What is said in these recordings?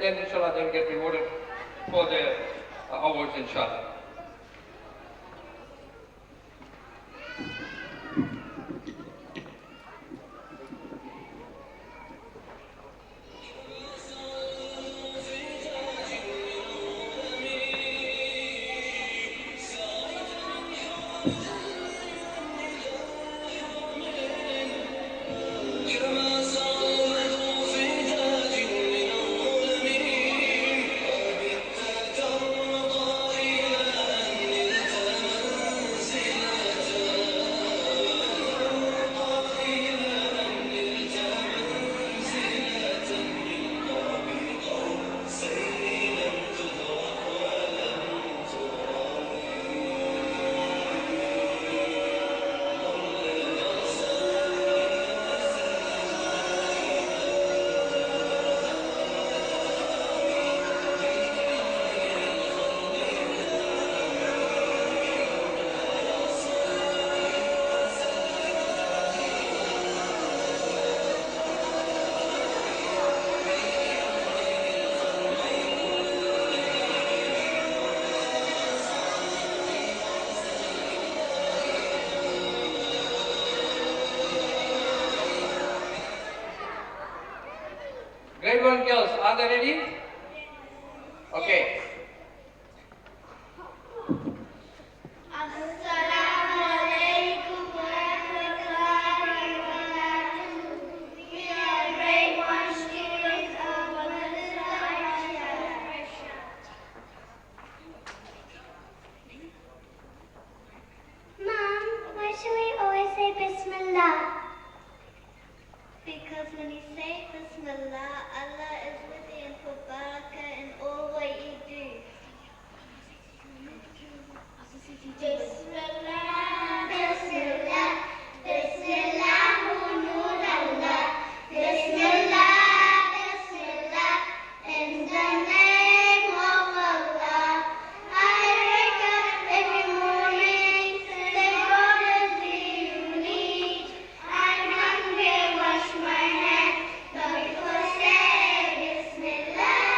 then inshallah they'll get rewarded for their awards inshallah. Grade 1 girls, are they ready? Okay. Because when you say Bismillah, Allah is with you and for barakah in all what you do. Bismillah, Bismillah, Bismillah, Nur Allah. Bismillah, Bismillah, in the name of Allah. I wake up every morning, say what do you need? I'm hungry, wash my hands, but before say Bismillah.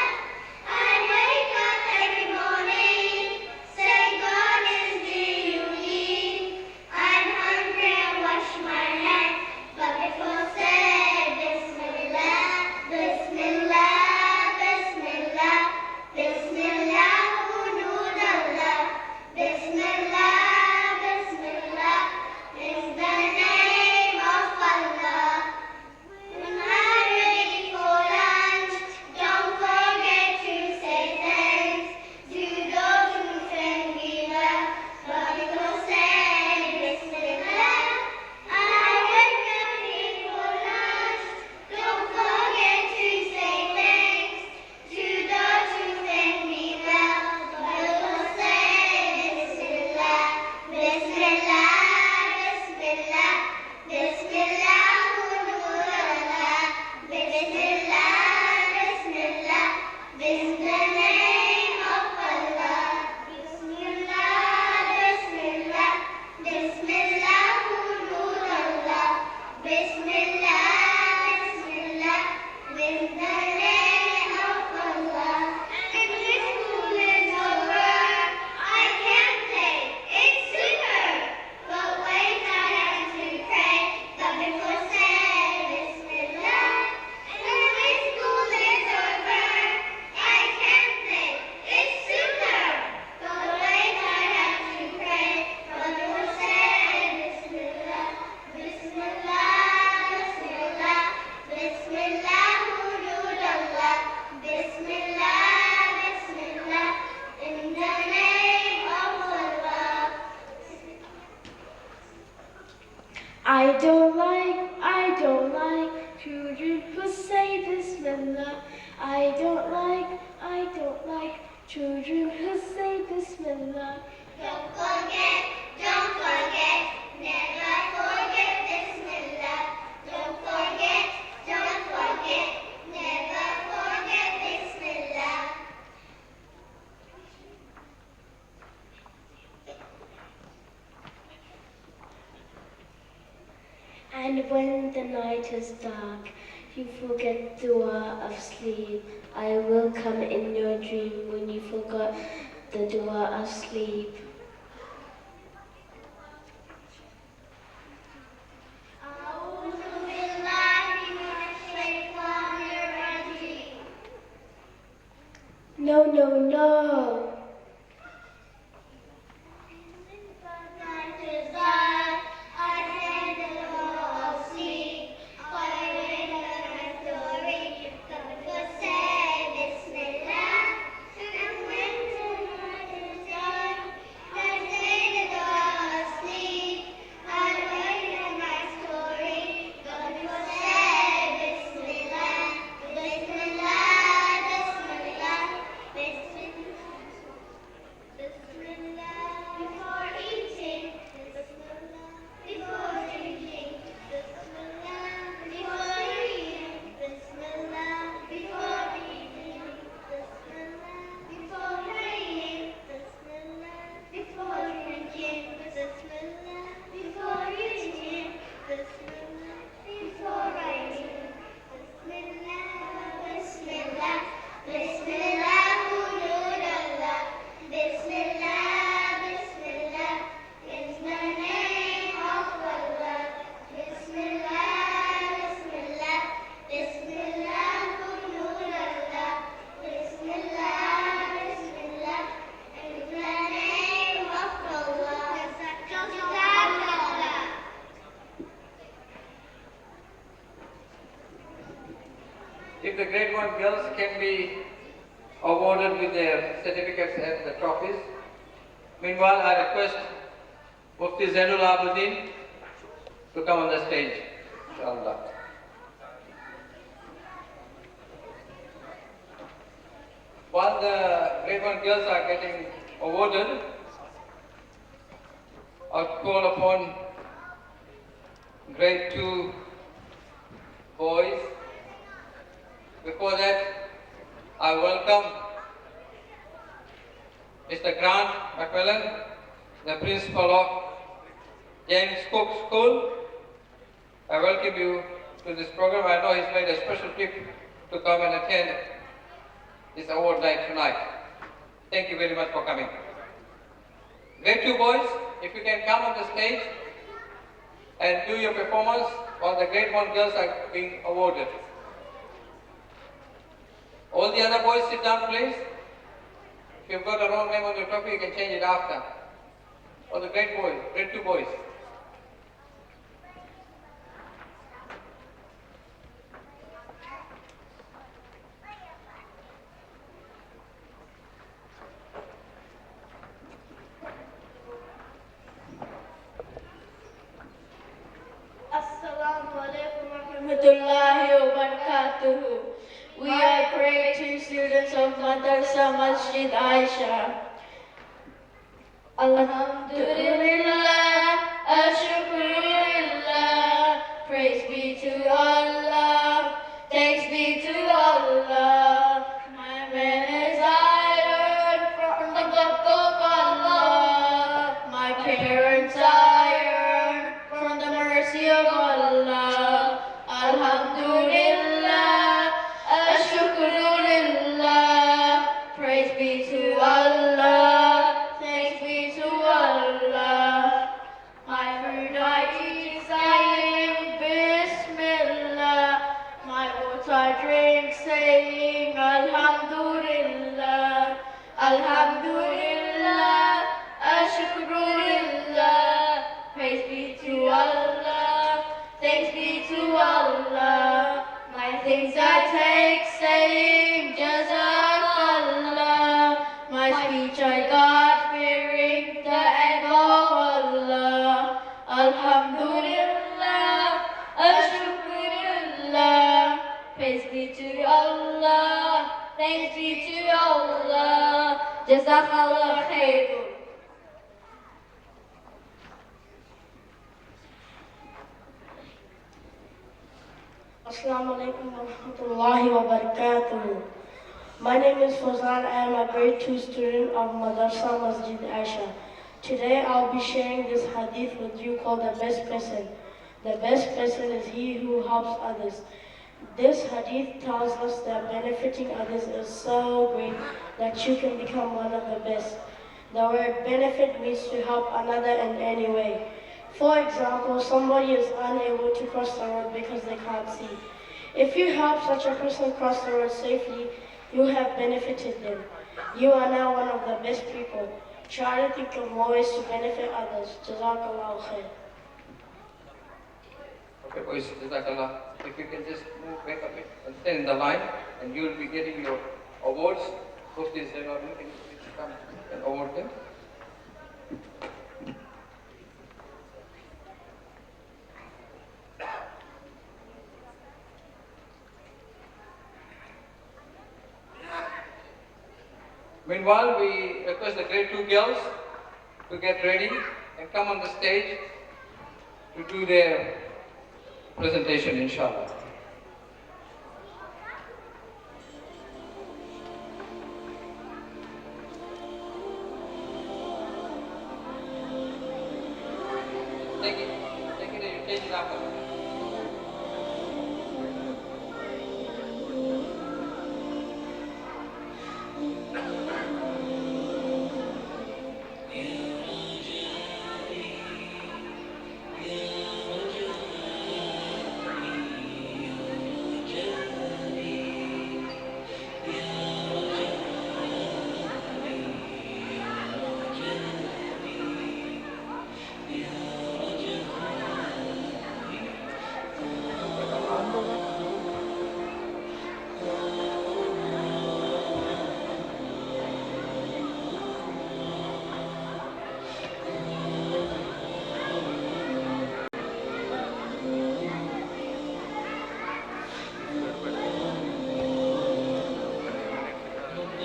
I wake up every morning, say God is do you need? I'm hungry, wash my hands, but before say Bismillah. Bismillah, Bismillah, Bismillah, Nur Allah. Bismillah, Bismillah, in the name of Allah. When I'm ready for lunch, don't forget to say thanks to those who train me well, but before say Bismillah. I wake up before lunch, don't forget to say thanks to those who train me well, but before say Bismillah. Bismillah, Bismillah, Bismillah, Nur Allah. Bismillah, Bismillah, in the name of Allah. Bismillah, Bismillah, Bismillah, Nur Allah. Bismillah, Bismillah, in the name of Allah. If this school is over, I can't play. It's super. But wait, I have to pray. But before say Bismillah. And if school is over, I can't play. It's super. But wait, I have to pray. But before say Bismillah. Bismillah, Bismillah, Bismillah, Nur Allah. Bismillah, Bismillah, in the name of Allah. I don't like children who say Bismillah. I don't like children who say Bismillah. Don't forget, never forget Bismillah. Don't forget, never forget Bismillah. And when the night is dark, you forget dua of sleep. I will come in your dream when you forgot the dua of sleep. No, no, no. If the grade 1 girls can be awarded with their certificates and the trophies. Meanwhile, I request Mufti Zainul Abidin to come on the stage, inshallah. While the grade 1 girls are getting awarded, I'll call upon grade 2 boys. Before that, I welcome Mr. Grant McMillan, the principal of James Cook School. I welcome you to this program. I know he's made a special trip to come and attend this award night tonight. Thank you very much for coming. Grade 2 boys, if you can come on the stage and do your performance while the grade 1 girls are being awarded. All the other boys sit down, please. If you've got a wrong name on your trophy, you can change it after. Or the grade 2 boys. Assalamu alaikum wa rahmatullahi wa barakatuhu. We are grade 2 students of Madrasa Masjid Ayesha. Alhamdulillah, Ashkurulillah, praise be to Allah, thanks be to Allah. My man is iron from the book of Allah. My parents iron from the mercy of Allah. Alhamdulillah, Ashkurulillah, praise be to Allah, thanks be to Allah. My food I eat saying Bismillah, my water I drink saying Alhamdulillah, Alhamdulillah, Ashkurulillah, praise be to Allah, thanks be to Allah. My things I take saying Jazakallah, my speech I got fearing the anger of Allah. Alhamdulillah, Ashkurulillah, praise be to Allah, thanks be to Allah. Jazakallah khairun. Assalamu alaikum wa rahmatullahi wa barakatuh. My name is Fawzan. I am a grade 2 student of Madrasa Masjid Ayesha. Today I'll be sharing this hadith with you called the best person. The best person is he who helps others. This hadith tells us that benefiting others is so great that you can become one of the best. The word benefit means to help another in any way. For example, somebody is unable to cross the road because they can't see. If you help such a person cross the road safely, you have benefited them. You are now one of the best people. Try to think of more ways to benefit others. Jazakallahu khair. Okay, boys, Jazakallah. If you can just move back a bit and stand in the line, and you will be getting your awards. Hopefully, can please come and award them. Meanwhile, we request the grade 2 girls to get ready and come on the stage to do their presentation, inshallah. Take it and you take it up.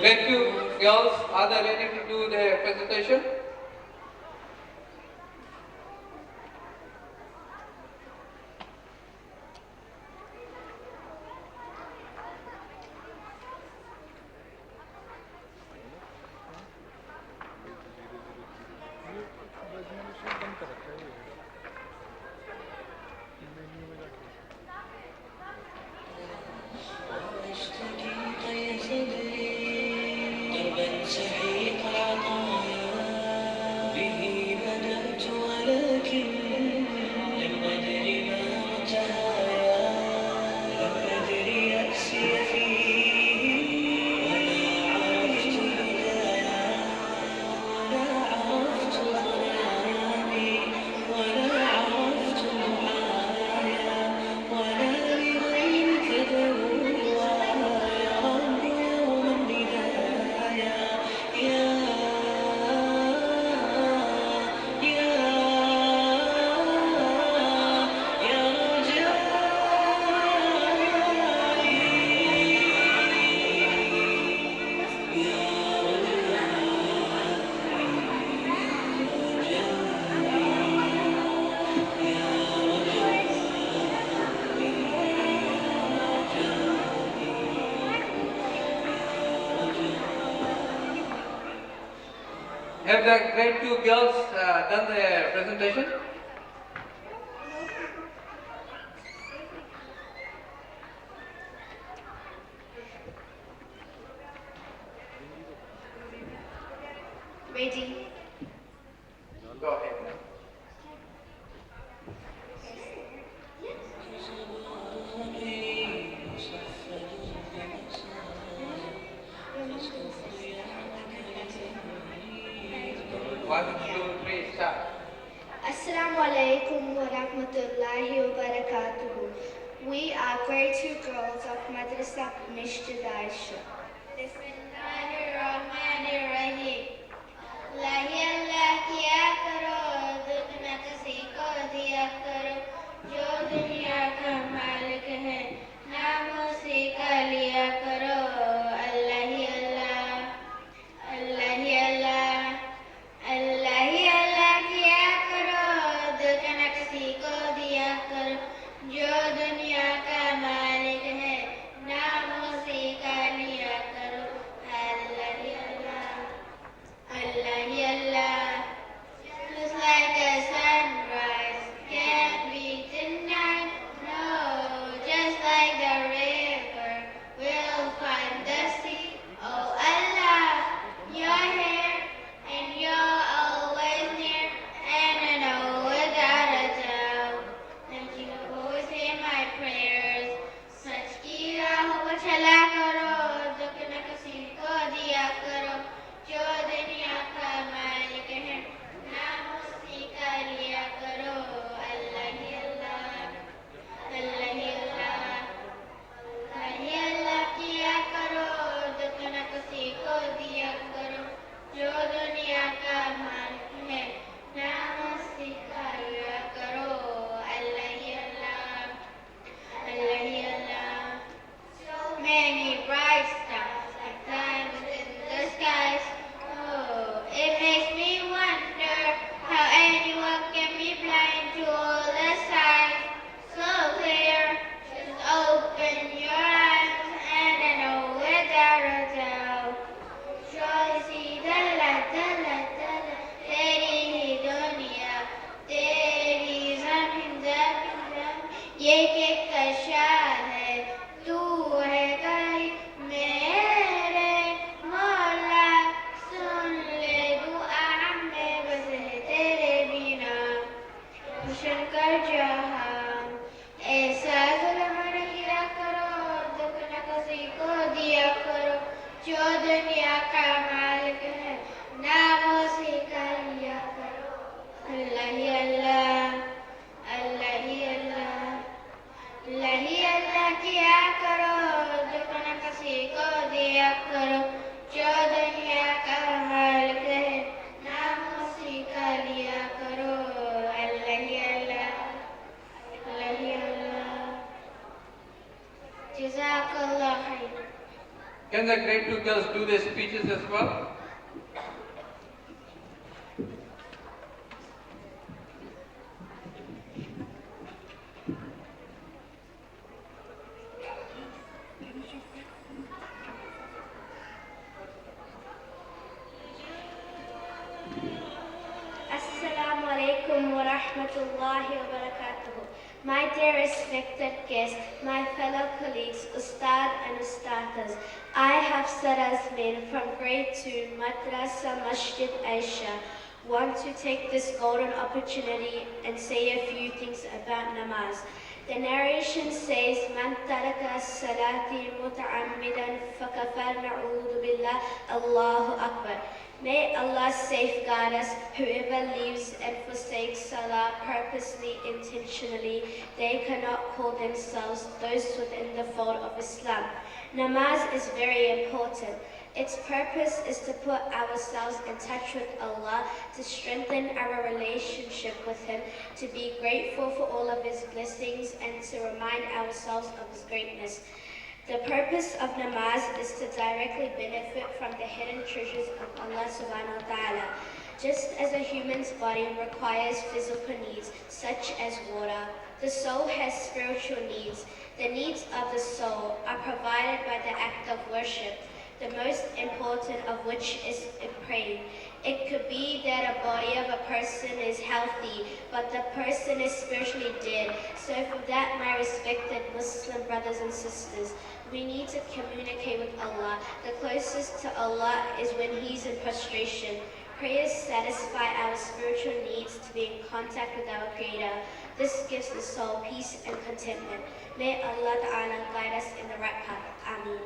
Grade 2 girls, are they ready to do their presentation? Have the grade 2 girls done their presentation? Ready? Go ahead. One, two, three, start. Assalamu alaikum wa rahmatullahi wa barakatuhu. We are grade 2 girls of Madrasa Masjid Ayesha. Bismillahirrahmanirrahim. Lahi Allah kiya karo, dukna kisi ko diya karo, jo duniya ka malik hai, naam usi ka liya karo. Allahi Allah, Allahi Allah, Allahi Allah kiya karo, dukna kisi ko diya karo, jo duniya ka malik hai, naam usi ka liya karo. Allahi Allah, Allahi Allah. किया करो दुख न किसी को दिया करो जो दुनिया का मालिक है नाम उसी का लिया करो अल्लाह ही अल्लाह अल्लाह ही अल्लाह जज़ाकल्लाह खैर. Can the great two girls do their speeches as well? Assalamu alaikum wa rahmatullahi wa barakatuh. My dear respected guests, my fellow colleagues, Ustad and Ustadas, I have Yasmin from grade 2 Madrasa Masjid Ayesha want to take this golden opportunity and say a few things about namaz. The narration says, Man taraka salati muta'ammidan fakafar na'udhu billah, Allahu Akbar. May Allah safeguard us. Whoever leaves and forsakes Salah purposely, intentionally, they cannot call themselves those within the fold of Islam. Namaz is very important. Its purpose is to put ourselves in touch with Allah, to strengthen our relationship with Him, to be grateful for all of His blessings, and to remind ourselves of His greatness. The purpose of namaz is to directly benefit from the hidden treasures of Allah subhanahu wa ta'ala. Just as a human's body requires physical needs, such as water, the soul has spiritual needs. The needs of the soul are provided by the act of worship, the most important of which is praying. It could be that a body of a person is healthy, but the person is spiritually dead. So for that, my respected Muslim brothers and sisters, we need to communicate with Allah. The closest to Allah is when He's in prostration. Prayers satisfy our spiritual needs to be in contact with our Creator. This gives the soul peace and contentment. May Allah Ta'ala guide us in the right path. Ameen.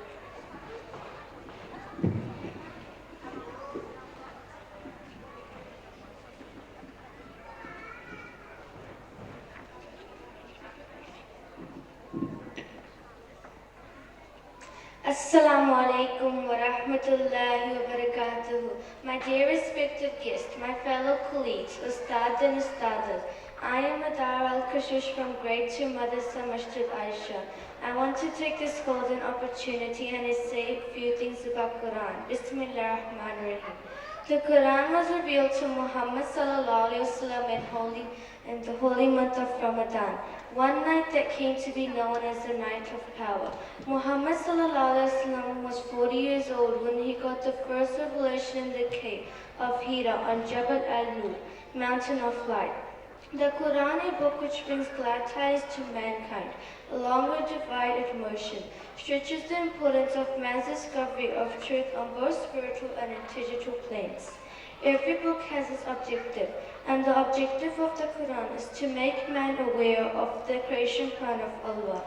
Assalamu alaikum wa rahmatullahi wa barakatuh. My dear respected guests, my fellow colleagues, Ustad and Ustadas, I am Adar Al-Kashish from grade 2 Madrasa Masjid Ayesha. I want to take this golden opportunity and say a few things about Quran. Bismillah ar-Rahman ar-Rahim. The Quran was revealed to Muhammad sallallahu alaihi wasallam in the holy month of Ramadan, one night that came to be known as the night of power. Muhammad sallallahu alaihi wasallam was 40 years old when he got the first revelation in the cave of Hira on Jabal al-Nur, mountain of light. The Quran, a book which brings glad tidings to mankind, along with divine emotion, stretches the importance of man's discovery of truth on both spiritual and intellectual planes. Every book has its objective, and the objective of the Quran is to make man aware of the creation plan of Allah.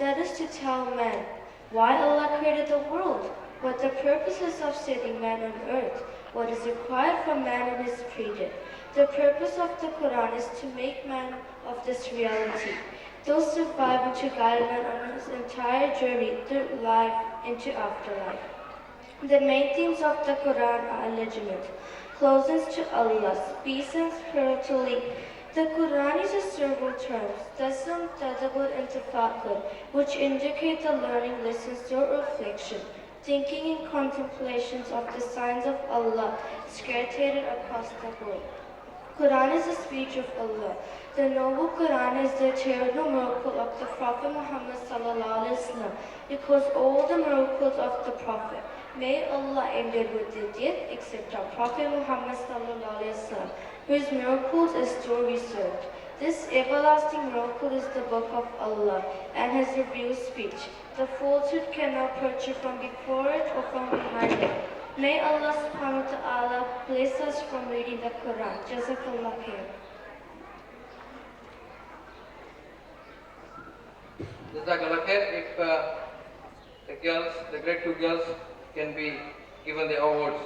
That is to tell man why Allah created the world, what the purpose is of setting man on earth, what is required from man in his created. The purpose of the Quran is to make man of this reality. Those survive to guide man on his entire journey through life into afterlife. The main themes of the Quran are allegiance, closeness to Allah, peace and spiritually. The Quran uses several terms, tasam, tadabbur and tafakkur, which indicate the learning lessons through reflection, thinking and contemplations of the signs of Allah scattered across the world. Quran is the speech of Allah. The noble Quran is the eternal miracle of the Prophet Muhammad sallallahu alaihi wasallam, because all the miracles of the Prophet, may Allah ended with the death except our Prophet Muhammad sallallahu alaihi wasallam, whose miracles is still reserved. This everlasting miracle is the book of Allah and His revealed speech. The falsehood cannot approach you from before it or from behind it. May Allah subhanahu wa ta'ala bless us from reading the Quran. Jazakallah khair. Jazakallah khair. If the girls, the grade 2 girls can be given the awards.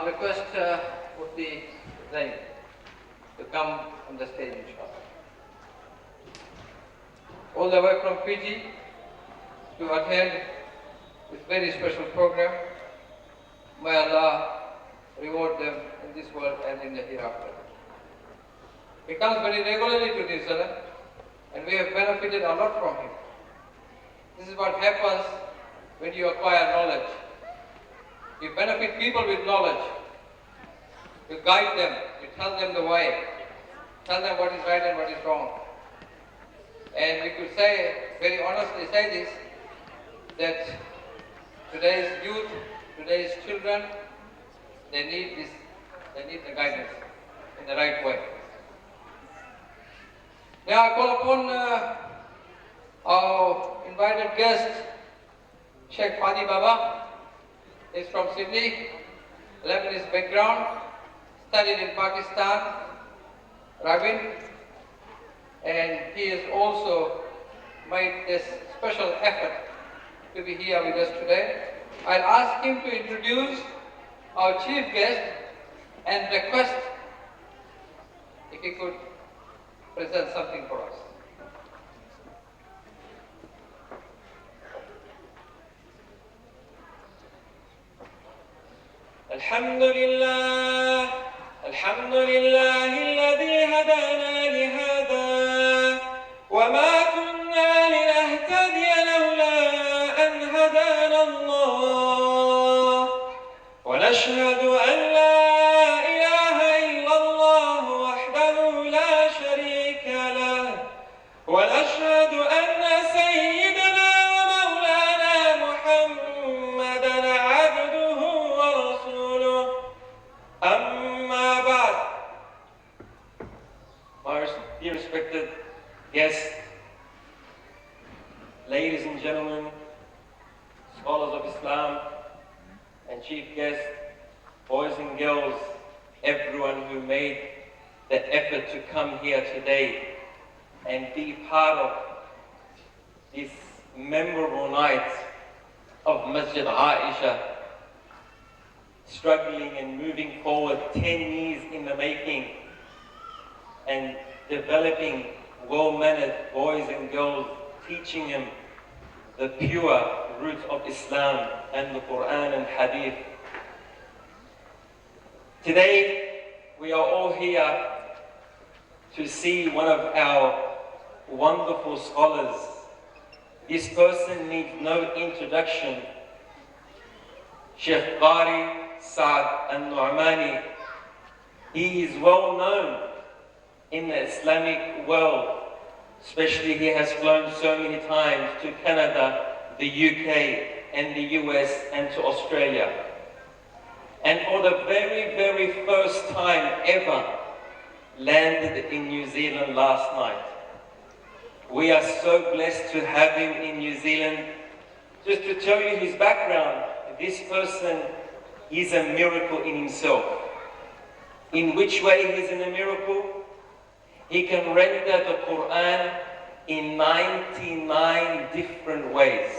I'll request Mufti Zain to come on the stage, inshallah. All the way from Fiji to attend this very special program. May Allah reward them in this world and in the hereafter. He comes very regularly to New Zealand and we have benefited a lot from him. This is what happens when you acquire knowledge. You benefit people with knowledge. You guide them, you tell them the way, tell them what is right and what is wrong. And we could say, very honestly say this, that today's youth, today's children, they need this, they need the guidance in the right way. Now I call upon our invited guest, Sheikh Fadi Baba. He's from Sydney, Lebanese background, studied in Pakistan, Rabin, and he has also made this special effort to be here with us today. I'll ask him to introduce our chief guest and request if he could present something for us. الحمد لله الذي هدانا لهذا وما كنا لنهتدي لولا أن هدانا الله ونشهد أن لا إله إلا الله وحده لا شريك له ونشهد أن سيدنا ومولانا محمدا عبده ورسوله أما بعد. My dear respected guests, ladies and gentlemen, scholars of Islam and chief guests, boys and girls, everyone who made the effort to come here today and be part of this memorable night of Masjid Ayesha, struggling and moving forward 10 years in the making and developing well-mannered boys and girls, teaching them the pure roots of Islam and the Quran and Hadith. Today, we are all here to see one of our wonderful scholars. This person needs no introduction. Sheikh Qari Saad al-Nu'mani. He is well known in the Islamic world, especially he has flown so many times to Canada, the UK and the US and to Australia. And for the very, very first time ever, landed in New Zealand last night. We are so blessed to have him in New Zealand. Just to tell you his background, this person is a miracle in himself. In which way he's in a miracle? He can render the Quran in 99 different ways.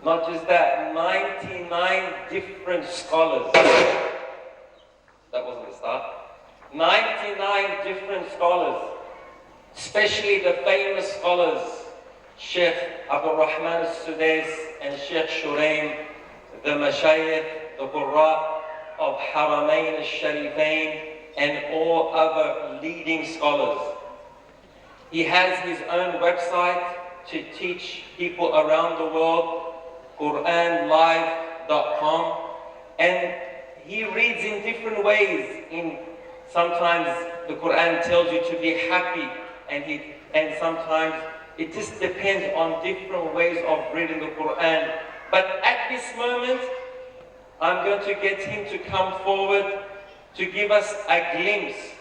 Not just that, 99 different scholars. That wasn't the start. 99 different scholars, especially the famous scholars, Sheikh Abu Rahman al-Sudais and Sheikh Shuraim, the Mashayikh, the Qurra of Haramain al-Sharifain, and all other leading scholars. He has his own website to teach people around the world, QuranLive.com, and he reads in different ways. Sometimes the Quran tells you to be happy, and sometimes it just depends on different ways of reading the Quran. But at this moment, I'm going to get him to come forward to give us a glimpse,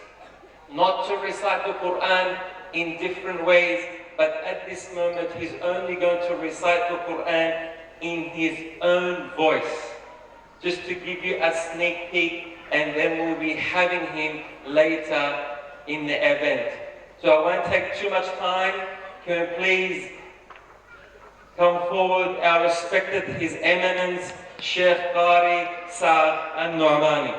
not to recite the Quran in different ways, but at this moment he's only going to recite the Quran in his own voice, just to give you a sneak peek, and then we'll be having him later in the event. So I won't take too much time. Can we please come forward, our respected His Eminence, Sheikh Qari Saad Al-Nu'mani.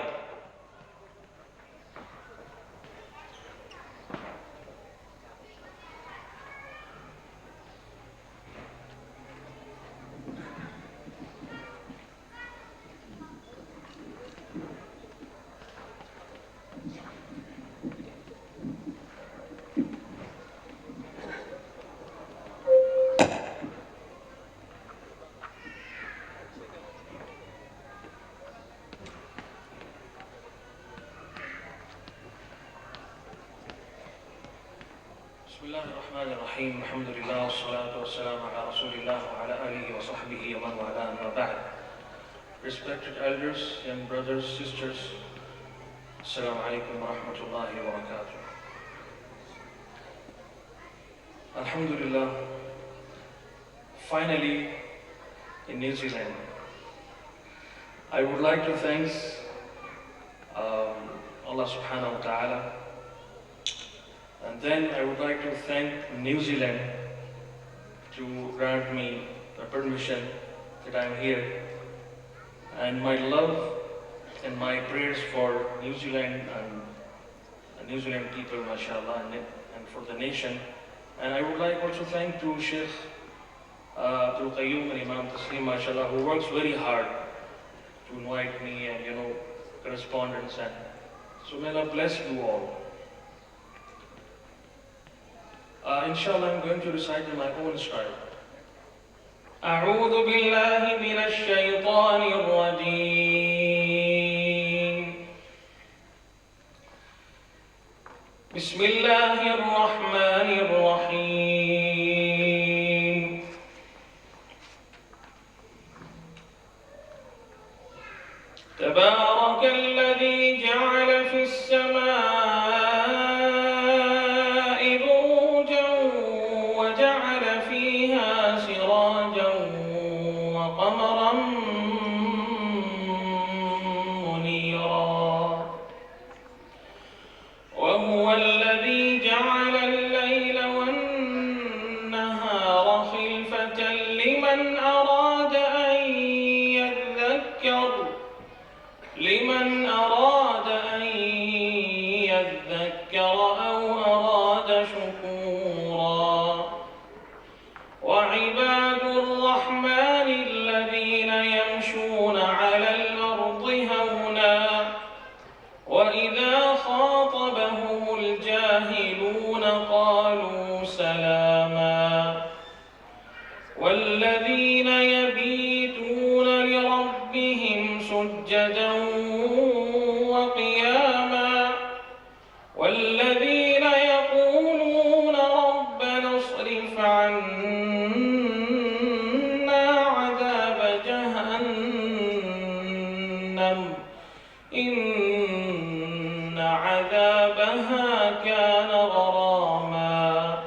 Bismillahirrahmanirrahim. Alhamdulillah, wassalatu wassalamu ala rasulillah wa ala alihi wa sahbihi wa man wala amma ba'd. Respected elders, young brothers, sisters, Assalamu alaikum wa rahmatullahi wa barakatuh. Alhamdulillah, finally in New Zealand, I would like to thank Allah subhanahu wa ta'ala. And then I would like to thank New Zealand to grant me the permission that I'm here. And my love and my prayers for New Zealand and the New Zealand people, mashallah, and for the nation. And I would like also thank to Sheikh Abdul Qayyum and Imam Taslim, mashallah, who works very hard to invite me and, correspondence. And so may Allah bless you all. Inshallah, I'm going to recite in my own style. أعوذ بالله من الشيطان الرجيم. بسم الله الرحمن الرحيم. تبارك الذي جعل في السماء والذين يبيتون لربهم سجدا وقياما والذين يقولون ربنا اصرف عنا عذاب جهنم إن عذابها كان غراما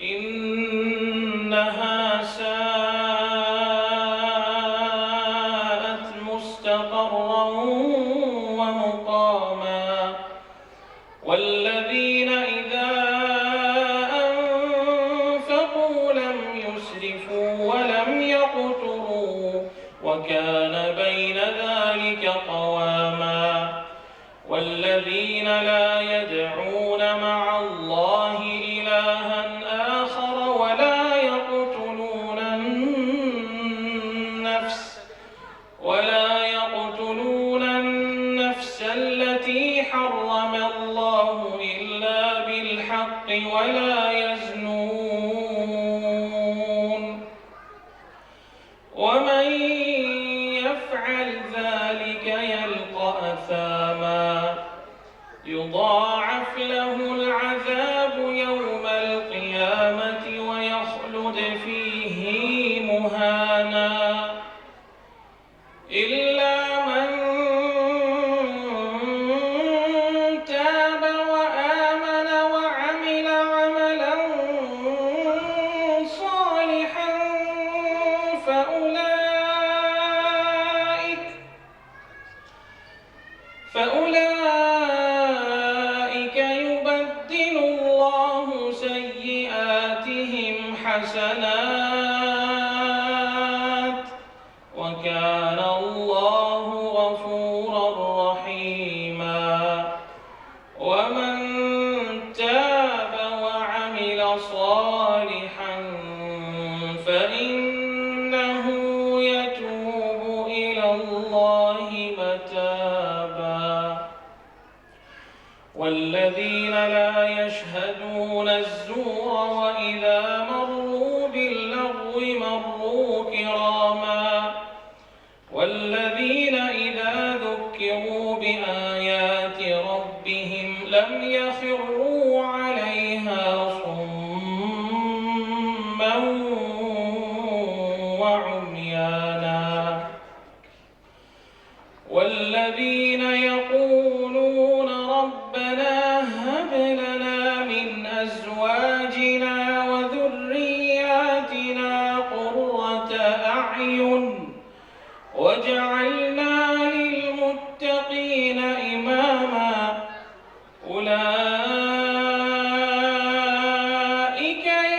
إنها ساءت مستقرا ومقاما والذين إذا أنفقوا لم يسرفوا ولم يقتروا وكان بين ذلك قواما والذين لا يدعون مع الله إلها آخر ولا يقتلون النفس التي حرم الله إلا بالحق ولا يزنون ومن يفعل ذلك يلقى أثاما يضاعف له العذاب يوم القيامة ويخلد فيه مهانا إلا من تاب وآمن وعمل عملا صالحا فأولئك يبدل الله سيئاتهم حسنات متابا والذين لا يشهدون الزور وإذا مروا باللغو مروا كراما والذين إذا ذكروا بآيات ربهم لم يخروا عليها صما وعميانا والذين يقولون ربنا هب لنا من أزواجنا وذرياتنا قرة أعين واجعلنا للمتقين إماما أولئك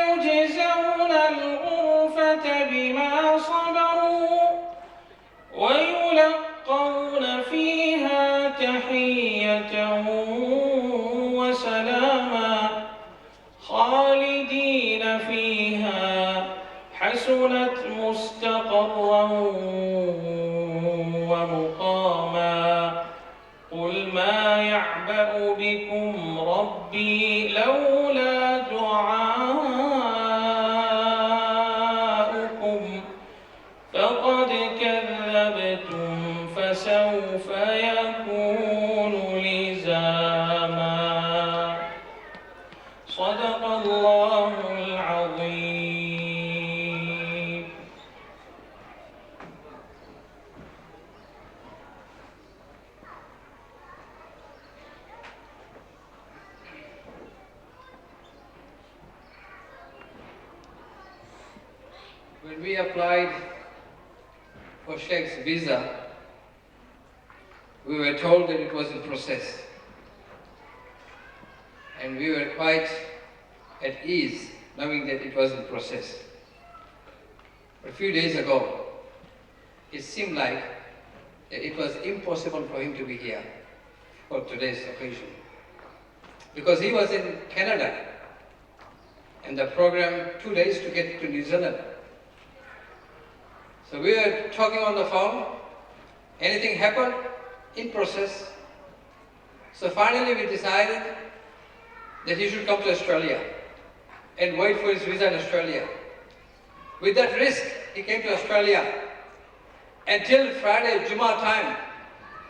يجزون الغرفة بما صبروا ويلقون فيها تحية وسلاما خالدين فيها حسنت مستقرا ومقاما قل ما يعبأ بكم ربي لولا دعاؤكم فقد كذبتم فسوف يكون لزاما صدق الله العظيم. When we applied for Sheikh's visa, we were told that it was in process. And we were quite at ease knowing that it was in process. But a few days ago, it seemed like that it was impossible for him to be here for today's occasion. Because he was in Canada, and the program 2 days to get to New Zealand. So we were talking on the phone, anything happened, in process. So finally we decided that he should come to Australia and wait for his visa in Australia. With that risk, he came to Australia. Until Friday, Jummah time,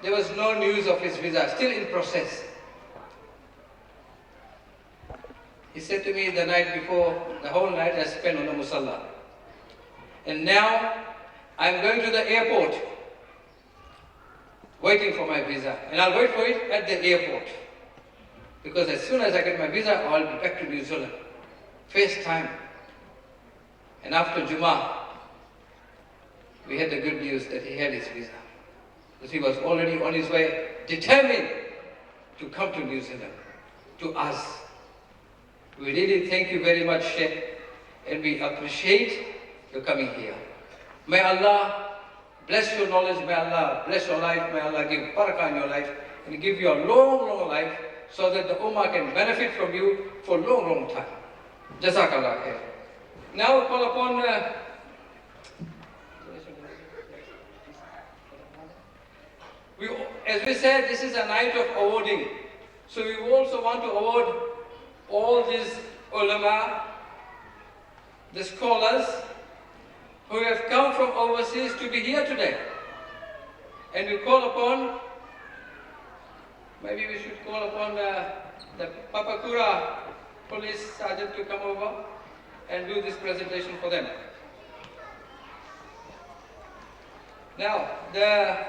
there was no news of his visa, still in process. He said to me the night before, the whole night I spent on the musalla. And now I'm going to the airport, waiting for my visa. And I'll wait for it at the airport. Because as soon as I get my visa, I'll be back to New Zealand. First time. And after Jummah, we had the good news that he had his visa. Because he was already on his way, determined to come to New Zealand, to us. We really thank you very much, Sheikh, and we appreciate your coming here. May Allah bless your knowledge, may Allah bless your life, may Allah give barakah in your life, and give you a long, long life, so that the Ummah can benefit from you for a long, long time. Jazakallah khair. Now we call upon as we said, this is a night of awarding. So we also want to award all these ulama, the scholars, who have come from overseas to be here today. And we call upon, maybe we should call upon the Papakura police sergeant to come over and do this presentation for them. Now, the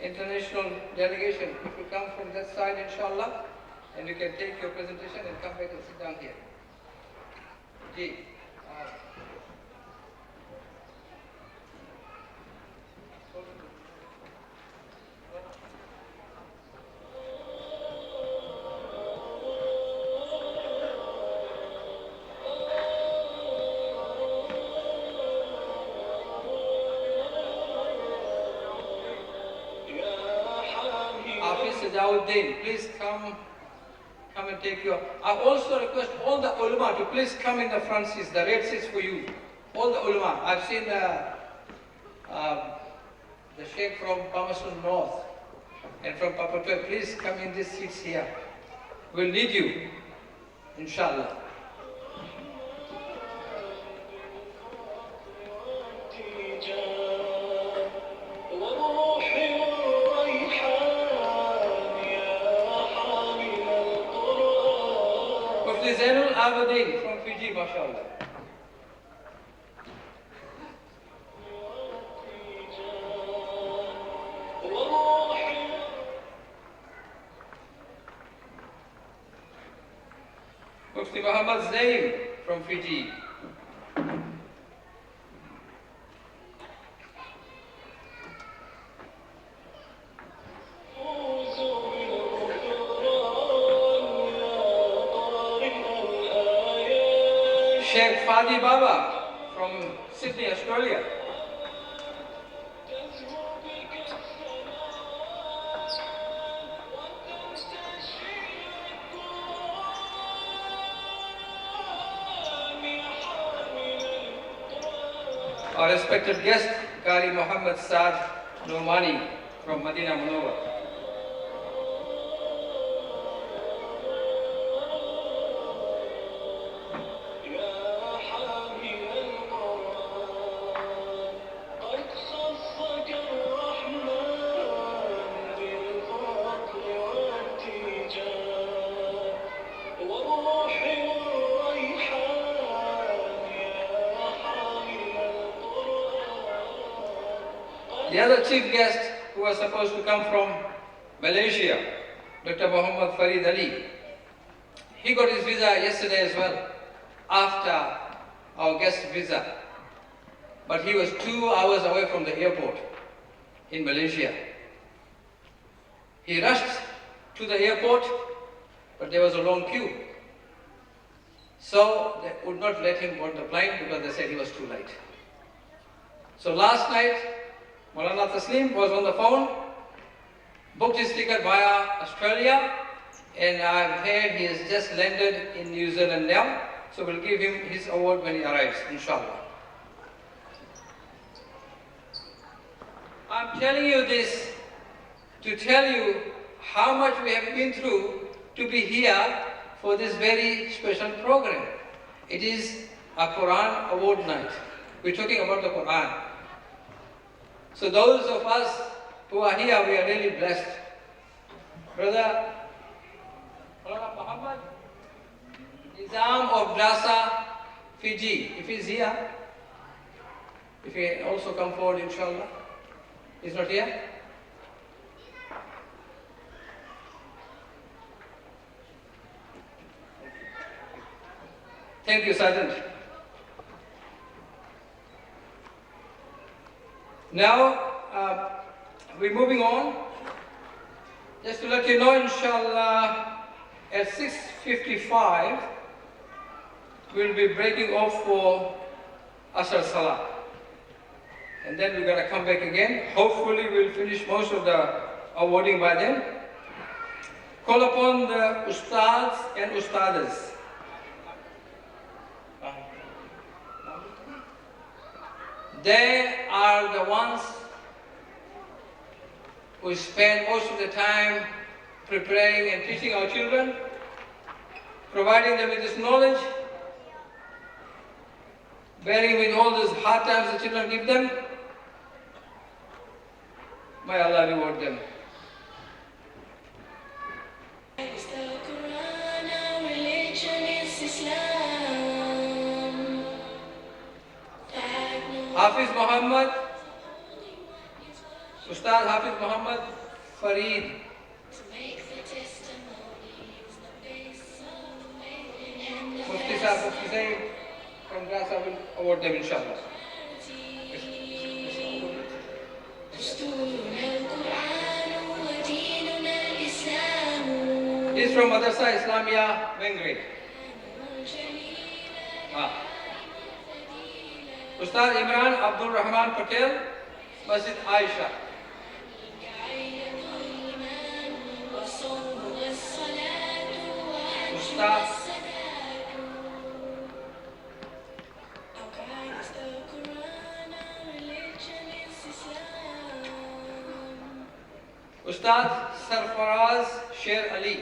international delegation, if you come from that side, inshallah, and you can take your presentation and come back and sit down here. Ji. Please come and take your. I also request all the ulama to please come in the front seats, the red seats for you. All the ulama. I've seen the Sheikh from Palmerston North. and from Papa 12, please come in these seats here. We'll need you, inshallah. Mufti Zainul Abidin from Fiji, mashallah. Mufti Muhammad Zaim from Fiji. Sheikh Fadi Baba from Sydney, Australia. Our respected guest, Qari Muhammad Saad Nomani from Medina Manurewa. The other chief guest who was supposed to come from Malaysia, Dr. Muhammad Farid Ali, he got his visa yesterday as well, after our guest visa. But he was 2 hours away from the airport in Malaysia. He rushed to the airport, but there was a long queue. So they would not let him board the plane because they said he was too late. So last night, Maulana Taslim was on the phone, booked his ticket via Australia, and I've heard he has just landed in New Zealand now, so we'll give him his award when he arrives, inshallah. I'm telling you this to tell you how much we have been through to be here for this very special program. It is a Quran award night. We're talking about the Quran. So those of us who are here, we are really blessed. Brother Muhammad, Nizam of Drasa, Fiji, if he's here, if he also come forward, inshallah. He's not here? Thank you, Sergeant. Now, we're moving on. Just to let you know, inshallah, at 6:55, we'll be breaking off for Asr Salah. And then we're going to come back again. Hopefully, we'll finish most of the awarding by then. Call upon the Ustads and Ustadas. They are the ones who spend most of the time preparing and teaching our children, providing them with this knowledge, bearing with all those hard times the children give them. May Allah reward them. Hafiz Muhammad, Ustad Hafiz Muhammad Farid. Mufti Sahib, Mufti Zaim from Grasa will award them, inshallah. He's from Madrasa Islamia, Belgrade. Ustad Imran Abdul Rahman Patel, Masjid Ayesha. Ustad Ustad Sarfaraz Sher Ali,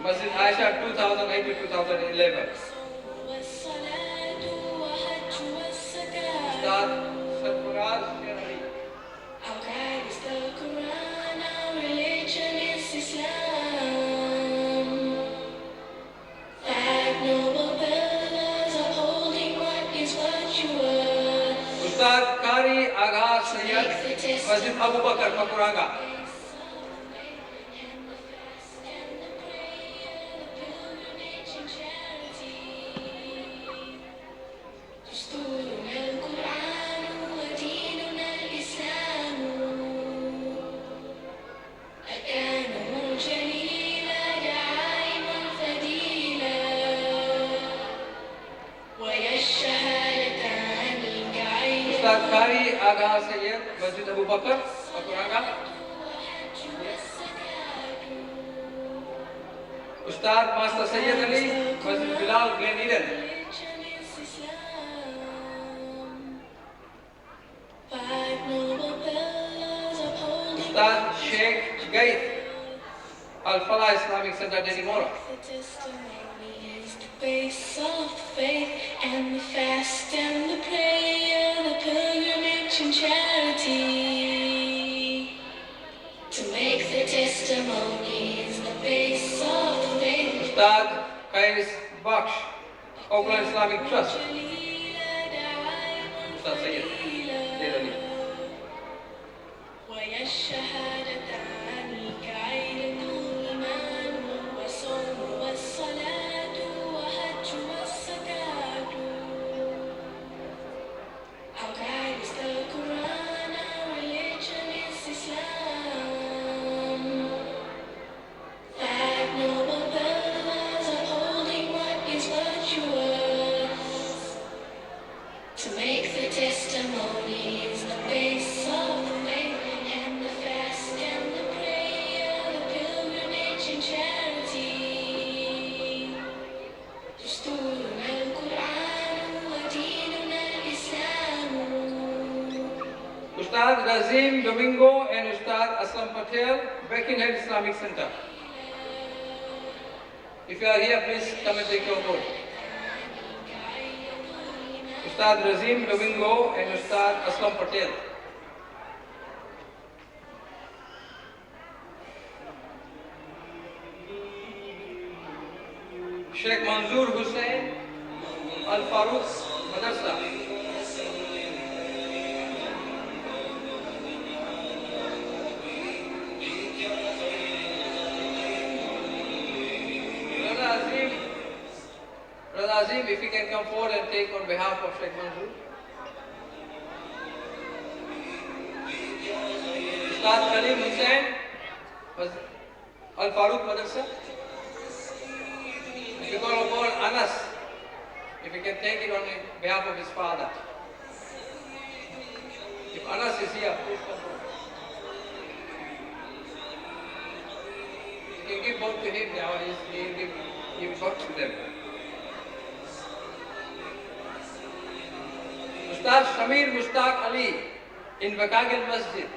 Masjid Ayesha 2008 to 2011. Ustad Sarfaraz Sher Ali. Our guide is the Quran, our religion is Islam. 5 noble pillars upholding what is virtuous. Ustad Kari Agha Sayyid, Masjid Abu Bakr, Pakuranga. Ustad Kari Agha Sayyid, Masjid Abu Bakr, Pakuranga. Ustad Master Sayyid Ali, Masjid Bilal, Glen Eden. Ustad Sheikh Gaith, Al-Falah Islamic Center, Denimora. The testimony is the base of faith, and the fast and the prayer, the pilgrimage and charity. To make the testimony is the base of faith. Ustad Qais Baksh, Auckland Islamic Trust. Ustad Sayyid Ali. ويا الشهادتان كعين الإيمان والصوم والصلاة وحج والزكاة. Our guide is the Quran, our religion is Islam. 5 noble pillars upholding what is virtuous. To make the testimony is the base of faith, and the fast and the prayer, the pilgrimage and charity. دستورنا القرآن وديننا الإسلام. Ustad Razim Domingo and Ustad Aslam Patel, Beckenhead Islamic Center. If you are here, please come and take your vote. Ustad Razim Domingo and Ustad Aslam Patel. Sheikh Manzoor Hussain, Al-Faruq Madrasa. Brother Azim, if you can come forward and take on behalf of Sheikh Manzoor. Ustad Khalim Hussain, Al-Faruq Madrasa. If you call upon Anas, if you can take it on behalf of his father. If Anas is here, please come forward. You can give both to him now, he will give both to them. Ustad Shamir Mustaq Ali in Vakagil Masjid.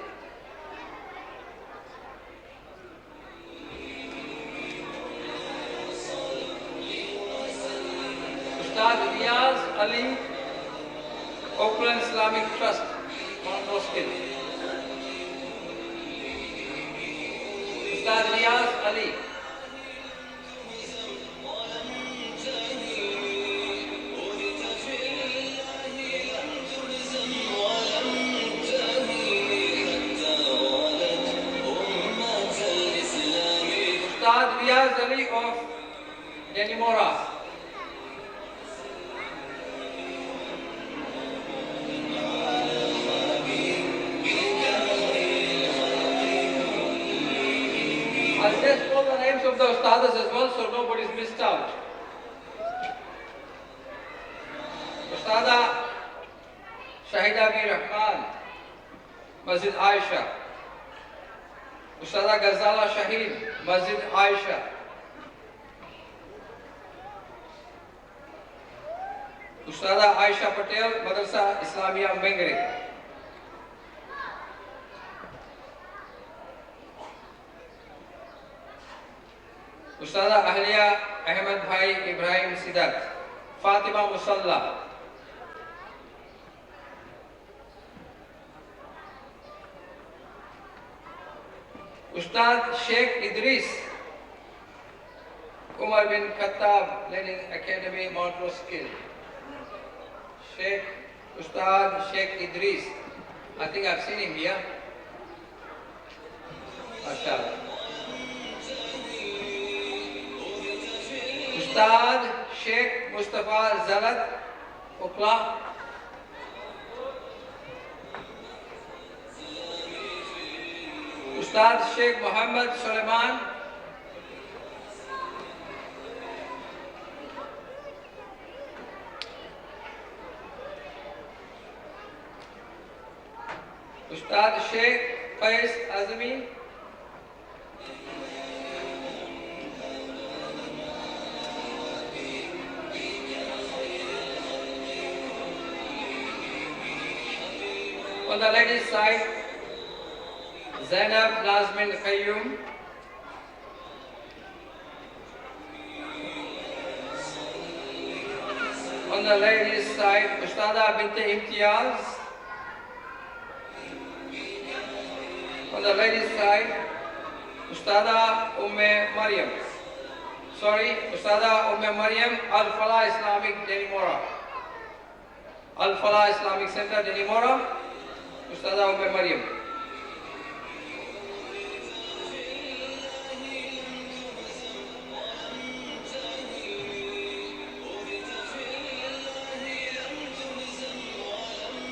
Ustad Riyaz Ali, Auckland Islamic Trust, Mosque. Ustad Riyaz Ali. Ustad Riyaz Ali of Denimora. I'll just call the names of the Ustadas as well so nobody's missed out. Ustada Shahida B. Rahman, Masjid Ayesha. Ustada Ghazala Shahid, Masjid Ayesha. Ustada Aisha Patel, Madrasa Islamia Mengri. Ustada Ahliya Ahmed Bhai Ibrahim Sidat, Fatima Musalla, Ustad Sheikh Idris, Umar bin Khattab Learning Academy, Mount Roskill. Sheikh Ustad Sheikh Idris, I think I've seen him here. MashaAllah. Ustad Sheikh Mustafa Zalat, Ukla. Ustad Sheikh Muhammad Suleiman. Ustad Sheikh Faiz Azmi. On the ladies' side, Zainab Nazmin Qayyum. On the ladies' side, Ustada Binte Imtiaz. On the ladies' side, Ustada Umme Maryam. Sorry, Ustada Umme Maryam, Al-Falah Islamic Denimora. Al-Falah Islamic Center Denimora, Ustada Umme Maryam.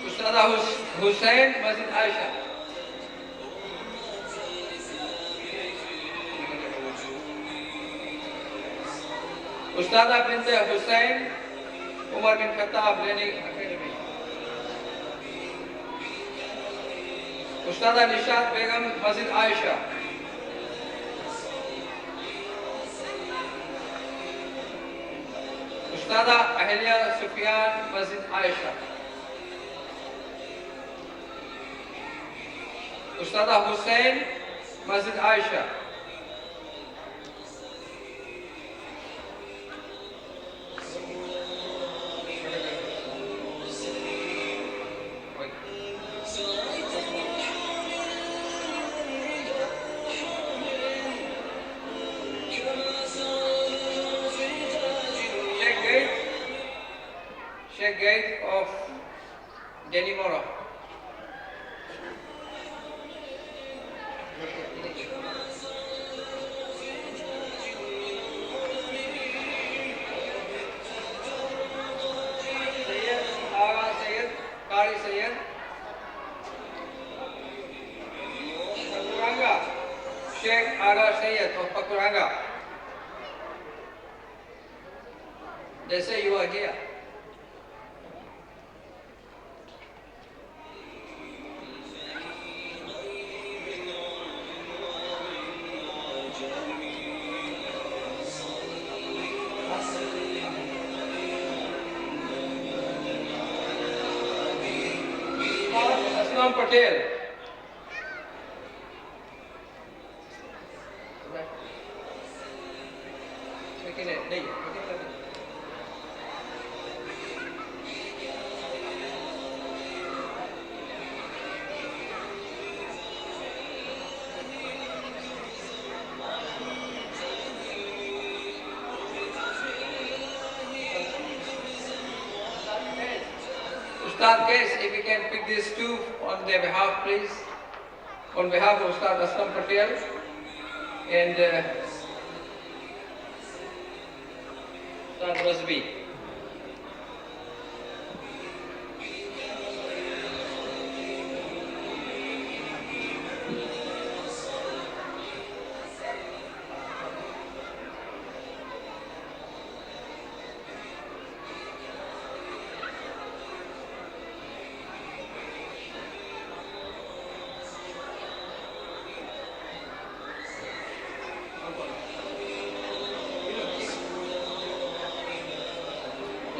Ustada Hussain, Masjid Ayesha. Ustada Binte Hussain, Umar bin Khattab Learning Academy. Ustada Nishat Begum, Masjid Ayesha. Ustada Ahliya Sufyan, Masjid Ayesha. Ustada Hussain, Masjid Ayesha. Sheikh Gate of Denimora. Kari Sayyid, Pakuranga, Sheikh Aga Sayyid of Pakuranga. They say you are here. Aslam Patel. Ustad Case, if you can pick these two on their behalf, please. On behalf of Ustad Aslam Patel and Ustad Razvi.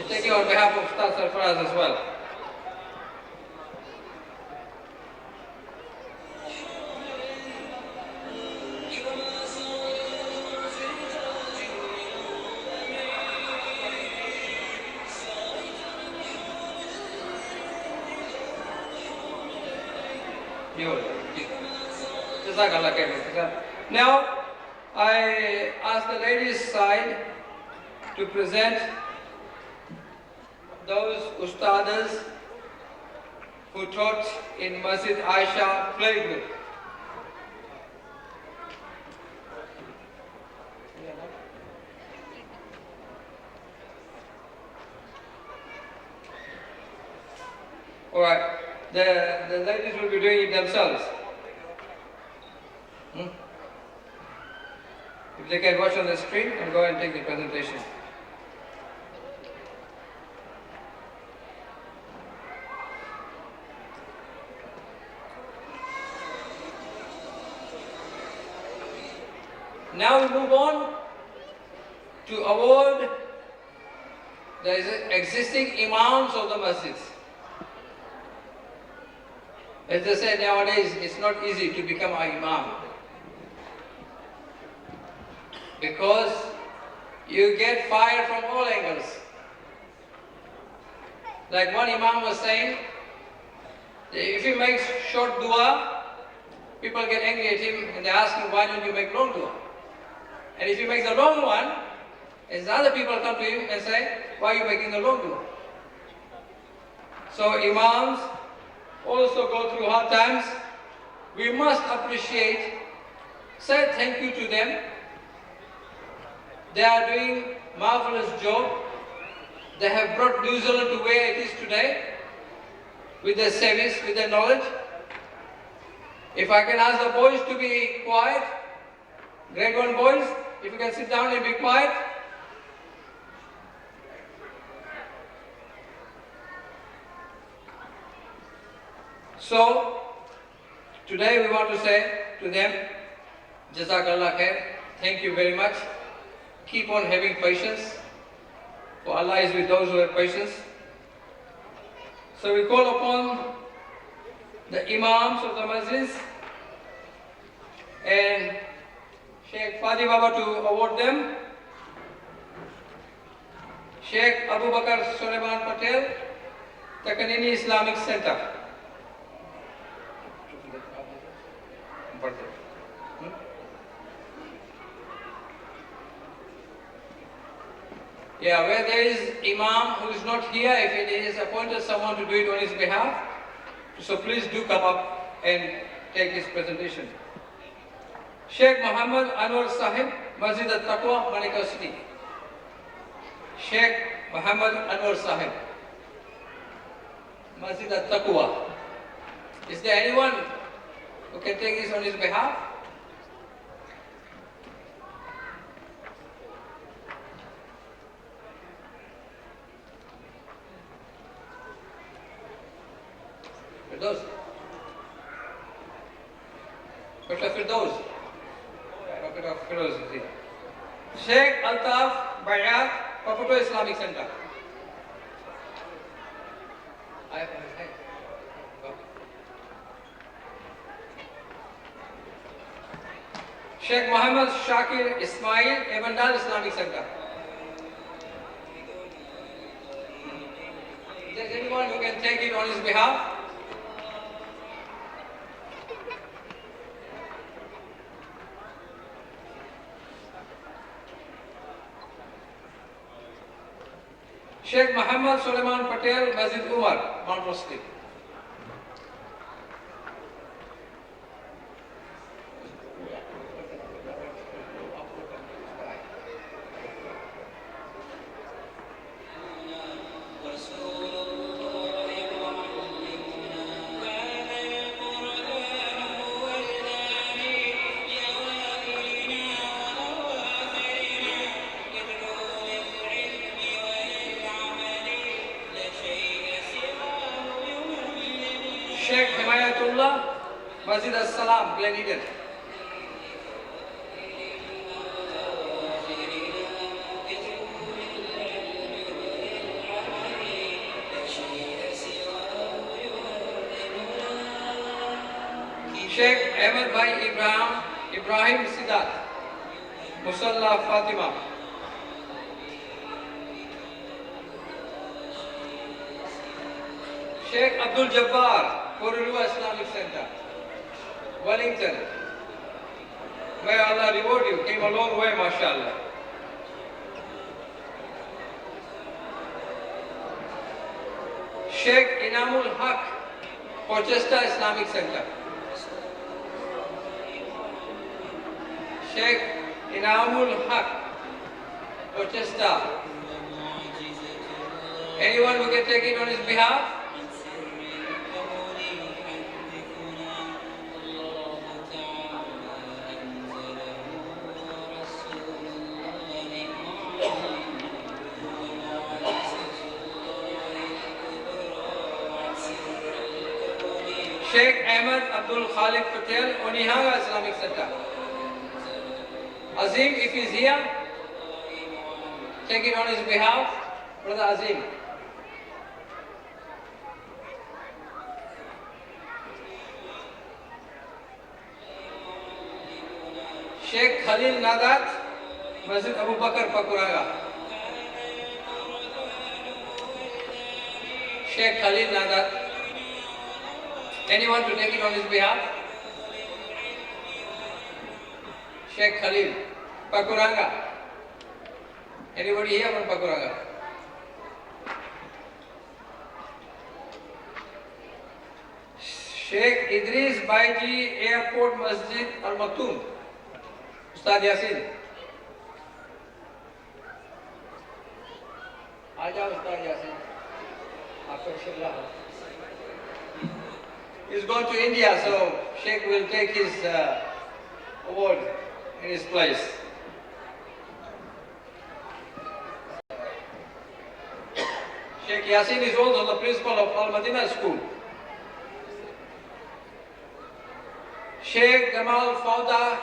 Taking on behalf of Ustad Sarfaraz as well. yours. Jazakallah khair. Now, I ask the ladies' side to present those ustadas who taught in Masjid Ayesha playgroup. All right, the ladies will be doing it themselves. If they can watch on the screen and go and take the presentation. Now we move on to award the existing imams of the masjids. As they say nowadays, it's not easy to become an imam, because you get fire from all angles. Like one imam was saying, if he makes short dua, people get angry at him and they ask him, why don't you make long dua? And if he makes a long one, and other people come to him and say, why are you making a long dua? So imams also go through hard times. We must appreciate, say thank you to them. They are doing marvelous job. They have brought New Zealand to where it is today, with their service, with their knowledge. If I can ask the boys to be quiet, grade 1 boys, if you can sit down and be quiet. So, today we want to say to them, Jazakallah khair, thank you very much. Keep on having patience, for Allah is with those who have patience. So we call upon the imams of the masjids and Sheikh Fadi Baba to award them. Sheikh Abu Bakr Suleiman Patel, Takanini Islamic Center. Yeah, where there is imam who is not here, if it is appointed someone to do it on his behalf, so please do come up and take his presentation. Sheikh Muhammad Anwar Sahib, Masjid al-Taqwa, Malika City. Sheikh Muhammad Anwar Sahib, Masjid al-Taqwa. Is there anyone who can take this on his behalf? Firdaus. Dr. Firdaus. Dr. Firdaus is here. Sheikh Altaf Bayat, Paputo Islamic Center. Sheikh Muhammad Shakir Ismail, Evandal Islamic Center. Is there anyone who can take it on his behalf? Sheikh Muhammad Suleiman Patel, Masjid Umar, Mount Roski. Sheikh Himayatullah, Masjid As-Salam, Glen Eden. Sheikh Ahmed Bhai Ibrahim Sidat, Musalla Fatima. Sheikh Abdul Jabbar, Korulua Islamic Center. Wellington. May Allah reward you. Came a long way, mashallah. Sheikh Inamul Haq, Porchester Islamic Center. Sheikh Inamul Haq, Porchester. Anyone who can take it on his behalf? Sheikh Ahmed Abdul Khalid Patel, Onihanga Islamic Center. Azim, if he's here, take it on his behalf. Brother Azim. Sheikh Khalil Nadat, Masjid Abu Bakr Pakuraga. Sheikh Khalil Nadat. Anyone to take it on his behalf? Sheikh Khalil, Pakuranga. Anybody here from Pakuranga? Sheikh Idris Baiji, Airport Masjid Al Maktoum. Ustad Yasin. Aja Ustad Yasin. Aapko He's gone to India, so Sheikh will take his award in his place. Sheikh Yasin is also the principal of Al-Madinah School. Sheikh Gamal Fauda,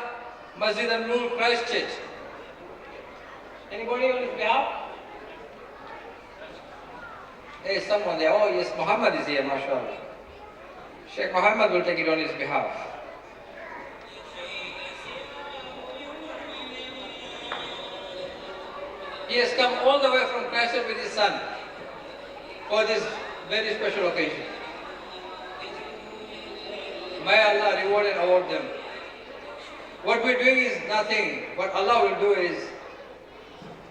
Masjid An-Nur, Christchurch. Anybody on his behalf? There is someone there. Oh yes, Muhammad is here, mashallah. Sheikh Muhammad will take it on his behalf. He has come all the way from Christchurch with his son for this very special occasion. May Allah reward and award them. What we're doing is nothing. What Allah will do is,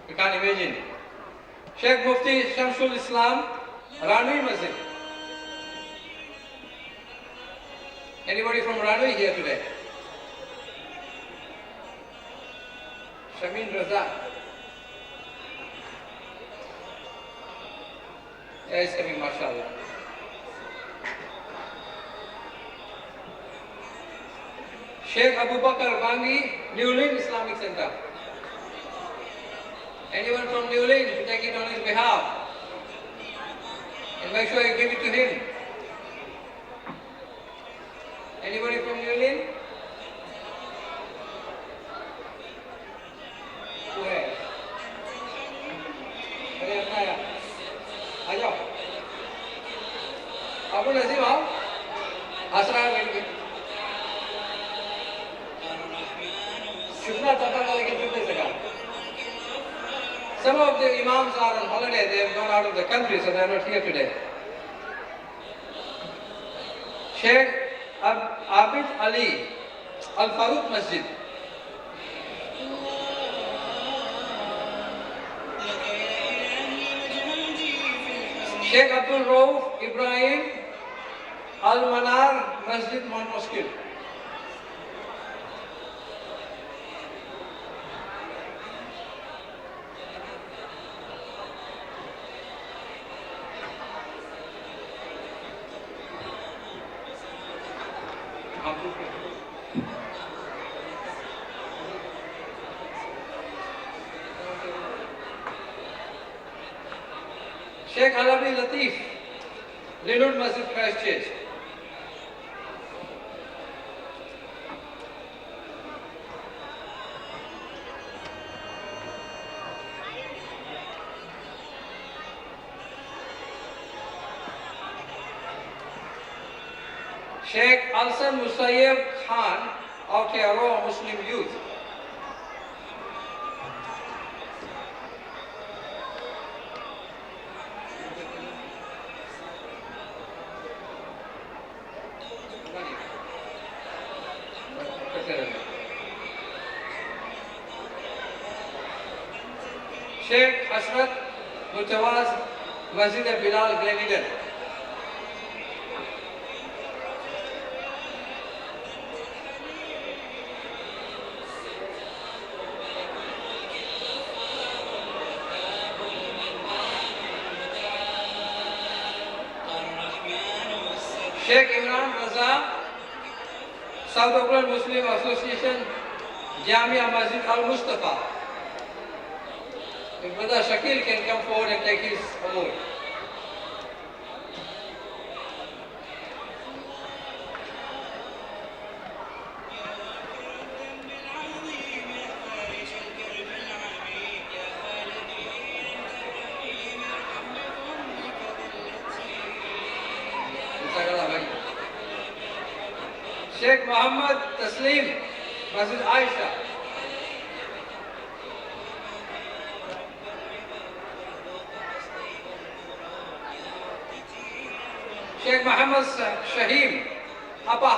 you can't imagine. Sheikh Mufti Shamsul Islam, Ranui Masjid. Anybody from Ranui here today? Shamin Raza. Yeah, he's coming, mashallah. Sheikh Abu Bakr Bangi, New Lynn Islamic Center. Anyone from New Lynn to take it on his behalf? And make sure you give it to him. Anybody from New Lynn? Who है? अरे अपना यार, आ जाओ. अबू नजीम आओ. आसरा में शुक्ला तथा का लेकिन चुप नहीं सका. Some of the imams are on holiday. They have gone out of the country, so they are not here today. Sheikh Abid Ali, Al Farouk Masjid. Sheikh Abdul Rauf Ibrahim, Al Manar Masjid Mosque. Sheikh Alabi Latif, Linwood Masjid, Christchurch. Sheikh Alsan Musayyib Khan, Aotearoa Muslim Youth. Sheikh Hasrat Mutawaz, Masjid Bilal, Gleneagles. Sheikh Imran Raza, South Auckland Muslim Association, Jamia Masjid Al Mustafa. If Brother Shakil can come forward and take his award. Sheikh Muhammad Taslim, Mosque Ayesha. Sheikh Muhammad Shaheen, Upper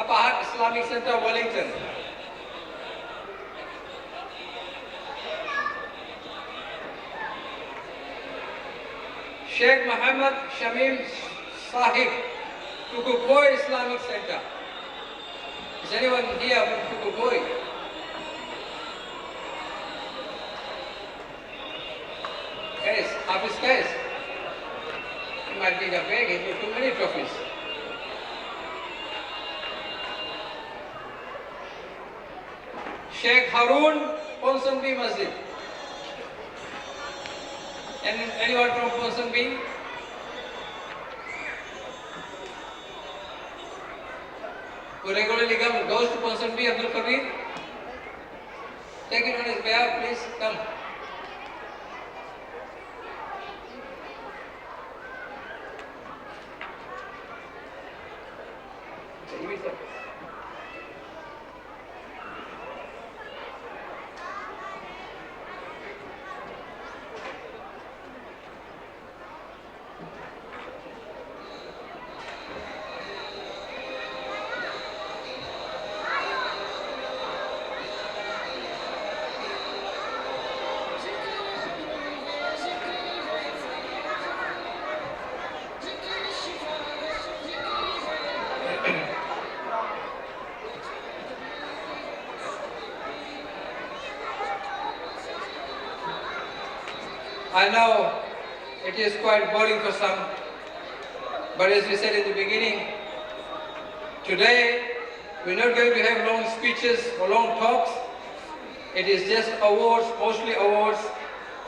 Hutt Islamic Center, Wellington. Sheikh Muhammad Shamim Sahib, Kukukoi Islamic Center. Is anyone here from Kukukoi? Guys, Hafiz guys. He might be in a bag, he's got too many trophies. Sheikh Harun, Ponsonby Masjid. Anyone from Ponsonby? Who regularly goes to Ponsonby, Abdul Kabir? Take it on his behalf, please, come. I know it is quite boring for some, but as we said in the beginning, today we're not going to have long speeches or long talks. It is just awards, mostly awards,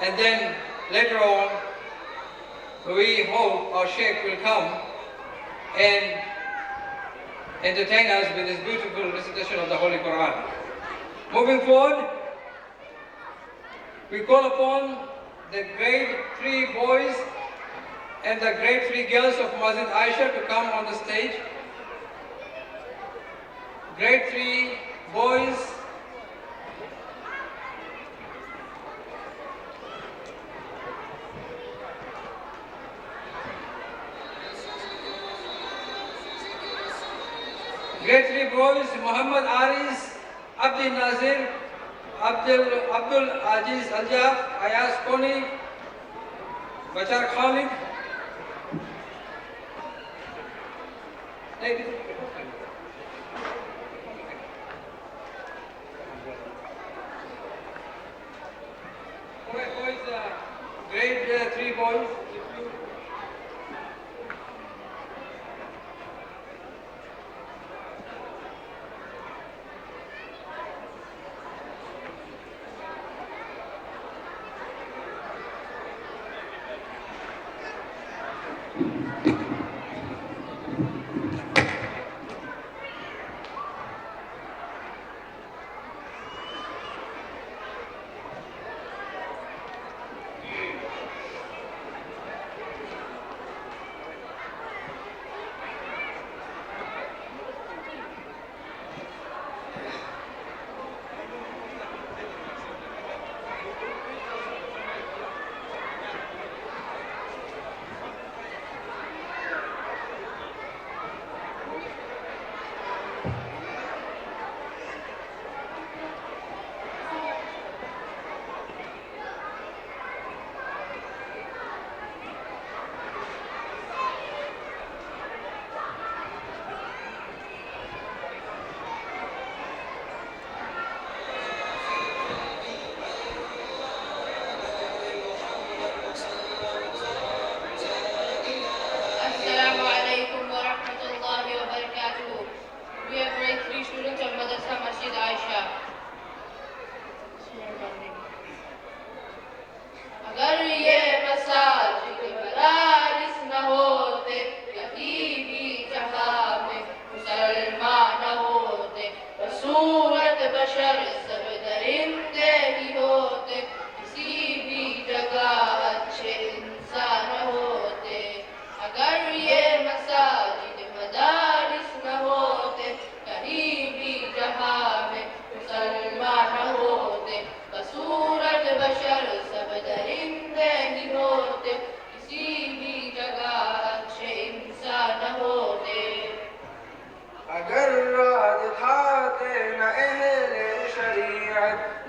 and then later on we hope our Sheikh will come and entertain us with his beautiful recitation of the Holy Quran. Moving forward, we call upon the grade 3 boys and the grade 3 girls of Masjid Ayesha to come on the stage. Grade 3 boys, Muhammad Aris, Abdul Nazir, Abdul Aziz Aljaf, Ayaz Koni, Bachar Khalid. Grade 3 boys.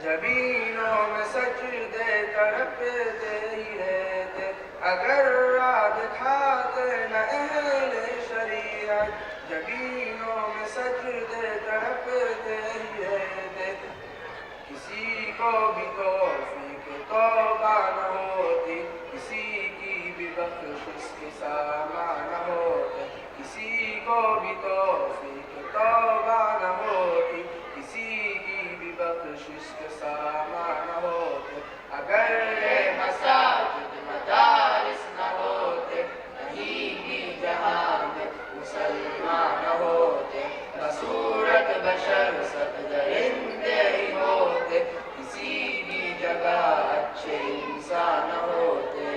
जबीनों में सजदे तड़पते ही रहते अगर राह दिखाते न अहले शरीयत जबीनों में सजदे तड़पते ही रहते किसी को भी तौफीक तौबा न होती किसी की भी बख्शिश के सामा न होते किसी को भी तौफीक तौबा न होती किसी की भी बख्शिश के सामा न होते अगर ये मसाजिद मदारिस न होते कहीं भी जहाँ में मुसलमान न होते बसूरत बशर सब दरिंदे ही होते किसी भी जगह अच्छे इंसान होते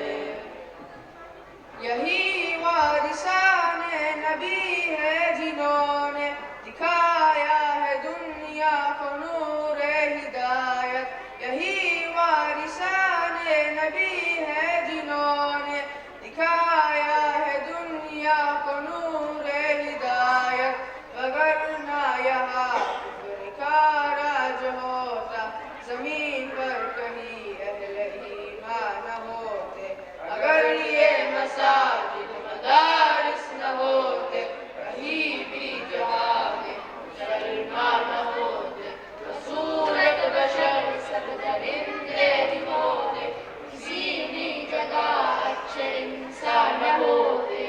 यही वारिसाने नबी है जिन्होंने दिखाया है दुनिया को नूर हिदायत यही वारिसाने नबी है जिन्होंने दिखाया है दुनिया को नूर हिदायत वगरना यहाँ कुफ्र का राज होता जमीन पर कहीं अहले ईमान न होते अगर ये मसाजिद मदारिस न होते कहीं भी जहाँ में मुसलमान न होते रसूलत बशर सब दरिंदे ही होते किसी भी जगह अच्छे इंसान न होते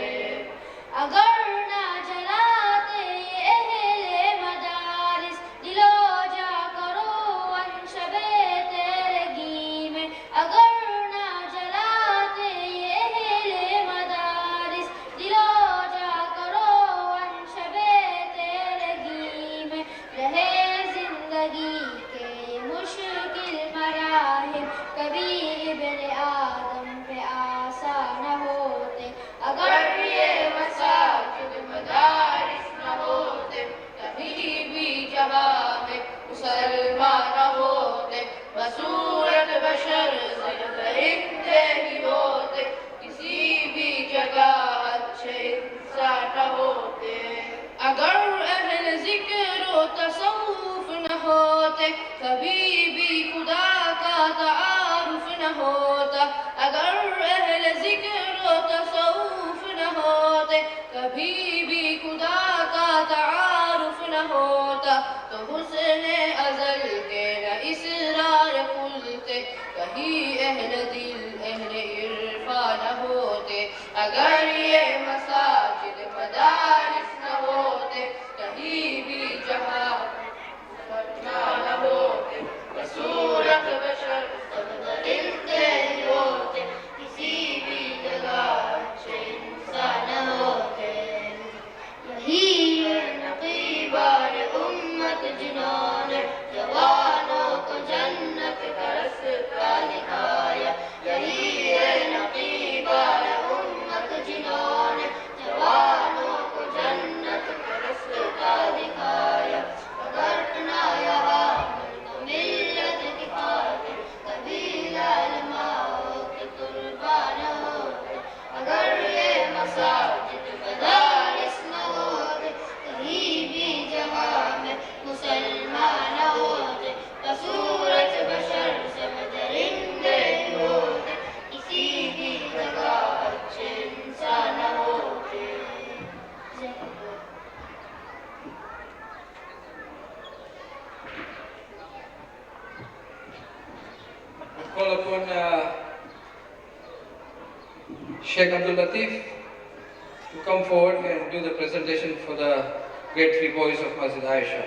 अगर ना जलाते ये अहले मदारिस दिलो जा करो अनशबे तेरगी में अगर ना जलाते ये अहले मदारिस दिलो जा करो अनशबे तेरगी में रहे जिंदगी के मुश्किल मराहिल कभी इब्ने आदम पे आसान होते अगर ये मसाजिद मदारिस न होते कहीं भी जहाँ में मुसलमान न होते बसूरत बशर दरिंदे ही होते किसी भी जगह अच्छे इंसान न होते अगर अहल जिक्र व तसव्वुफ न होते कभी भी खुदा का तारुफ न होता अगर अहल जिक्र व तसव्वुफ न होते कभी भी खुदा का तारुफ न होता तो हुस्न अज़ल के न इसरार खुलते कहीं अहल दिल अहल इरफा न होते अगर ये मसाजिद मदारिस न होते कहीं भी जहाँ मुसलमान न होते बसूरत बशर सब दरिंदे ही होते किसी भी जगह अच्छे इंसान न होते यही है नक़ीबान उम्मत जिन्होंने जवानों को जन्नत का रास्ता दिखाया यही है नक़ीबान उम्मत जिन्होंने जवानों को जन्नत का रास्ता दिखाया अगर ना यहाँ मिल्लत की खातिर कभी लालमाओं के कुर्बान होते अगर ये मसाजिद मदारिस न होते कहीं भी जहाँ में मुसलमान न होते बसूरत बशर सब दरिंदे ही होते किसी भी जगह अच्छे इंसान न होते Call upon Sheikh Abdul Latif to come forward and do the presentation for the great three boys of Mosque Ayesha.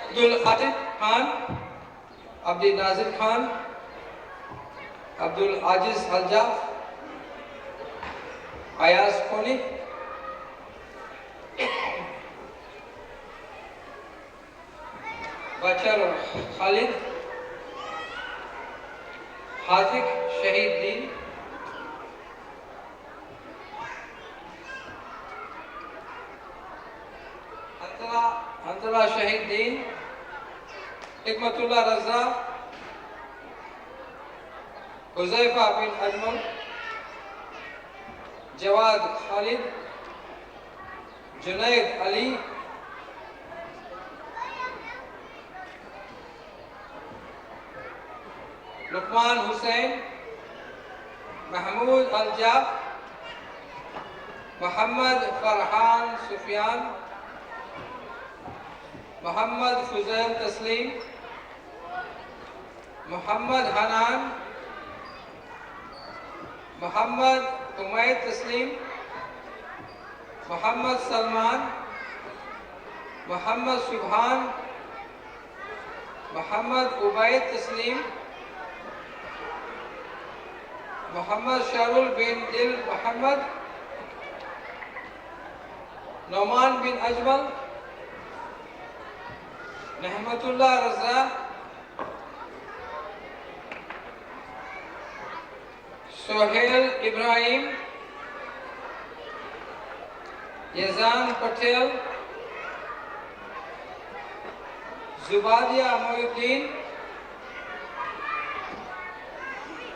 Abdul Khatib Khan, Abdul Nazir Khan, Abdul Aziz Aljaf, Ayaz Koni, Bachar Khalid, Hazik Shahid Din, Antara Shahid Din, Hikmatullah Raza, Huzaifa bin Ajmal, Jawad Khalid, Junaid Ali, Luqman Hussain, Mahmoud Al-Jaf, Muhammad Farhan Sufyan, Muhammad Fuzail Taslim, Muhammad Hanan, Muhammad Umayyad Taslim, Muhammad Salman, Muhammad Subhan, Muhammad Ubaid Taslim, Muhammad Sharul bin Dil Muhammad, Noman bin Ajmal, Nehmatullah Raza, Sohail Ibrahim, Yazan Patel, Zubadia Mohyuddin,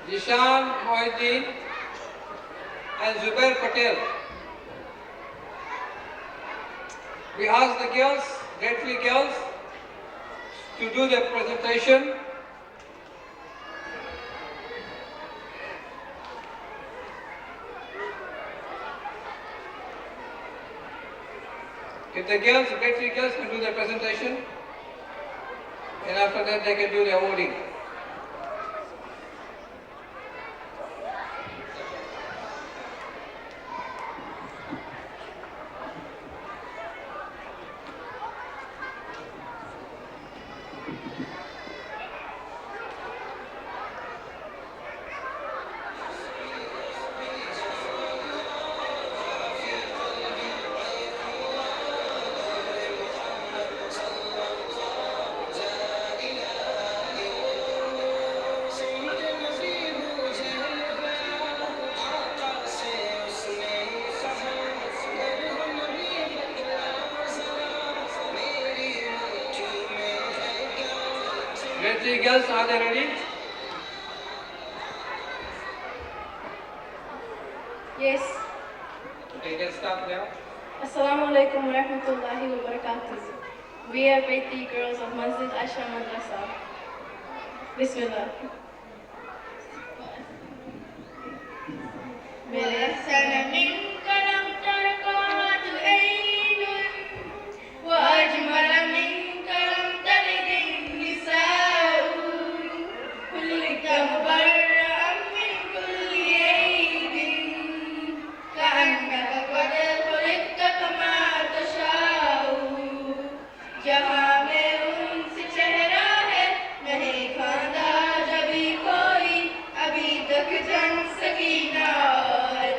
Jishan Mohyuddin, and Zubair Patel. We ask the girls, grateful girls, to do the presentation. If the girls, grateful girls can do the presentation, and after that they can do the awarding. Three girls, are they ready? Yes. Okay, you can start now. Assalamu alaikum wa rahmatullahi wa barakatuh. We are Baiti girls of Masjid Ayesha Madrasa. Bismillah. وأحسن منك لم ترقات عين وأجمل منك لم تلد النساء خلقت مبرأ من كل عيب كأنك قد خلقت كما تشاء जहाँ में उनसे चेहरा है नहीं खांदा जभी कोई अभी तक जन सकी ना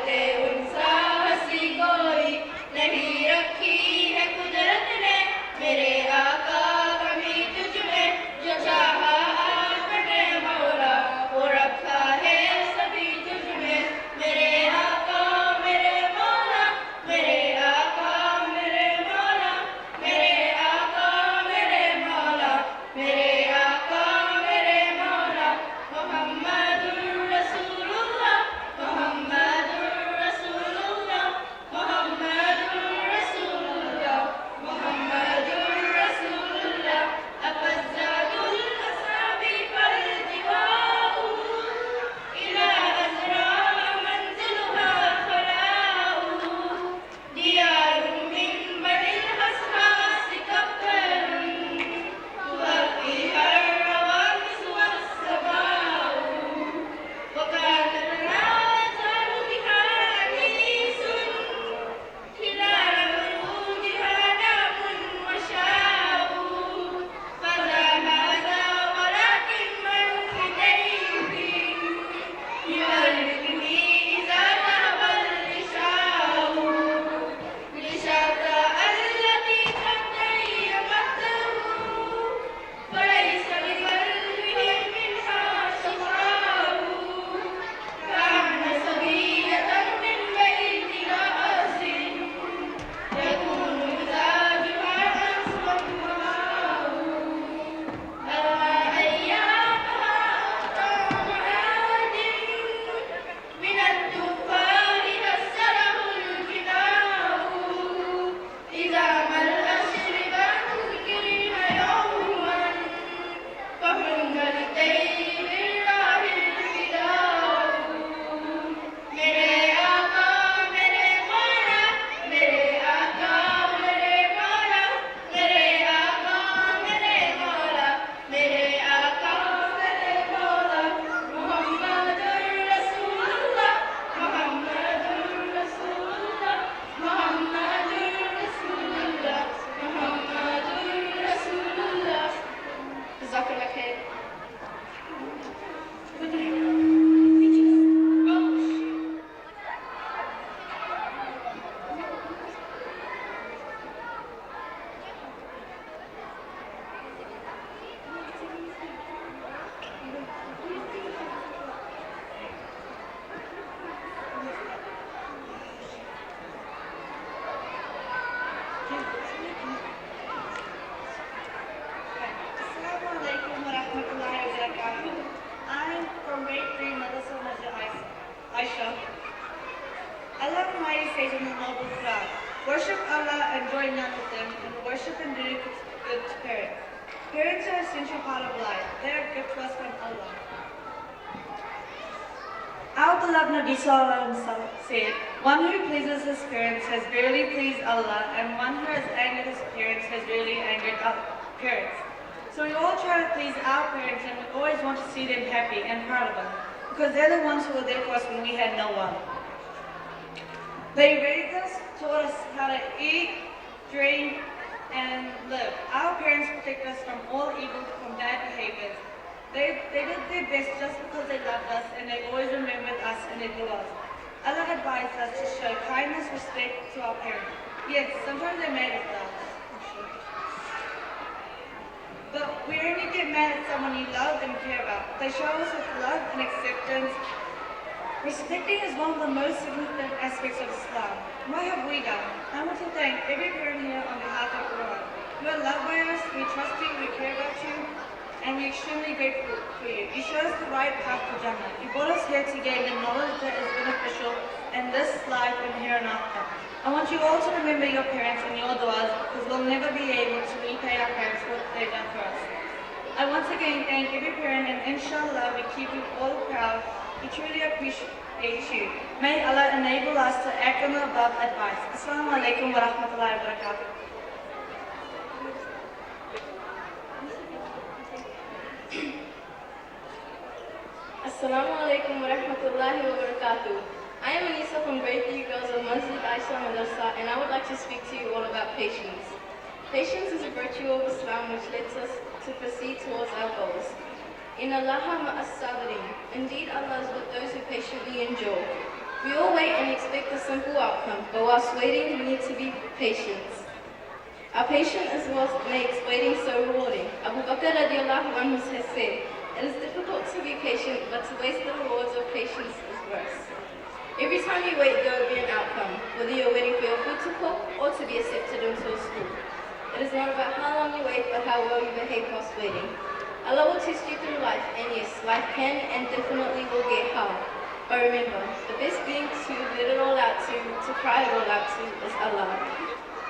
ते उनसा हंसी कोई नहीं रखी है कुदरत ने मेरे आका कभी तुझ में जो चाहा आपने मौला वो रखा है सभी तुझ में मेरे आका मेरे मौला मेरे आका मेरे मौला मेरे आका मेरे मौला मेरे आका मेरे मौला मुहम्मदुर रसूलुल्लाह मुहम्मदुर रसूलुल्लाह मुहम्मदुर रसूलुल्लाह मुहम्मदुर रसूलुल्लाह अफज़ादुल असहाबी फल जिवाहु इला अज़रा मंज़िलुहा फलाहु दियारुम मिन बनिल हसहास कब्बरुन तुवफ़ीहा الروامس والسباع وكانت لا يزال بها أنيس خلال ورودها نام وشاء فذا هذا ولكن من بديه يؤلفني إذا ذهب الرشاء لشاتا التي تدعي مده وليس بقلبه منها شفاء كأن سبيلة من بيت رأس يكون مزاجها أسود وماء أرى أيامها أقطار عاد enjoy none of them, and worship and do good to parents. Parents are an essential part of life. They are a gift to us from Allah. Our beloved Nabi Sallallahu Alaihi Wasallam said, "One who pleases his parents has really pleased Allah, and one who has angered his parents has really angered our parents." So we all try to please our parents, and we always want to see them happy and proud of them, because they're the ones who were there for us when we had no one. They raised us, taught us how to eat, drink, and live. Our parents protect us from all evil, from bad behaviors. They did their best just because they loved us, and they always remembered us and their du'as. Allah advised us to show kindness, respect to our parents. Yes, sometimes they made us laugh. But we only get mad at someone you love and care about. They show us with love and acceptance. Respecting is one of the most significant aspects of Islam. What have we done? I want to thank every parent here on behalf of Quran. You are loved by us, we trust you, we care about you, and we're extremely grateful for you. You showed us the right path to Jannah. You brought us here to gain the knowledge that is beneficial in this life and hereafter. I want you all to remember your parents and your du'as, because we'll never be able to repay our parents for what they've done for us. I once again thank every parent, and inshallah we keep you all proud. We truly appreciate you. May Allah enable us to act on the above advice. Assalamu alaikum wa rahmatullahi wa barakatuh. Assalamu alaikum wa rahmatullahi wa barakatuh. I am Anisa from grade 3 girls of Masjid Ayesha and I would like to speak to you all about patience. Patience is a virtue of Islam which leads us to proceed towards our goals. In Allah ma'as-sabirin, indeed Allah is with those who patiently endure. We all wait and expect a simple outcome, but whilst waiting we need to be patient. Our patience is what makes waiting so rewarding. Abu Bakr radiallahu anhu has said, "It is difficult to be patient, but to waste the rewards of patience is worse." Every time you wait, there will be an outcome, whether you're waiting for your food to cook or to be accepted into a school. It is not about how long you wait, but how well you behave whilst waiting. Allah will test you through life, and yes, life can and definitely will get hard. But remember, the best being to let it all out to cry it all out to, is Allah.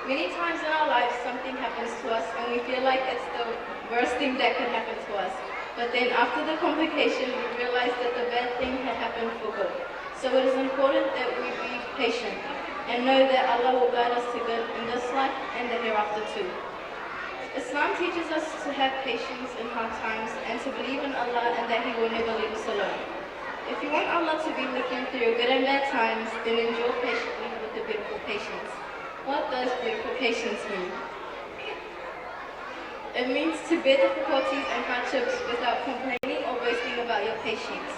Many times in our lives, something happens to us, and we feel like it's the worst thing that could happen to us. But then after the complication, we realize that the bad thing had happened for good. So it is important that we be patient and know that Allah will guide us to good in this life and the hereafter too. Islam teaches us to have patience in hard times and to believe in Allah and that He will never leave us alone. If you want Allah to be with you through good and bad times, then endure patiently with the beautiful patience. What does beautiful patience mean? It means to bear difficulties and hardships without complaining or boasting about your patience.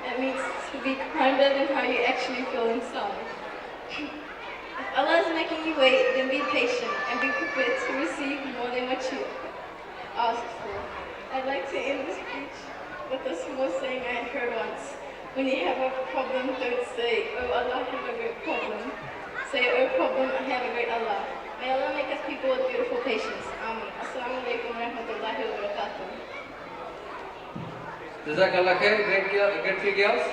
It means to be kinder than how you actually feel inside. If Allah is making you wait, then be patient and be prepared to receive more than what you asked for. I'd like to end this speech with a small saying I heard once. When you have a problem, don't say, "Oh Allah, I have a great problem." Say, "Oh problem, I have a great Allah." May Allah make us people with beautiful patience. Ameen. Assalamu alaikum wa rahmatullahi wa barakatuh. Jazakallah khair, great three girls.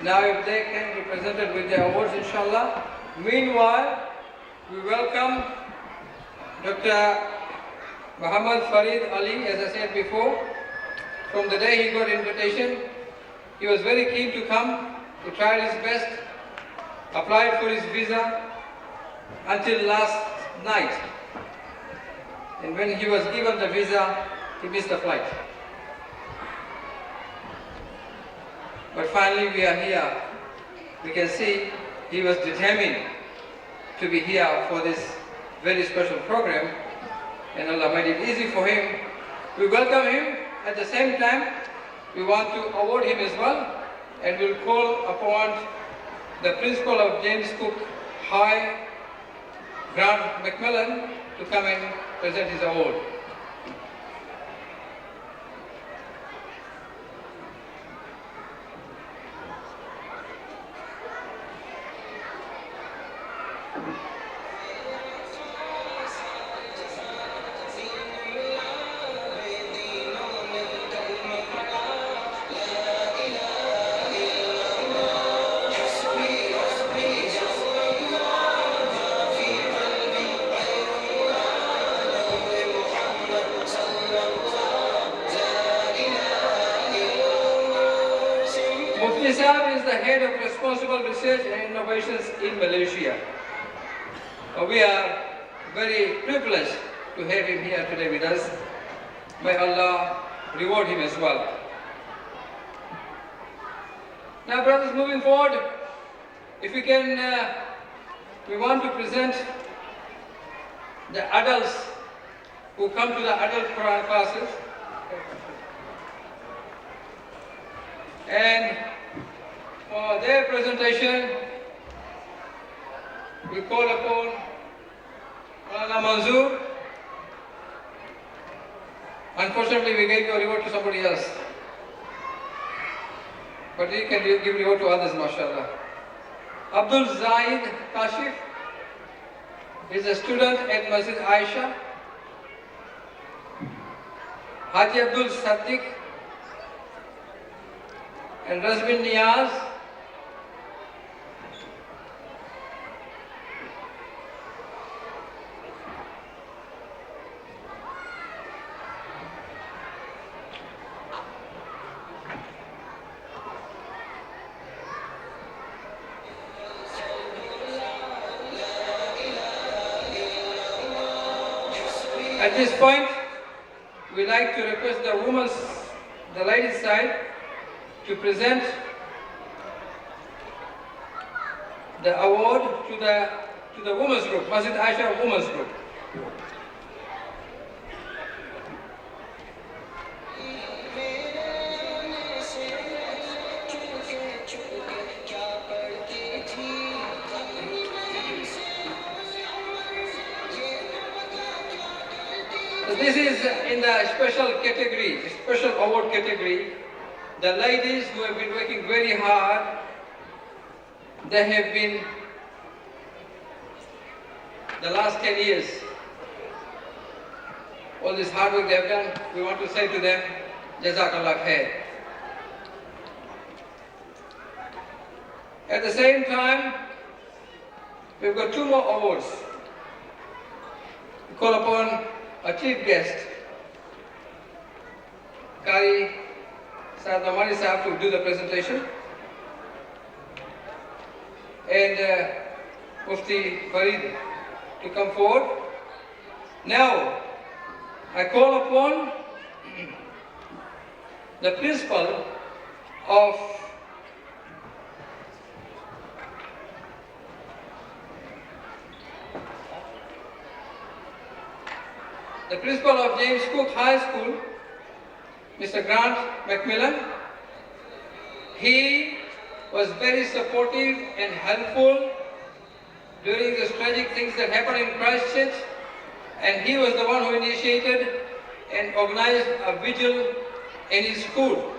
Now if they can be presented with their awards, inshallah. Meanwhile, we welcome Dr. Muhammad Farid Ali, as I said before. From the day he got invitation, he was very keen to come. He tried his best, applied for his visa until last night. And when he was given the visa, he missed the flight. But finally we are here. We can see he was determined to be here for this very special program, and Allah made it easy for him. We welcome him. At the same time, we want to award him as well, and we'll call upon the principal of James Cook High, Grant Macmillan, to come and present his award. head of responsible research and innovations in Malaysia. We are very privileged to have him here today with us. May Allah reward him as well. Now, brothers, moving forward, if we can, we want to present the adults who come to the adult Quran classes. And for their presentation, we call upon Maulana Manzoor. Unfortunately, we gave your reward to somebody else. But we can give reward to others, mashallah. Abdul Zaid Kashif is a student at Masjid Ayesha. Haji Abdul Saddiq and Razmin Niyaz. At this point, we like to request the ladies' side, to present the award to the women's group, Masjid Ayesha women's group. So this is in the special category, special award category. The ladies who have been working very hard, they have been the last 10 years. All this hard work they have done, we want to say to them, Jazakallah khair. At the same time, we've got two more awards. We call upon a chief guest, Qari Saad Namani Sahab, to do the presentation, and Mufti Farid to come forward. Now, I call upon the principal of James Cook High School, Mr. Grant Macmillan. He was very supportive and helpful during the tragic things that happened in Christchurch, and he was the one who initiated and organized a vigil in his school.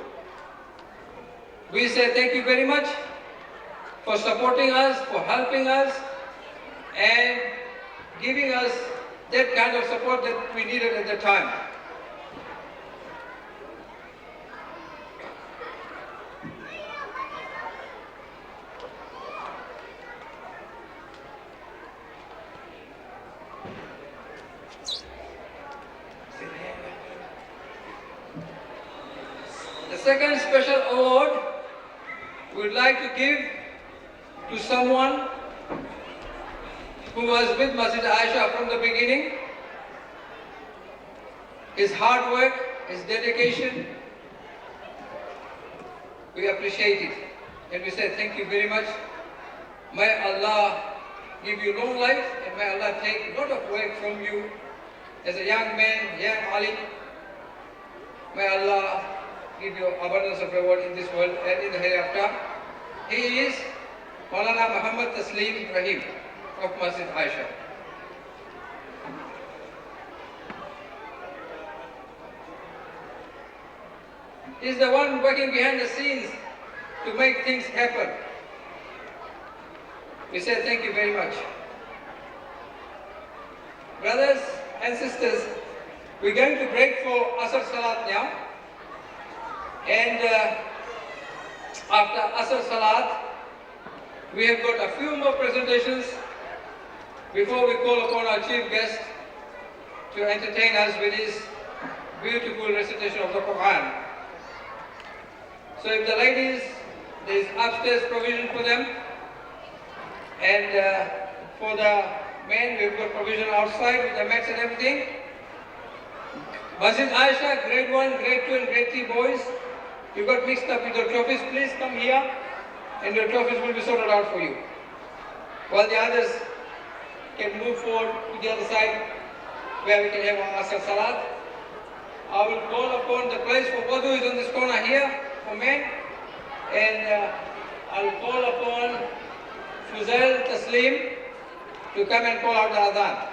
We say thank you very much for supporting us, for helping us, and giving us that kind of support that we needed at the time. The second special award we would like to give to someone who was with Masjid Ayesha from the beginning. His hard work, his dedication, we appreciate it. And we say thank you very much. May Allah give you long life, and may Allah take a lot of work from you as a young man, young alim. May Allah give you abundance of reward in this world and in the hereafter. He is Maulana Muhammad Taslim Rahim of Masjid Ayesha. He is the one working behind the scenes to make things happen. We say thank you very much. Brothers and sisters, we're going to break for Asr Salat now. And after Asr Salat, we have got a few more presentations before we call upon our chief guest to entertain us with his beautiful recitation of the Quran. So if the ladies there is upstairs provision for them. And for the men, we've got provision outside with the mats and everything. Masjid Ayesha, grade 1, grade 2 and grade 3 boys, you got mixed up with your trophies. Please come here and your trophies will be sorted out for you. While the others can move forward to the other side where we can have our Asr Salat. I will call upon the place for wudu is on this corner here for men, and I will call upon Fuzail Taslim to come and call out the adhan.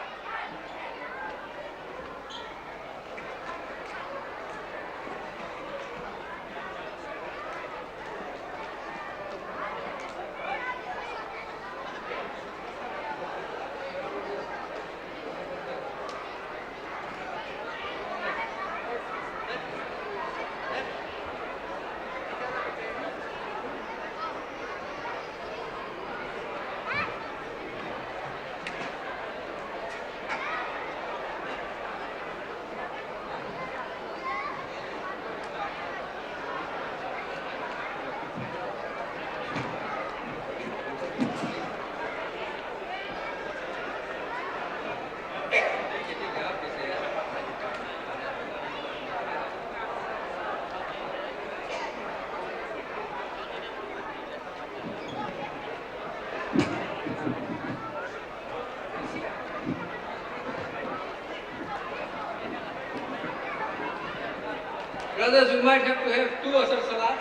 Brothers, we might have to have 2 Asr Salats.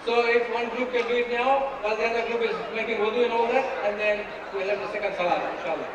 So if one group can do it now, while the other group is making wudu and all that, and then we'll have the second Salat, inshallah.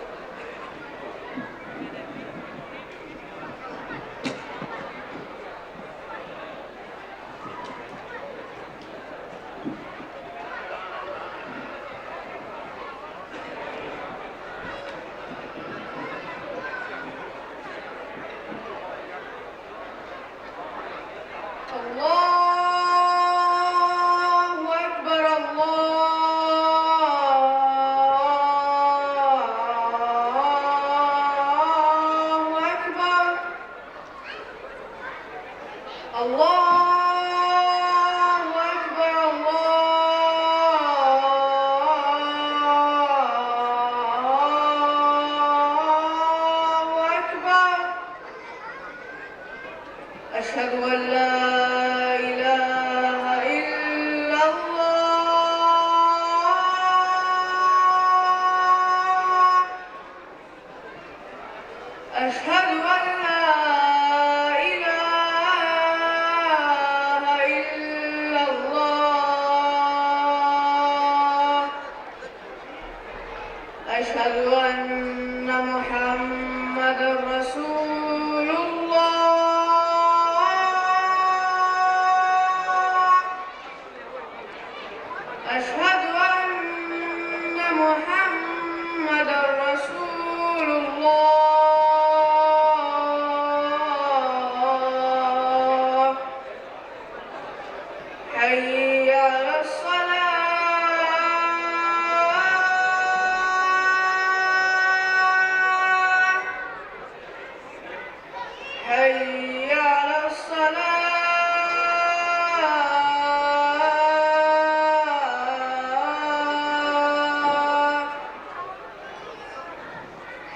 أشهد أن لا إله إلا الله أشهد أن لا إله إلا الله أشهد أن محمدا رسول الله أشهد أن محمدا رسول الله حي على الصلاة حي على الصلاة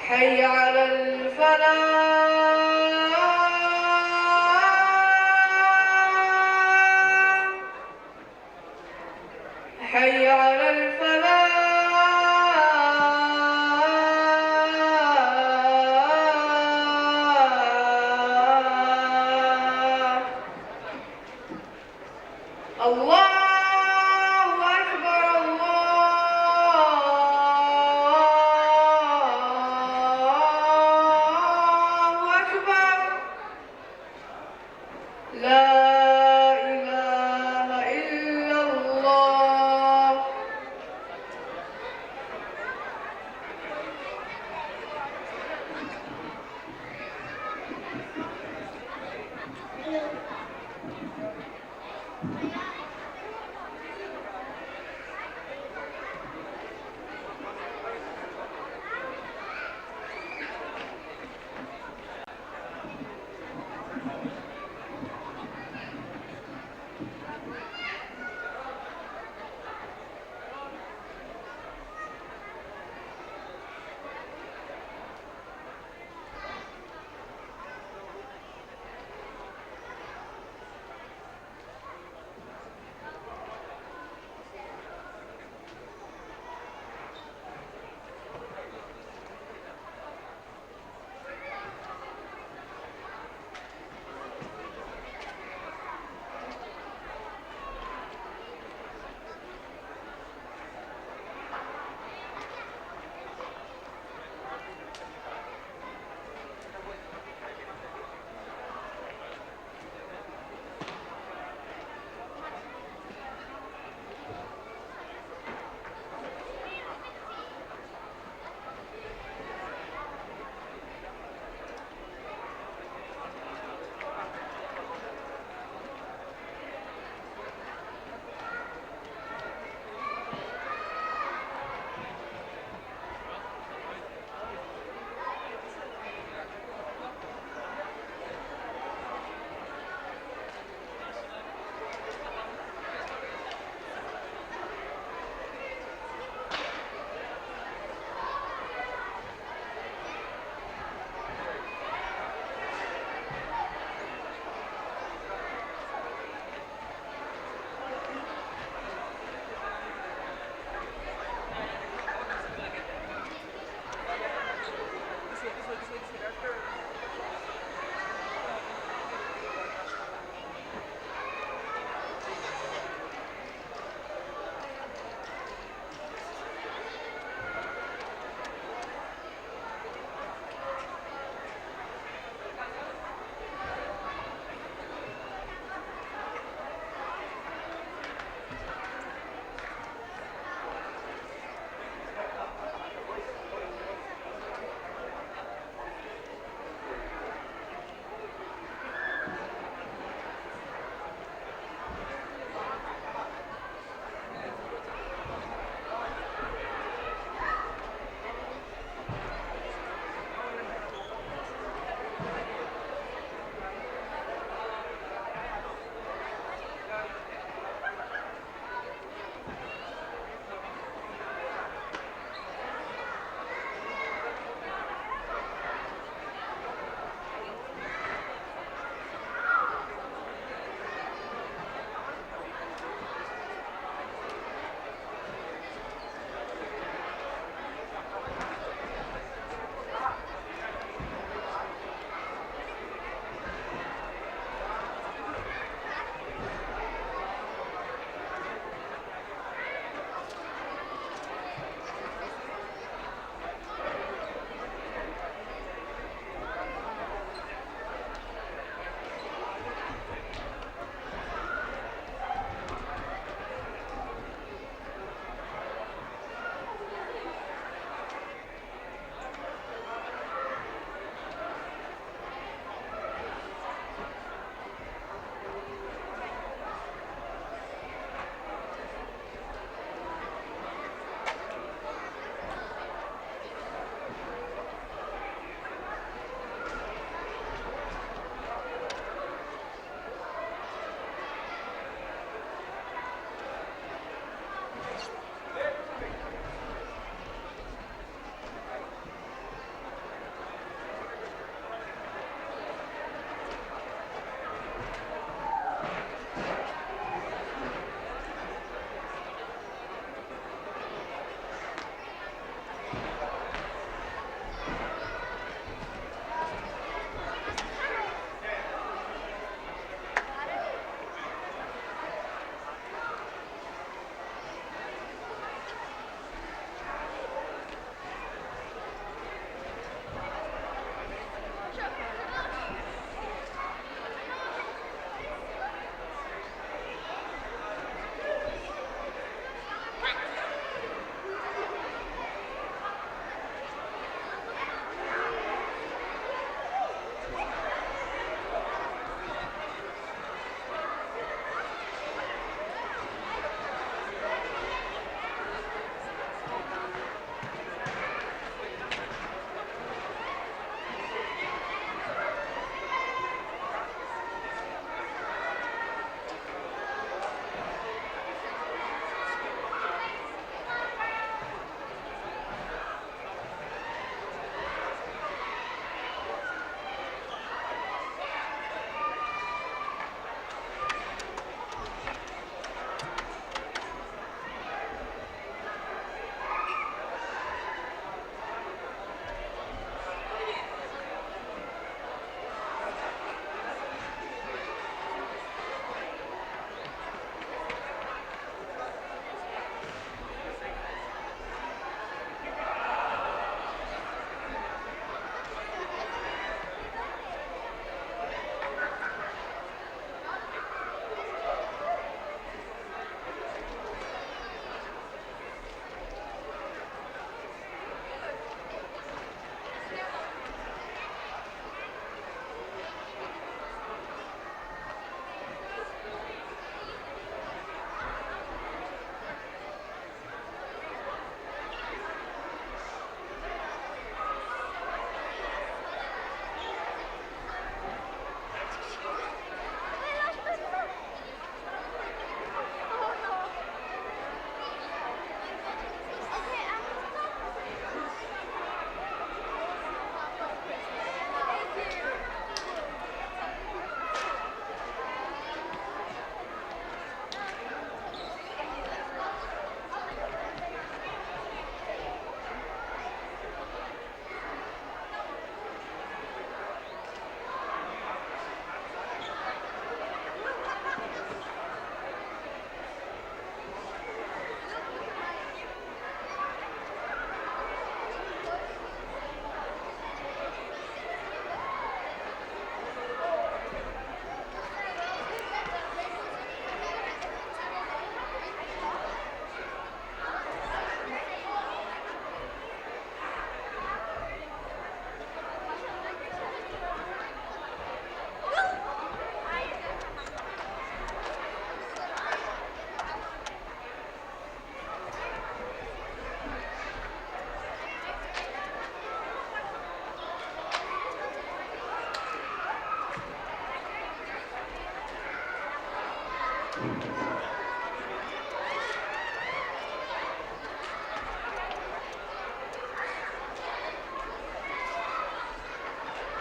حي على الفلاح حي على الفلاح الله أكبر الله أكبر لا إله إلا الله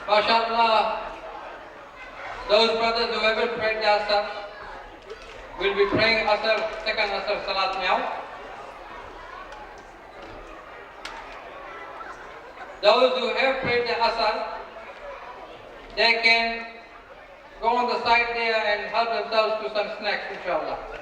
MashaAllah, those brothers who haven't prayed the Asr will be praying Asr, second Asr Salat now. Those who have prayed the Asr, they can go on the side there and help themselves to some snacks, inshallah.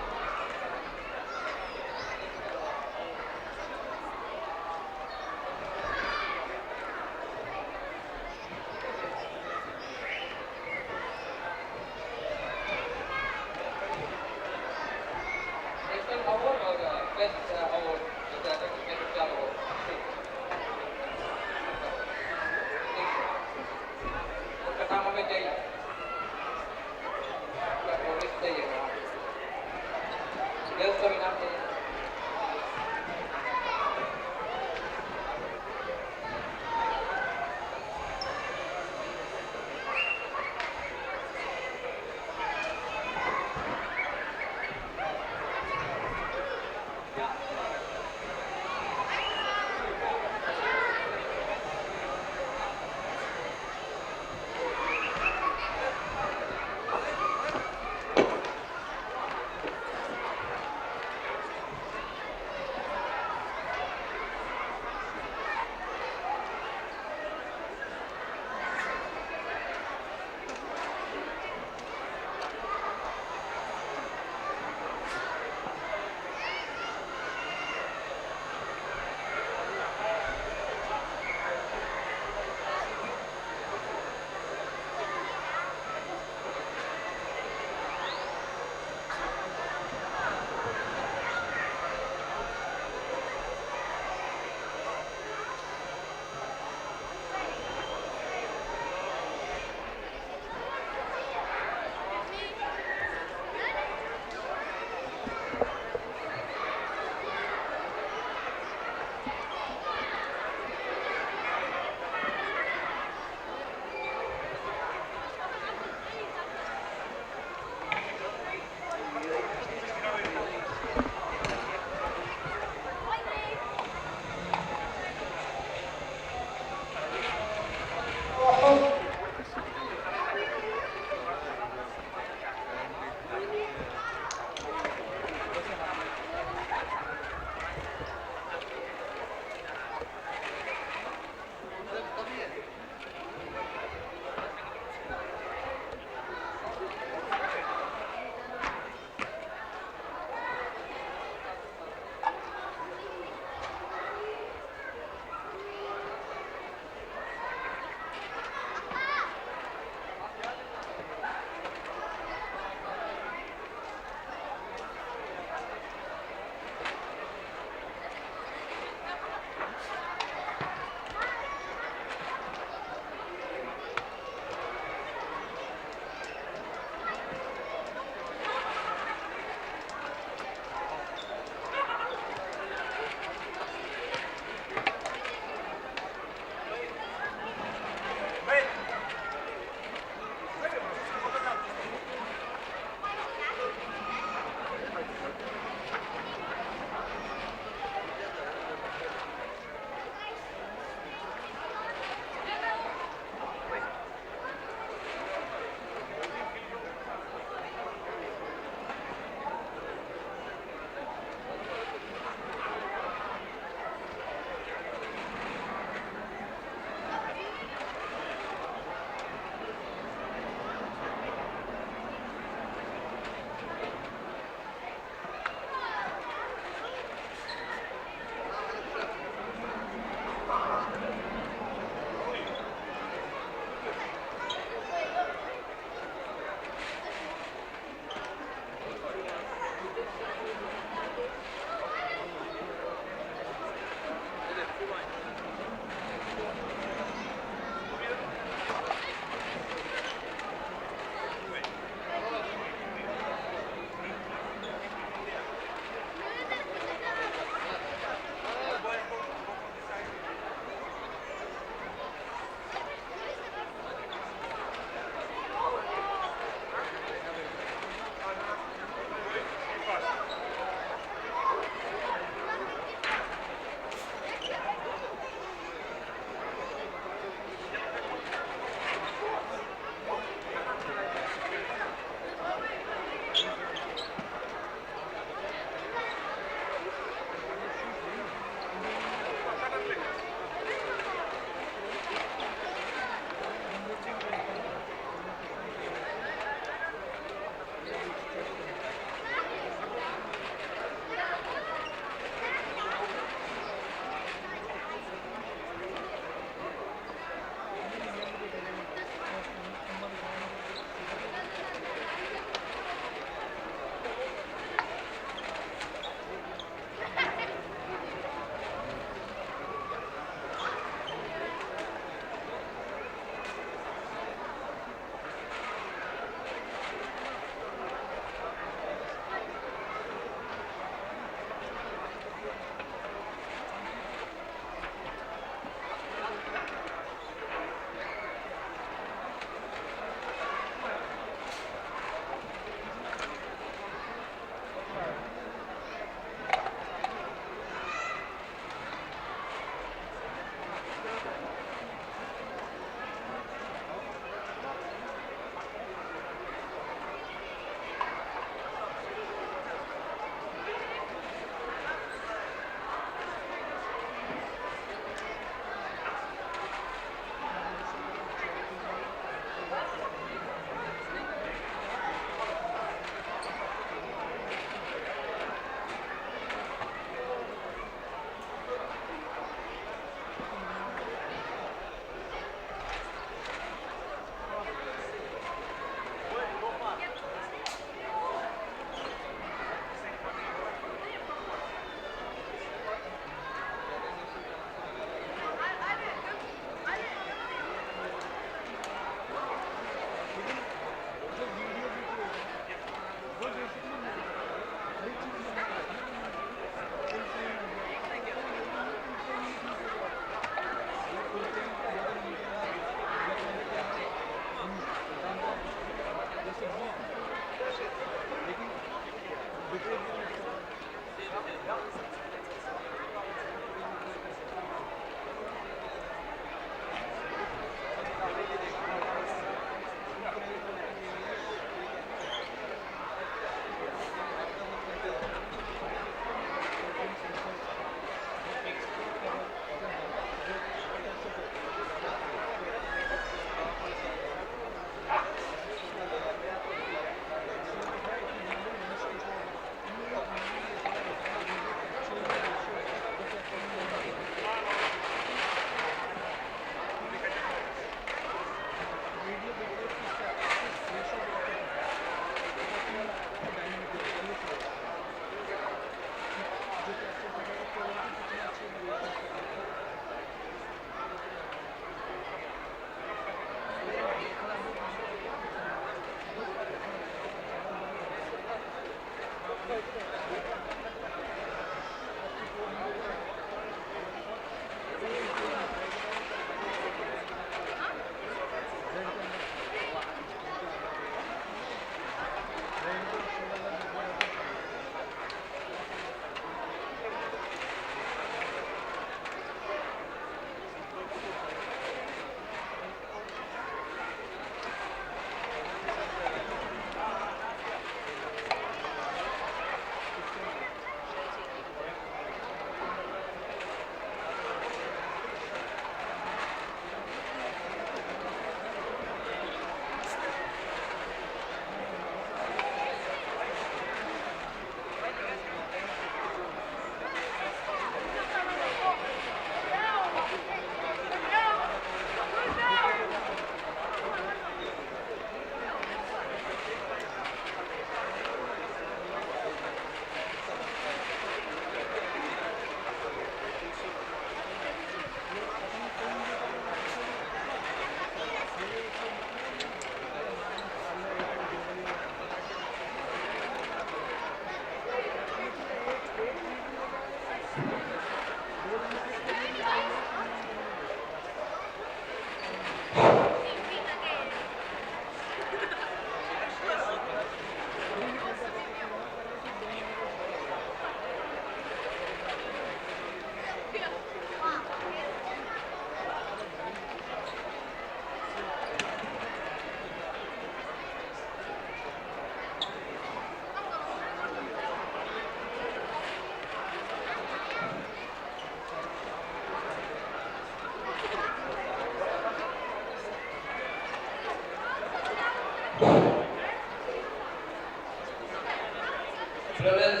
Brothers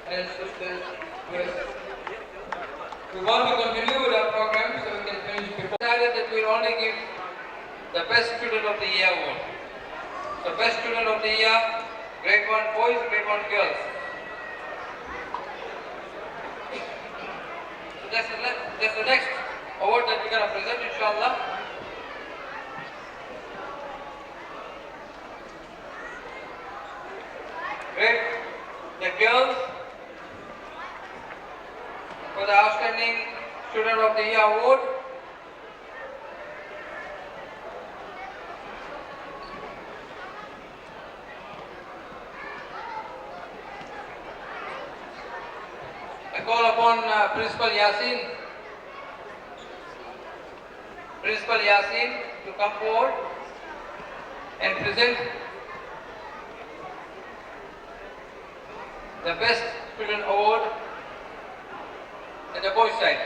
and sisters, yes. We want to continue with our program so we can finish before. Decided that we'll only give the best student of the year award. So best student of the year, grade 1 boys, grade 1 girls. So that's the next award that we're going to present, inshallah. Great. The girls for the Outstanding Student of the Year Award. I call upon Principal Yasin. Principal Yasin to come forward and present the Best Student Award at the boys' side.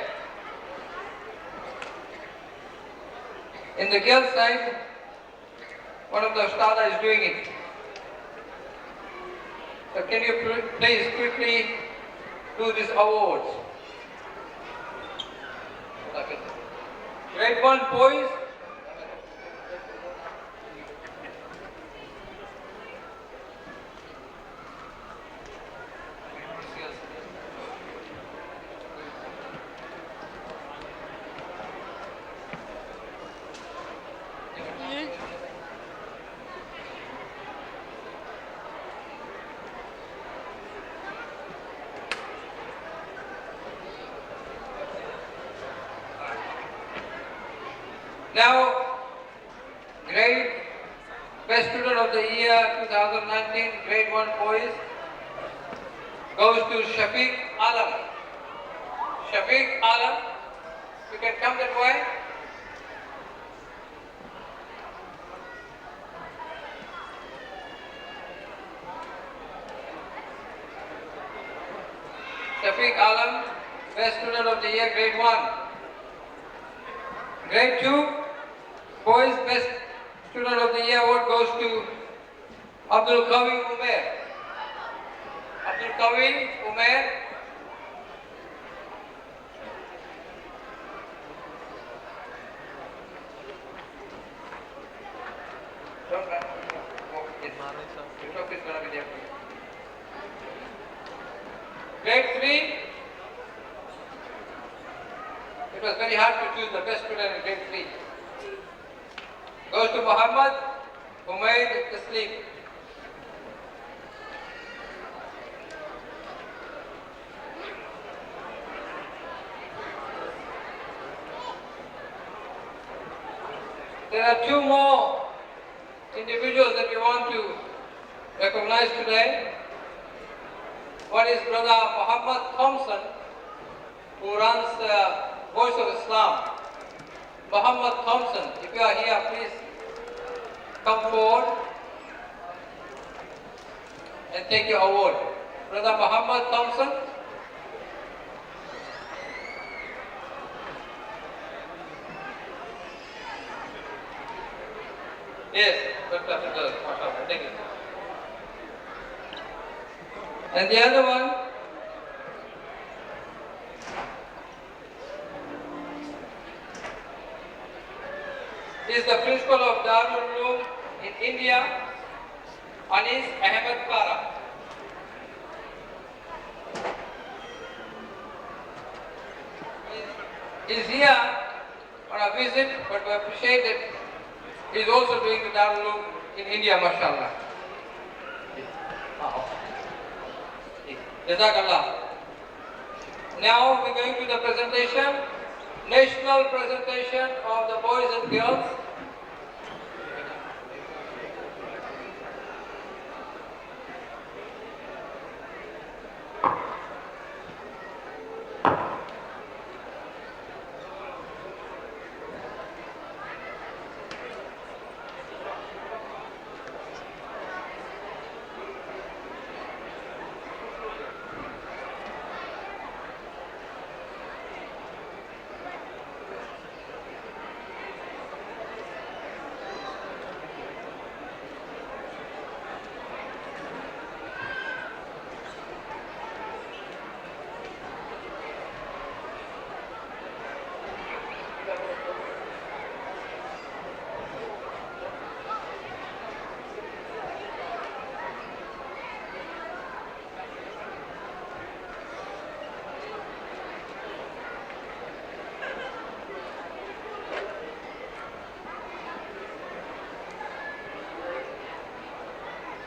In the girls' side, one of the Ustada is doing it. So can you please quickly do these awards? Grade 1 boys. Now, grade Best Student of the Year 2019, Grade 1 boys, goes to Shafiq Alam. Shafiq Alam, you can come that way. Shafiq Alam, Best Student of the Year, Grade 1. Grade 2, Boys Best Student of the Year award goes to Abdul Qawi Umair. Abdul Qawi Umair. Don't run. Oh, yes. The trophy is going to be there for you. Grade 3, it was very hard to choose the best student in grade 3. Goes to Muhammad Umaid Taslim. There are two more individuals that we want to recognize today. One is Brother Muhammad Thompson, who runs Voice of Islam. Muhammad Thompson, if you are here, please come forward and take your award. Brother Muhammad Thompson. Yes, take it. And the other one, is the principal of Darul Uloom in India, Anis Ahmed Kara. He's here on a visit, but we appreciate that he's also doing the Darul Uloom in India, mashallah. Jazakallah. Now we're going to the presentation, national presentation of the boys and girls.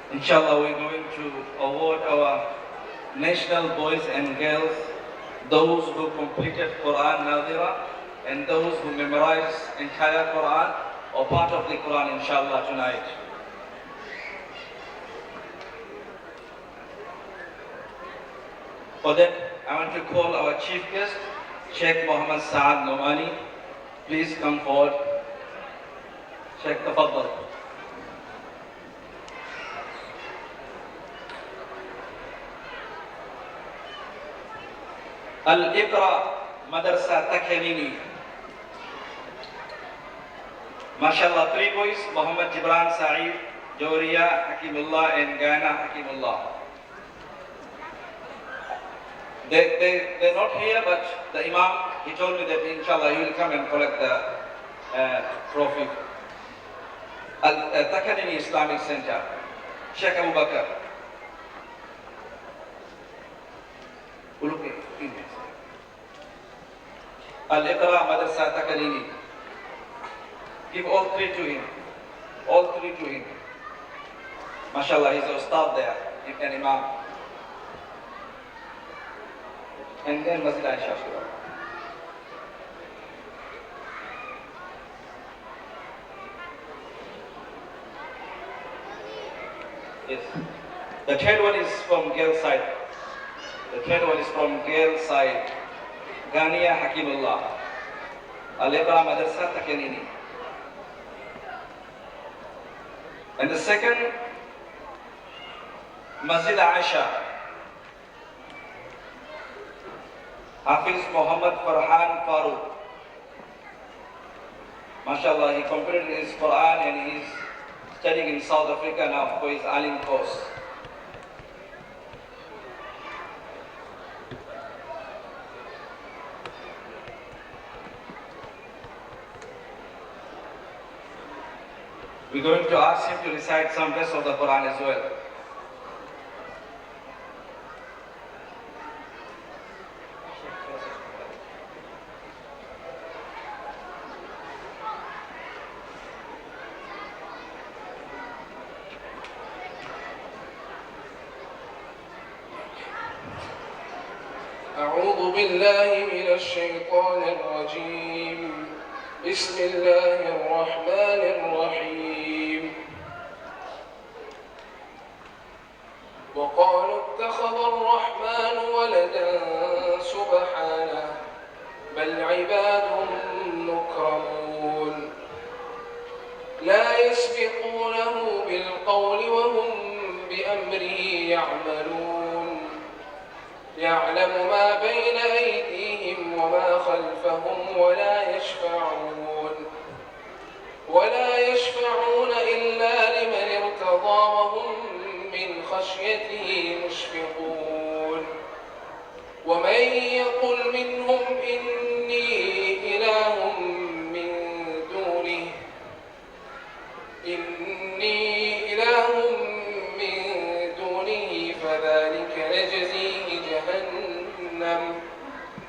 Inshallah, we're going to award our national boys and girls, those who completed Quran Nadira and those who memorized entire Quran or part of the Quran, inshallah, tonight. For that, I want to call our chief guest, Sheikh Muhammad Saad Nomani. Please come forward. Sheikh, tafaddal. Al-Iqra Madrasa Takhanini. MashaAllah, three boys, Muhammad Jibran Sa'id, Joria Hakimullah and Ghana Hakimullah. They're not here, but the Imam, he told me that inshallah he will come and collect the trophy. Al-Takhanini Islamic Center, Sheikh Abu Bakr. Al-Iqra Madrasa Takhanini. Give all three to him. All three to him. MashaAllah, he's a ustad there, an Imam. And then Masjid Ayesha. Yes. The third one is from girl side. The third one is from girl side. Ghania Hakimullah. Alebra Madrasa Takenini. And the second, Masjid Ayesha. Hafiz Muhammad Farhan Farooq. MashaAllah, he completed his Quran and he's studying in South Africa now for his alim course. We're going to ask him to recite some verse of the Quran as well. أعوذ بالله من الشيطان الرجيم بسم الله الرحمن الرحيم وقالوا اتخذ الرحمن ولدا سبحانه بل عباد مكرمون لا يسبقونه بالقول وهم بأمره يعملون يعلم ما بين أيديهم وما خلفهم ولا يشفعون إلا لمن ارتضى وهم من خشيته مشفقون ومن يقل منهم إني إله من دونه فذلك نجزيه جهنم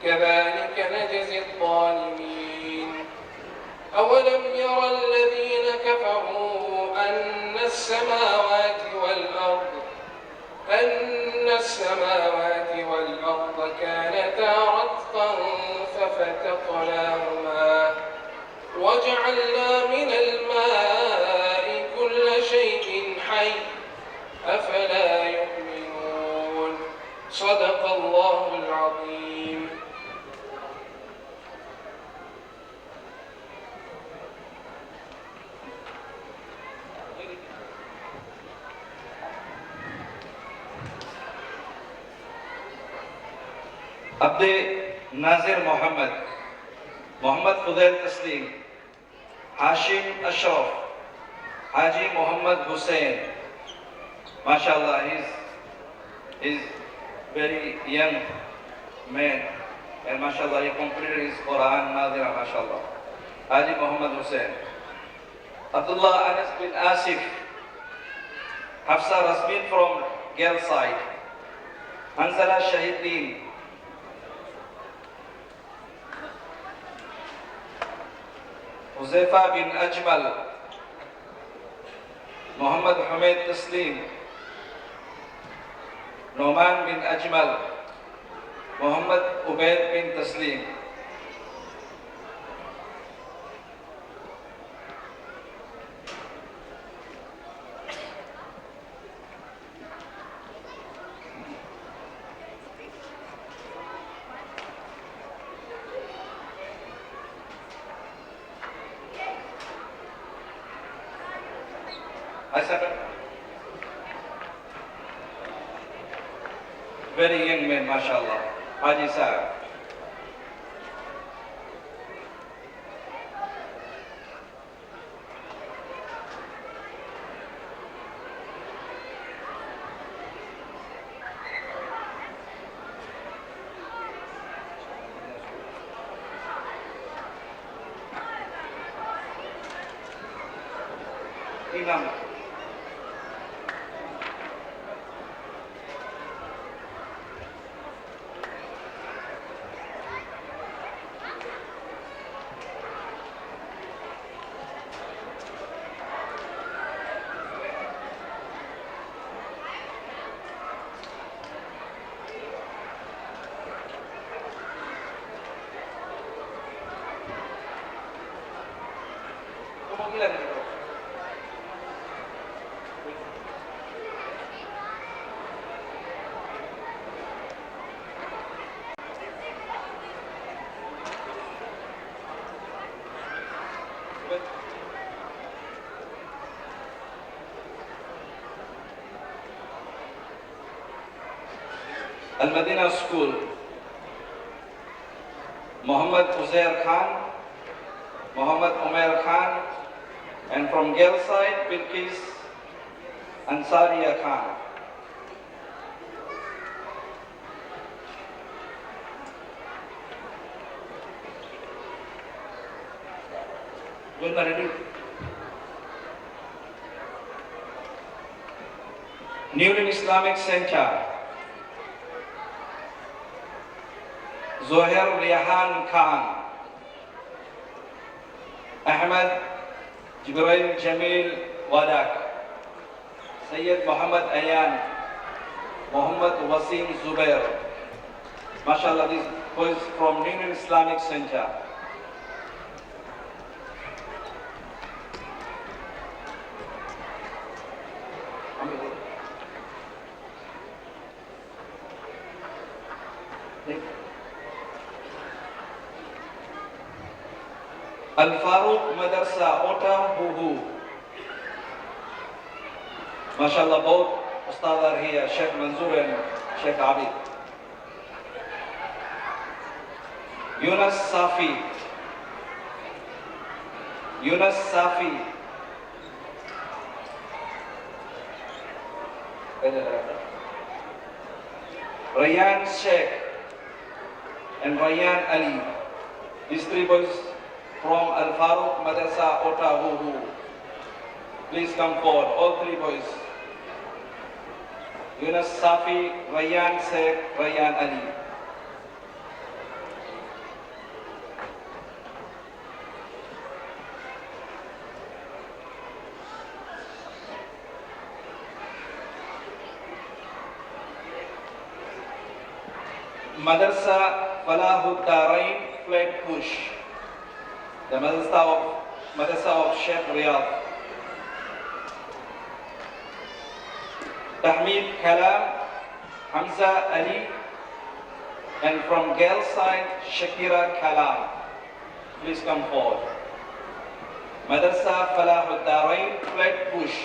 كذلك نجزي الظالمين أولم ير الذين كفروا أن السماوات والأرض كانتا رتقا ففتقناهما وجعلنا من الماء كل شيء حي أفلا يؤمنون صدق الله العظيم. Abde Nazir Muhammad, Muhammad Fudail Taslim, Hashim Ashraf, Haji Muhammad Hussain. MashaAllah, he's very young man, and MashaAllah, he completed his Quran Nadira, MashaAllah. Haji Muhammad Hussain. Abdullah Anas bin Asif, Hafsa Rasmin from girl side. Hanzala Shahidin. Huzaifa bin Ajmal, Muhammad Humaid Taslim, Noman bin Ajmal, Muhammad Ubaid bin Taslim. Very young man, MashaAllah. Haji Sahib. Imam. Al-Madina School, Muhammad Uzair Khan, Muhammad Umair Khan, and from girls side, Bilqis Ansariya Khan. Good ready. Newton Islamic Center, Zohair Rihan Khan, Ahmad Jibril Jamil Wadak, Sayyid Muhammad Ayan, Muhammad Wasim Zubair. MashaAllah, these boys from Newton Islamic Center. Al-Faruq Madrasa Ota Huhu. MashaAllah, both Ustad are here, Sheikh Manzoor and Sheikh Abid. Yunus Safi. Yunus Safi. Rayyan Sheikh and Rayyan Ali. These three boys from Al-Faruq Madrasa Ota Huhu. Please come forward, all three boys. Yunus Safi, Rayyan Sheikh, Rayyan Ali. Madrasa Falahud Darain, Flat Push. The Madrasa of Sheikh Riyadh. Tahmid Kalam, Hamza Ali, and from girls side, Shakira Kalam. Please come forward. Madrasa Falahud Darain, Flat Push.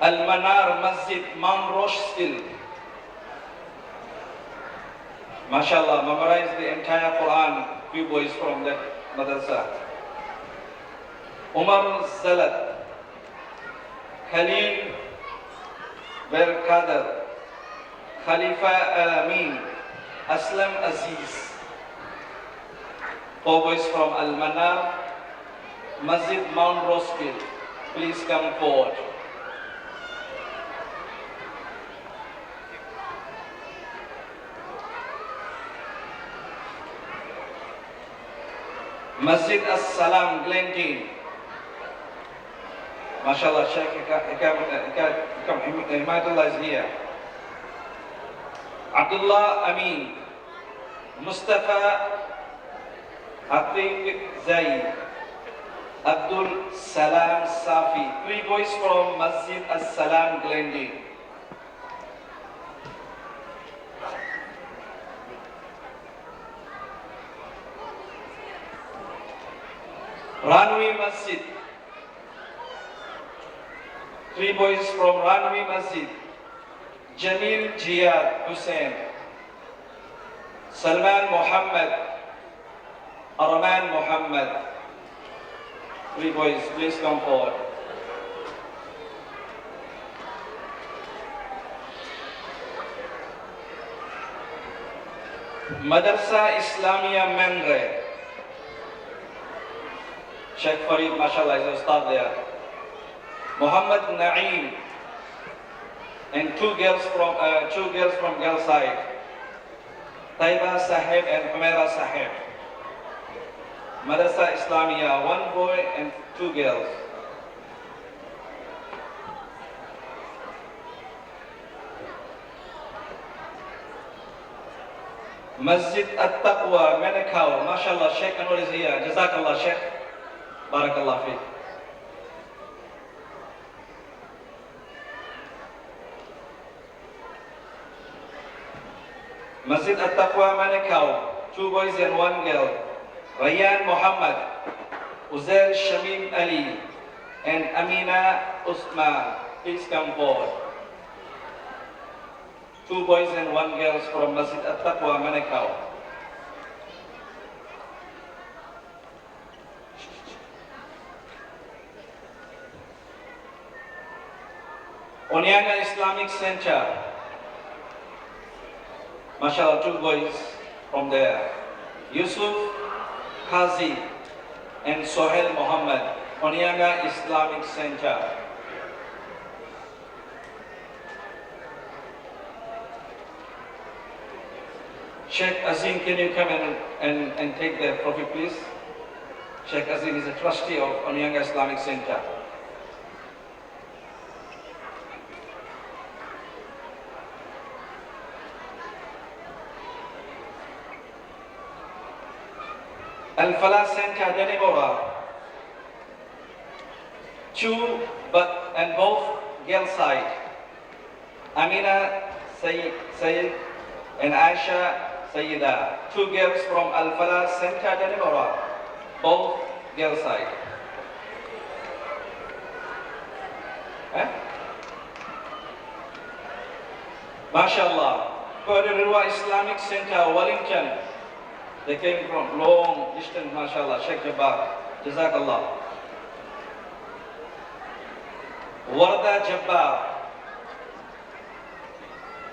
Al-Manar Masjid, Manurewa. MashaAllah, memorized the entire Quran, few boys from that madrasa. Umar Zalat, Khalil Berkader, Khalifa Amin, Aslam Aziz. Four boys from Al-Manar Masjid, Manurewa. Please come forward. Masjid As-Salam, Glendale. MashaAllah, Sheikh Himayatullah is here. Abdullah Amin, Mustafa Atiq Zaid, Abdul Salam Safi. Three boys from Masjid As-Salam, Glendale. Ranwi Masjid. Three boys from Ranwi Masjid. Jamil Jiyad Hussain, Salman Muhammad, Arman Muhammad. Three boys, please come forward. Madrasa Islamia Manurewa. Sheikh Farid, MashaAllah, is a ustad there. Muhammad Naeem and two girls from girl side. Taiba Sahib and Humaira Sahib. Madrasa Islamia, one boy and two girls. Masjid At-Taqwa, Manukau. MashaAllah, Sheikh Anwar is here. Jazakallah, Sheikh. Barakallah fiqh. Masjid At-Taqwa, Manukau. 2 boys and 1 girl. Rayyan Muhammad, Uzair Shamim Ali, and Amina Usman. Please come forward. 2 boys and 1 girl from Masjid At-Taqwa, Manukau. Onyanga Islamic Center. MashaAllah, 2 boys from there. Yusuf Qazi and Sohail Muhammad, Onyanga Islamic Center. Sheikh Azim, can you come and take the trophy, please? Sheikh Azim is a trustee of Onyanga Islamic Center. Al-Falah Center, Manurewa. 2, and both girl side. Amina Sayyid and Aisha Sayyida. 2 girls from Al-Falah Center, Manurewa. Both girl side. MashaAllah. Manurewa Islamic Center, Wellington. They came from long distance, MashaAllah. Sheikh Jabbar, Jazakallah. Warda Jabbar,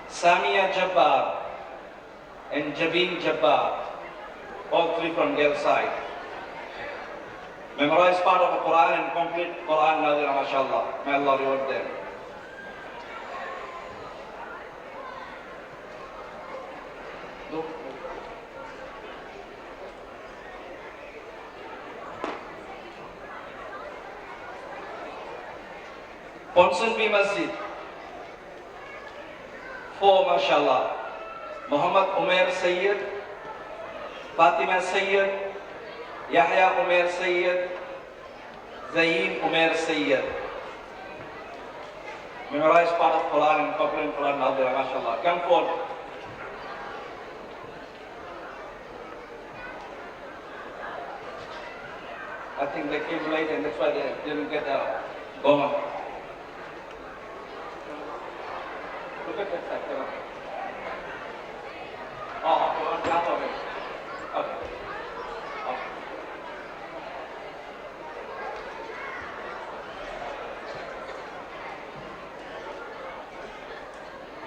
Samia Jabbar, and Jabin Jabbar. All 3 from girl side. Memorize part of the Quran and complete Quran Nazira, MashaAllah. May Allah reward them. Ponsonby Masjid. 4, MashaAllah. Muhammad Umair Sayyid, Fatima Sayyid, Yahya Umair Sayyid, Zayn Umair Sayyid. Memorize part of Quran and complete Quran Nazira, MashaAllah. Come forward. I think they came late and that's why they didn't get going. Look at that side. On top of it. Okay.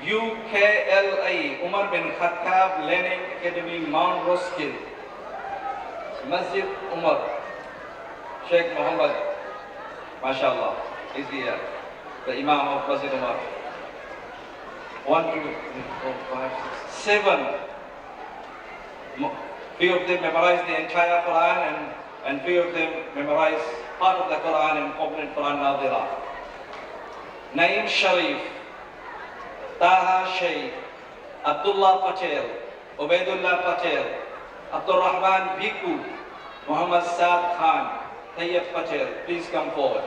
UKLA, Umar bin Khattab Learning Academy, Mount Roskill. Masjid Umar. Sheikh Muhammad, MashaAllah, is here. The Imam of Masjid Umar. 1, 2, 3, 4, 5, 6, 7. Few of them memorize the entire Quran and few of them memorize part of the Quran and complete Quran Nazira. Naeem Sharif, Taha Sheikh, Abdullah Patel, Ubaidullah Patel, Abdul Rahman Biku, Muhammad Saad Khan, Tayyib Patel, please come forward.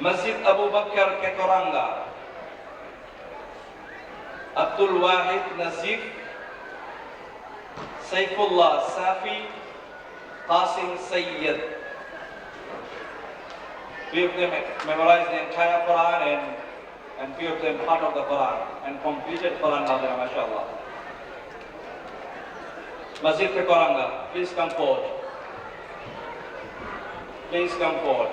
Masjid Abu Bakar Ketoranga, Abdul Wahid Nazif, Saifullah Safi, Qasim Sayyid. Few of them memorized the entire Quran and few of them part of the Quran and completed Quran Nazira, MashaAllah. Masjid Ketoranga, please come forward. Please come forward.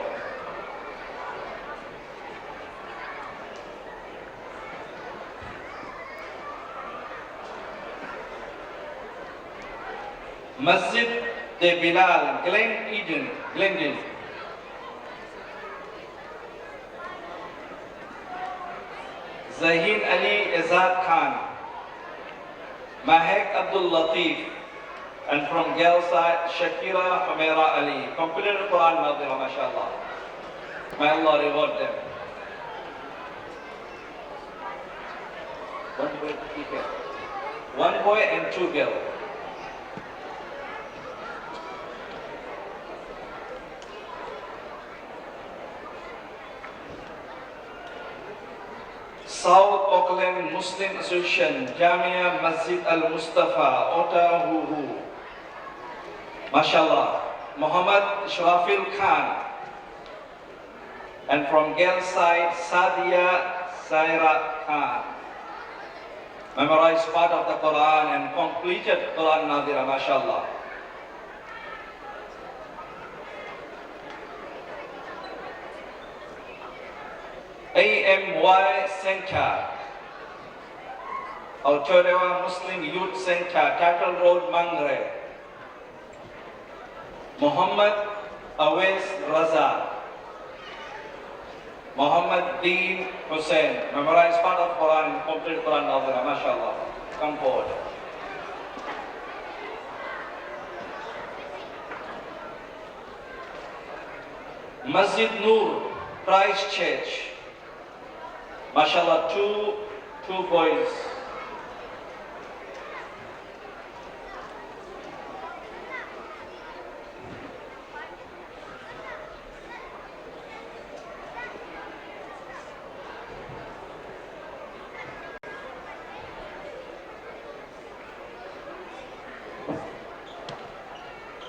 Masjid de Bilal, Glendon. Zahin Ali Azad Khan. Mahek Abdul Latif. And from girl side, Shakira Humaira Ali. Completed Quran Nadira, mashallah. May Allah reward them. One boy and 2 girls. South Auckland Muslim Association, Jamia Masjid Al-Mustafa, Otahuhu. Mashallah. Muhammad Shrafil Khan. And from girl side, Sadia Zaira Khan. Memorized part of the Quran and completed Quran Nadira, mashallah. AMY Center, Manurewa Muslim Youth Center, Tattle Road, Mangre. Muhammad Awais Raza. Muhammad Deen Hussain, memorized part of Quran, complete Quran Nadira, mashallah. Come forward. Masjid Noor, Christchurch. Mashallah, two boys.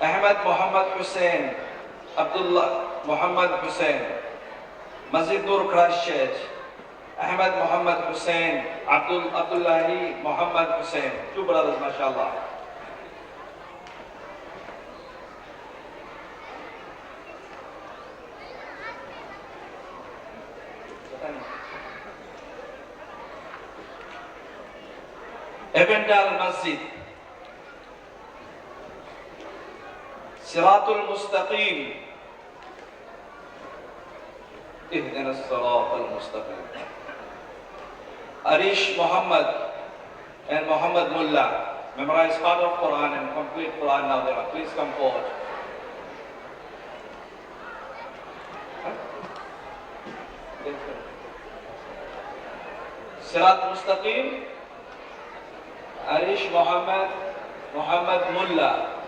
Ahmad Muhammad Hussain, Abdullah Muhammad Hussain, Masjid Noor Christchurch. Ahmad Muhammad Hussain, Abdullahi Muhammad Hussain, 2 brothers, mashallah. Evendal Masjid, Siratul Mustaqim, Ihdina Siratul Mustaqim. Arish Muhammad and Muhammad Mullah, memorize part of Quran and complete Quran Nadira. Please come forward. Sirat Mustaqim, Arish Muhammad, Muhammad Mullah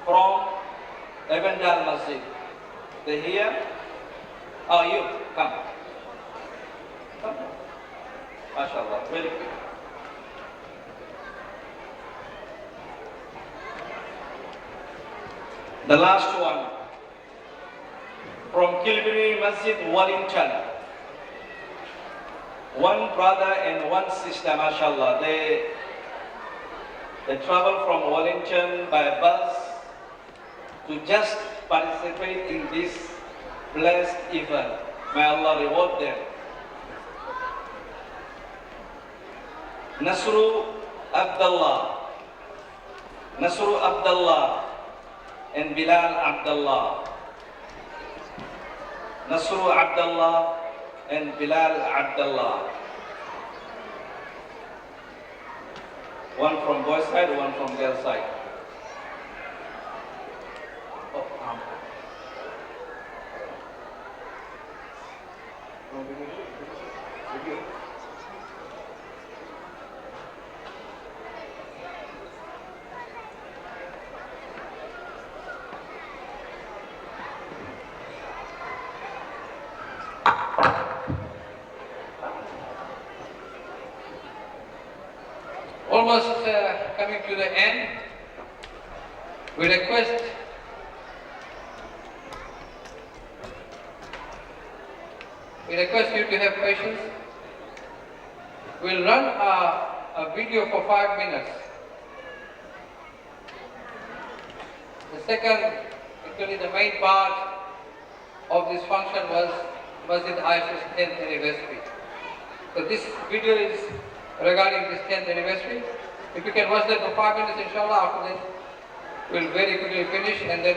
from Evendal Masjid. They here? Oh, you, come. Come. MashaAllah, very good. The last one from Kilbiri Masjid, Wellington. One brother and one sister, mashallah. They travel from Wellington by bus to just participate in this blessed event. May Allah reward them. Nasru Abdullah and Bilal Abdullah. Nasru Abdullah and Bilal Abdullah. One from boy side, one from girl side. Almost coming to the end, we request you to have patience. We'll run a video for 5 minutes. The second, actually the main part of this function was Masjid Ayesha's 10th anniversary. So this video is regarding this 10th anniversary. If you can watch that for 5 minutes, inshallah, after that we'll very quickly finish and then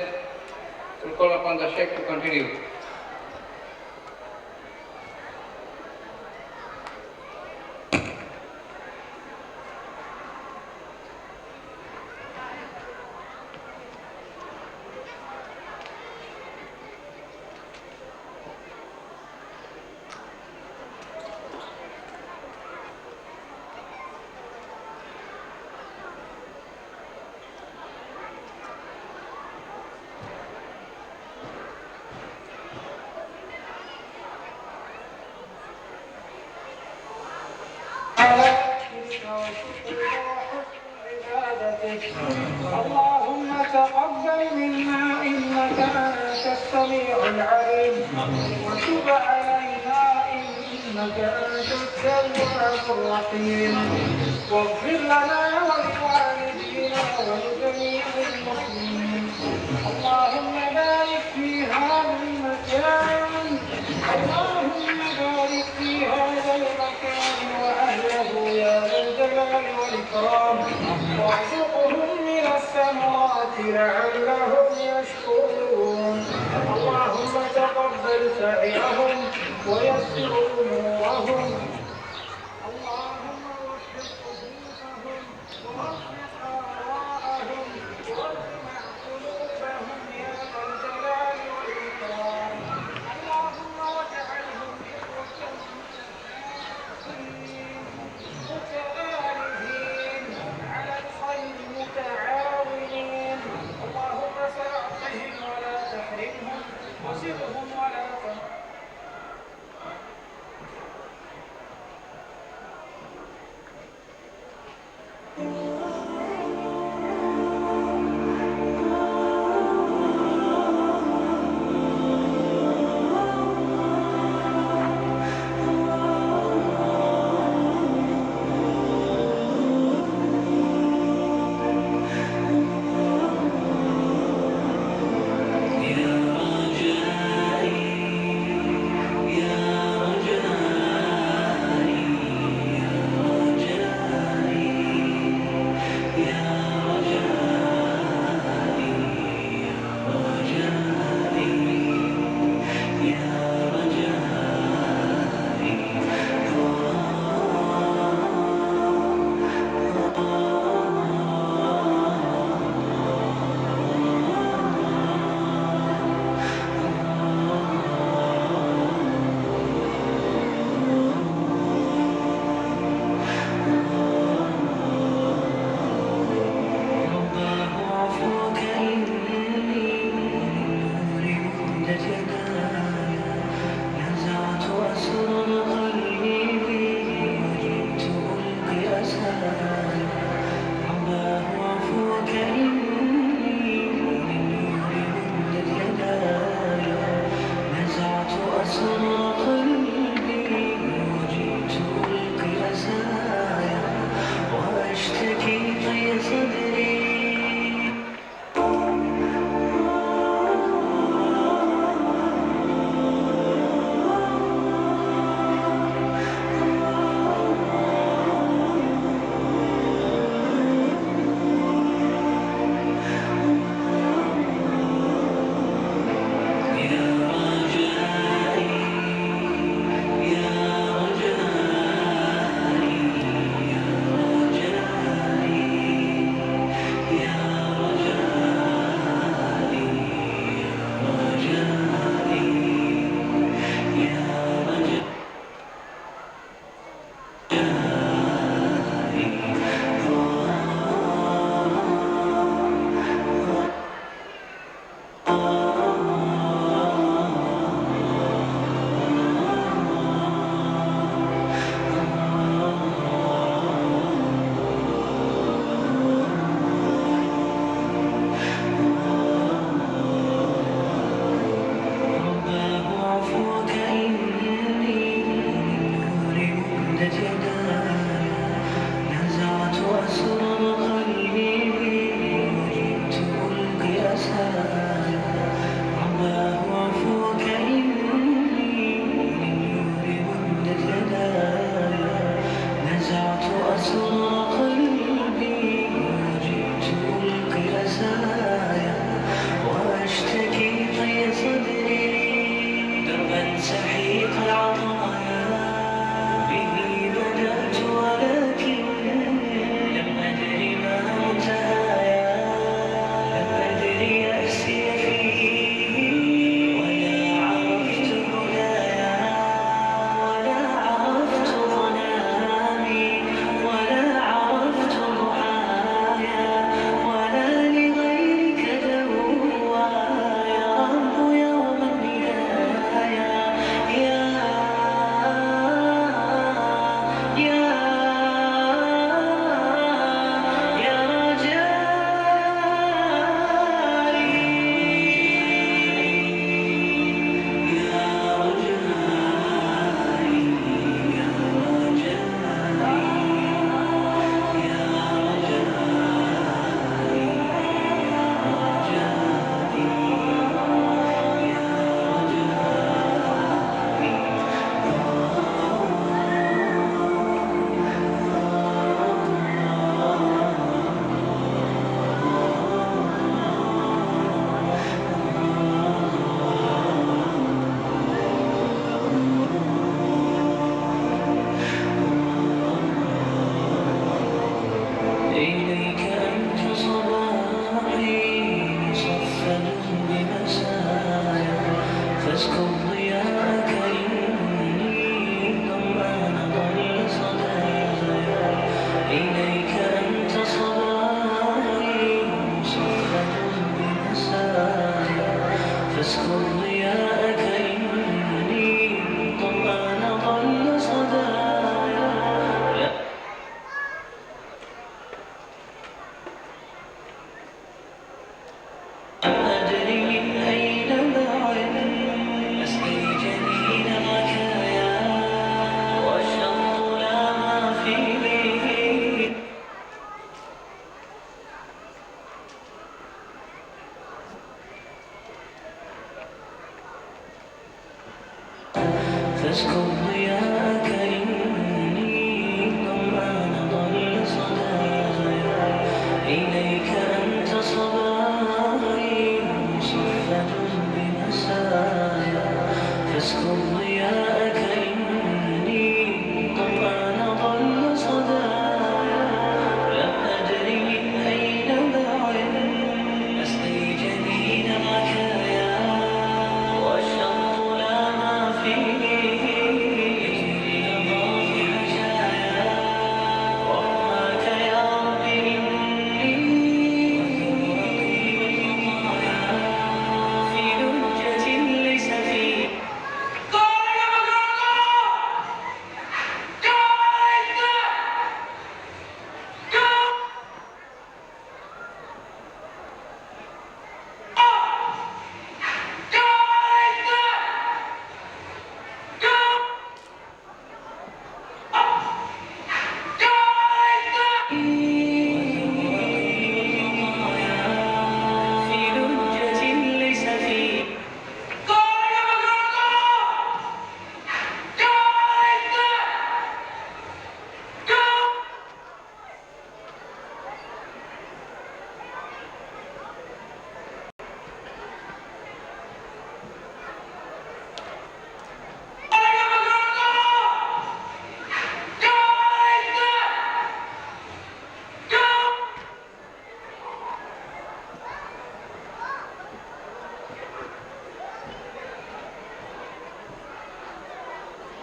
we'll call upon the Sheikh to continue. برحمتك. اللهم تقبل منا إنك أنت السميع العليم، وتب علينا إنك أنت التواب الرحيم، واغفر لنا ولوالدينا ولجميع المسلمين. اللهم بارك في هذا المكان، اللهم بارك في هذا المكان وأهله يا ذا الجلال والإكرام، وارزقهم من الثمرات لعلهم يشكرون. اللهم تقبل سعيهم ويسر أمورهم. اللهم وفق صدورهم ووفق آراءهم واجمع قلوبهم يا ذا الجلال والإكرام. اللهم واجعلهم إخوة متآلفين على الخير متعاونين. اللهم فأعطهم ولا تحرمهم وزدهم ولا تنقصهم. فاسكب ضياءك إني ظمآن ضل صدايا إليك أنت صباحي مصفة بمسايا فاسكب ضياءك إني ظمآن ضل صدايا لم أدري من أين باع أسقي جنين الركايا والشط لا ما فيه يجري الله حشايا رحمك يا رب إني في لجة ليس فيه في لجة ليس فيه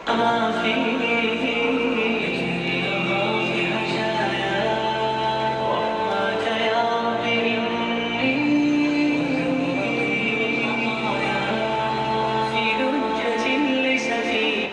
ما فيه يجري الله حشايا رحمك يا رب إني في لجة ليس فيه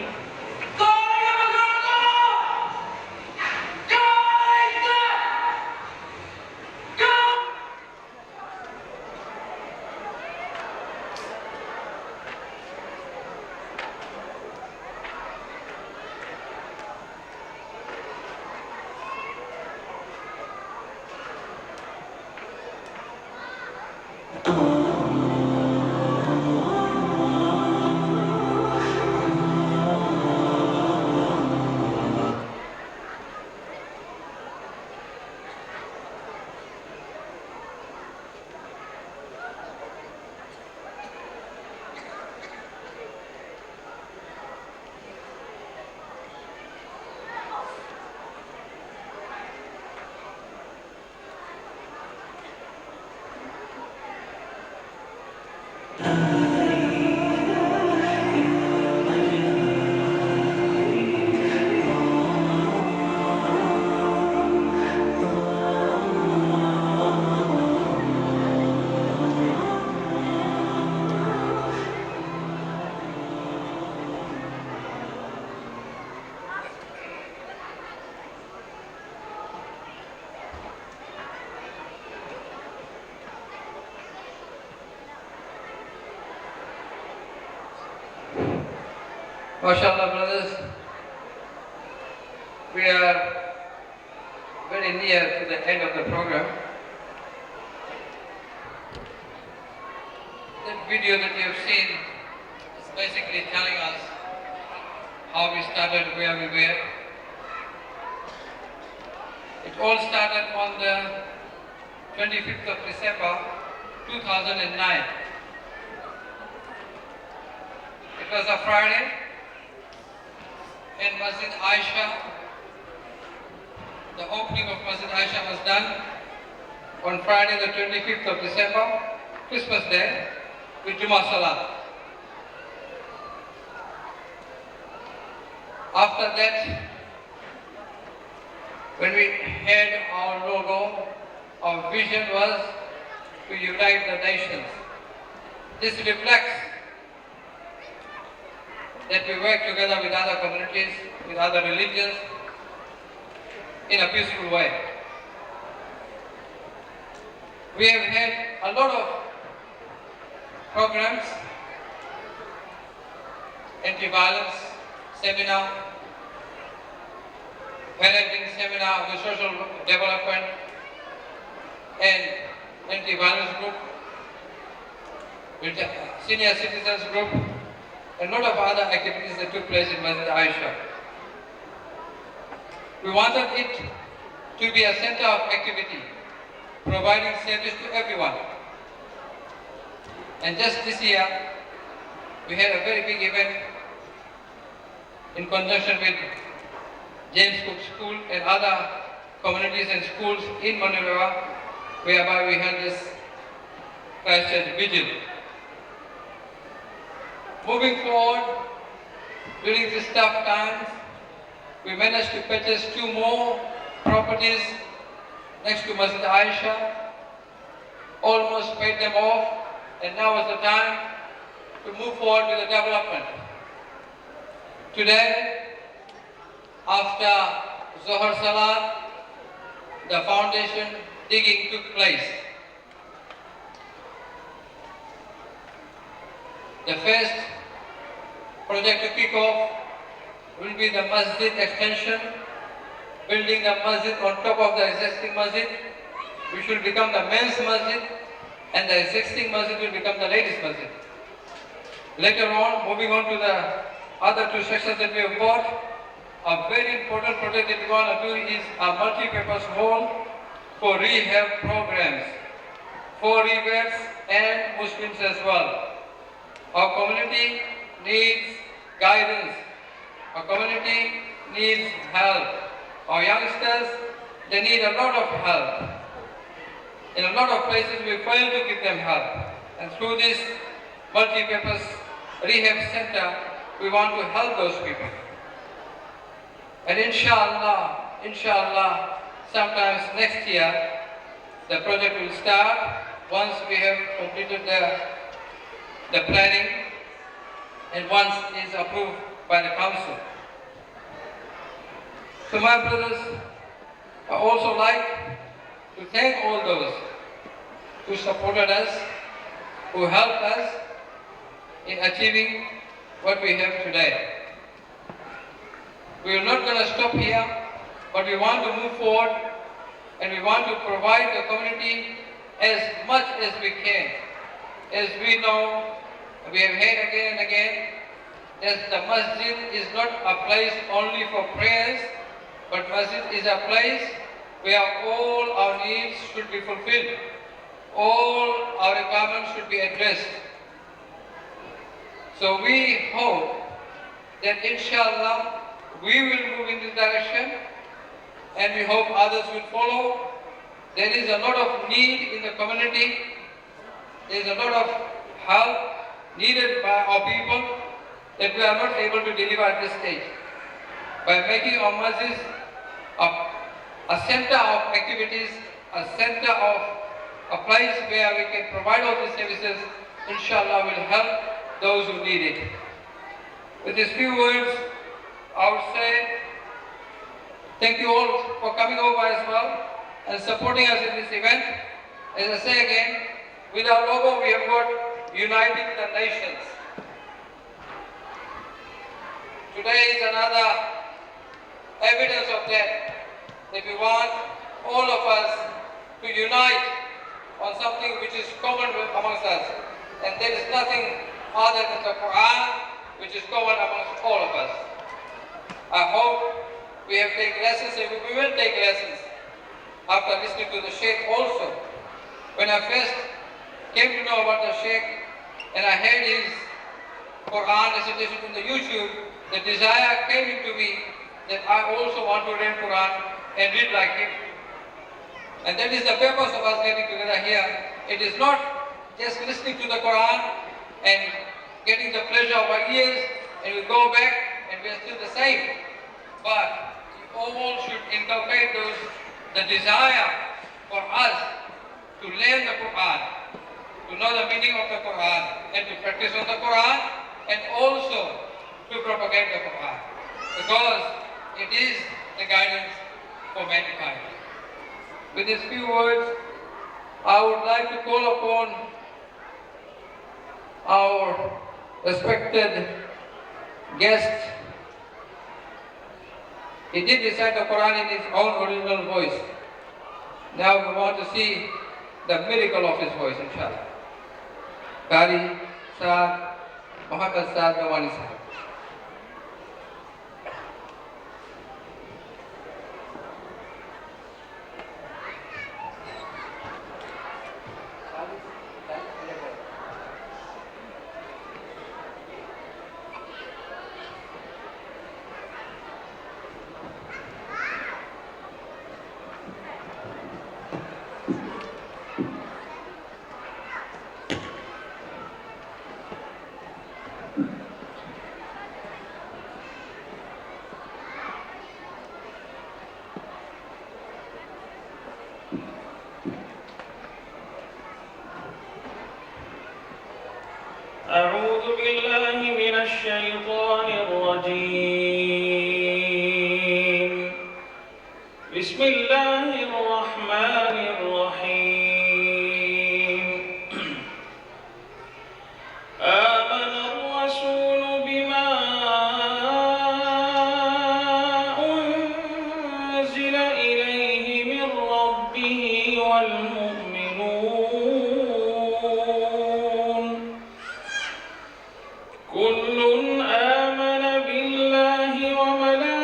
MashaAllah, brothers, we are very near to the end of the program. That video that you have seen is basically telling us how we started, where we were. It all started on the 25th of December 2009. It was a Friday, and Masjid Ayesha, the opening of Masjid Ayesha was done on Friday the 25th of December, Christmas Day, with Jummah Salat. After that, when we had our logo, our vision was to unite the nations. This reflects that we work together with other communities, with other religions, in a peaceful way. We have had a lot of programs, anti-violence seminar, parenting seminar of the social development, and anti-violence group, with senior citizens group, and a lot of other activities that took place in Mosque Ayesha. We wanted it to be a center of activity, providing service to everyone. And just this year, we had a very big event in conjunction with James Cook School and other communities and schools in Manurewa, whereby we held this Christchurch vigil. Moving forward, during these tough times, we managed to purchase 2 more properties next to Masjid Ayesha, almost paid them off, and now is the time to move forward with the development. Today, after Zohar Salat, the foundation digging took place. The first project to kick off will be the Masjid extension, building the Masjid on top of the existing Masjid, which will become the men's Masjid, and the existing Masjid will become the ladies' Masjid. Later on, moving on to the other 2 sections that we have bought, a very important project that we want to do is a multi-purpose hall for rehab programs for rehabs and Muslims as well. Our community needs guidance. Our community needs help. Our youngsters, they need a lot of help. In a lot of places we fail to give them help. And through this multi-purpose rehab center, we want to help those people. And inshallah, sometimes next year, the project will start once we have completed the planning and once it is approved by the council. So my brothers, I also like to thank all those who supported us, who helped us in achieving what we have today. We are not going to stop here, but we want to move forward and we want to provide the community as much as we can. As we know, we have heard again and again that the Masjid is not a place only for prayers, but Masjid is a place where all our needs should be fulfilled. All our requirements should be addressed. So we hope that inshallah we will move in this direction and we hope others will follow. There is a lot of need in the community. There is a lot of help needed by our people that we are not able to deliver at this stage. By making our masjid a center of activities, a center of a place where we can provide all these services, inshallah will help those who need it. With these few words, I would say thank you all for coming over as well and supporting us in this event. As I say again, with our logo we have got Uniting the Nations. Today is another evidence of that we want all of us to unite on something which is common amongst us. And there is nothing other than the Quran which is common amongst all of us. I hope we have taken lessons and we will take lessons after listening to the Sheikh also. When I first came to know about the Sheikh and I heard his Quran recitation from the YouTube, the desire came into me that I also want to learn Quran and read like him. And that is the purpose of us getting together here. It is not just listening to the Quran and getting the pleasure of our ears and we go back and we are still the same. But we all should inculcate the desire for us to learn the Quran, to know the meaning of the Quran and to practice on the Quran and also to propagate the Quran. Because it is the guidance for mankind. With these few words, I would like to call upon our respected guest. He did recite the Quran in his own original voice. Now we want to see the miracle of his voice, inshallah. Qari Saad Muhammad Saad Rawani Sahib. أعوذ بالله من الشيطان الرجيم. بسم الله الرحمن الرحيم. آمن الرسول بما أنزل إليه من ربه والمؤمنون كل آمن بالله وملائكته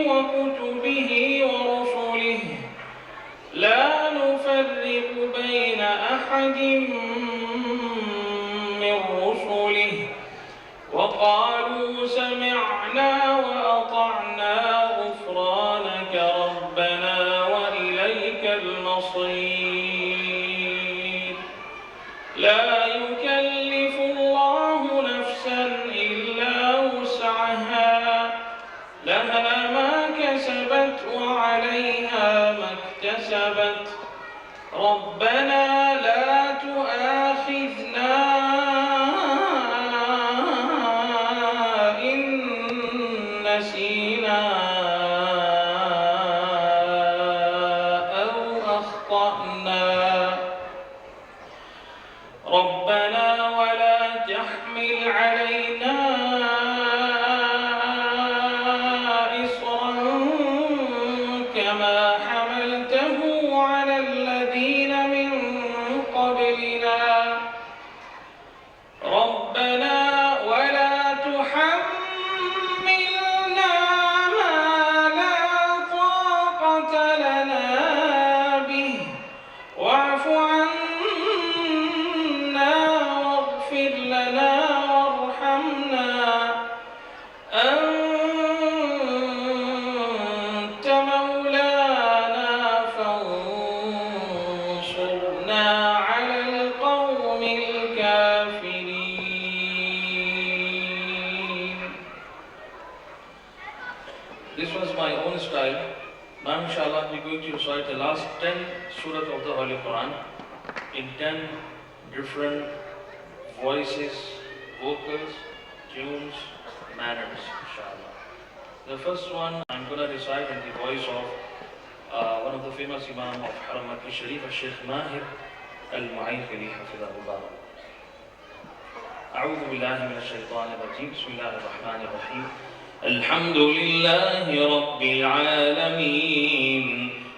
وكتبه ورسله لا نفرق بين أحد من رسله وقالوا سمعنا وأطعنا غفرانك ربنا وإليك المصير. لا يكلف الله نفسا إلا وسعها لها ما كسبت وعليها ما اكتسبت ربنا لا تؤاخذنا إن نسينا أو أخطأنا ربنا ولا تحمل علينا إصرا كما حملته على الذين من قبلنا ربنا ولا تحملنا ما لا طاقة لنا به واعف عنا واغفر لنا وارحمنا أنت مولانا فانصرنا على القوم الكافرين. This was my own style. Now inshallah we are going to recite the last 10 surahs of the Holy Quran in 10 different voices, vocals, tunes, manners, inshallah. The first one I'm going to recite in the voice of one of the famous Imam of Haram al-Sharif, Sheikh Mahir al-Mu'ayqili, hafidhahullah. أعوذ بالله من الشيطان الرجيم. بسم الله الرحمن الرحيم. الحمد لله رب العالمين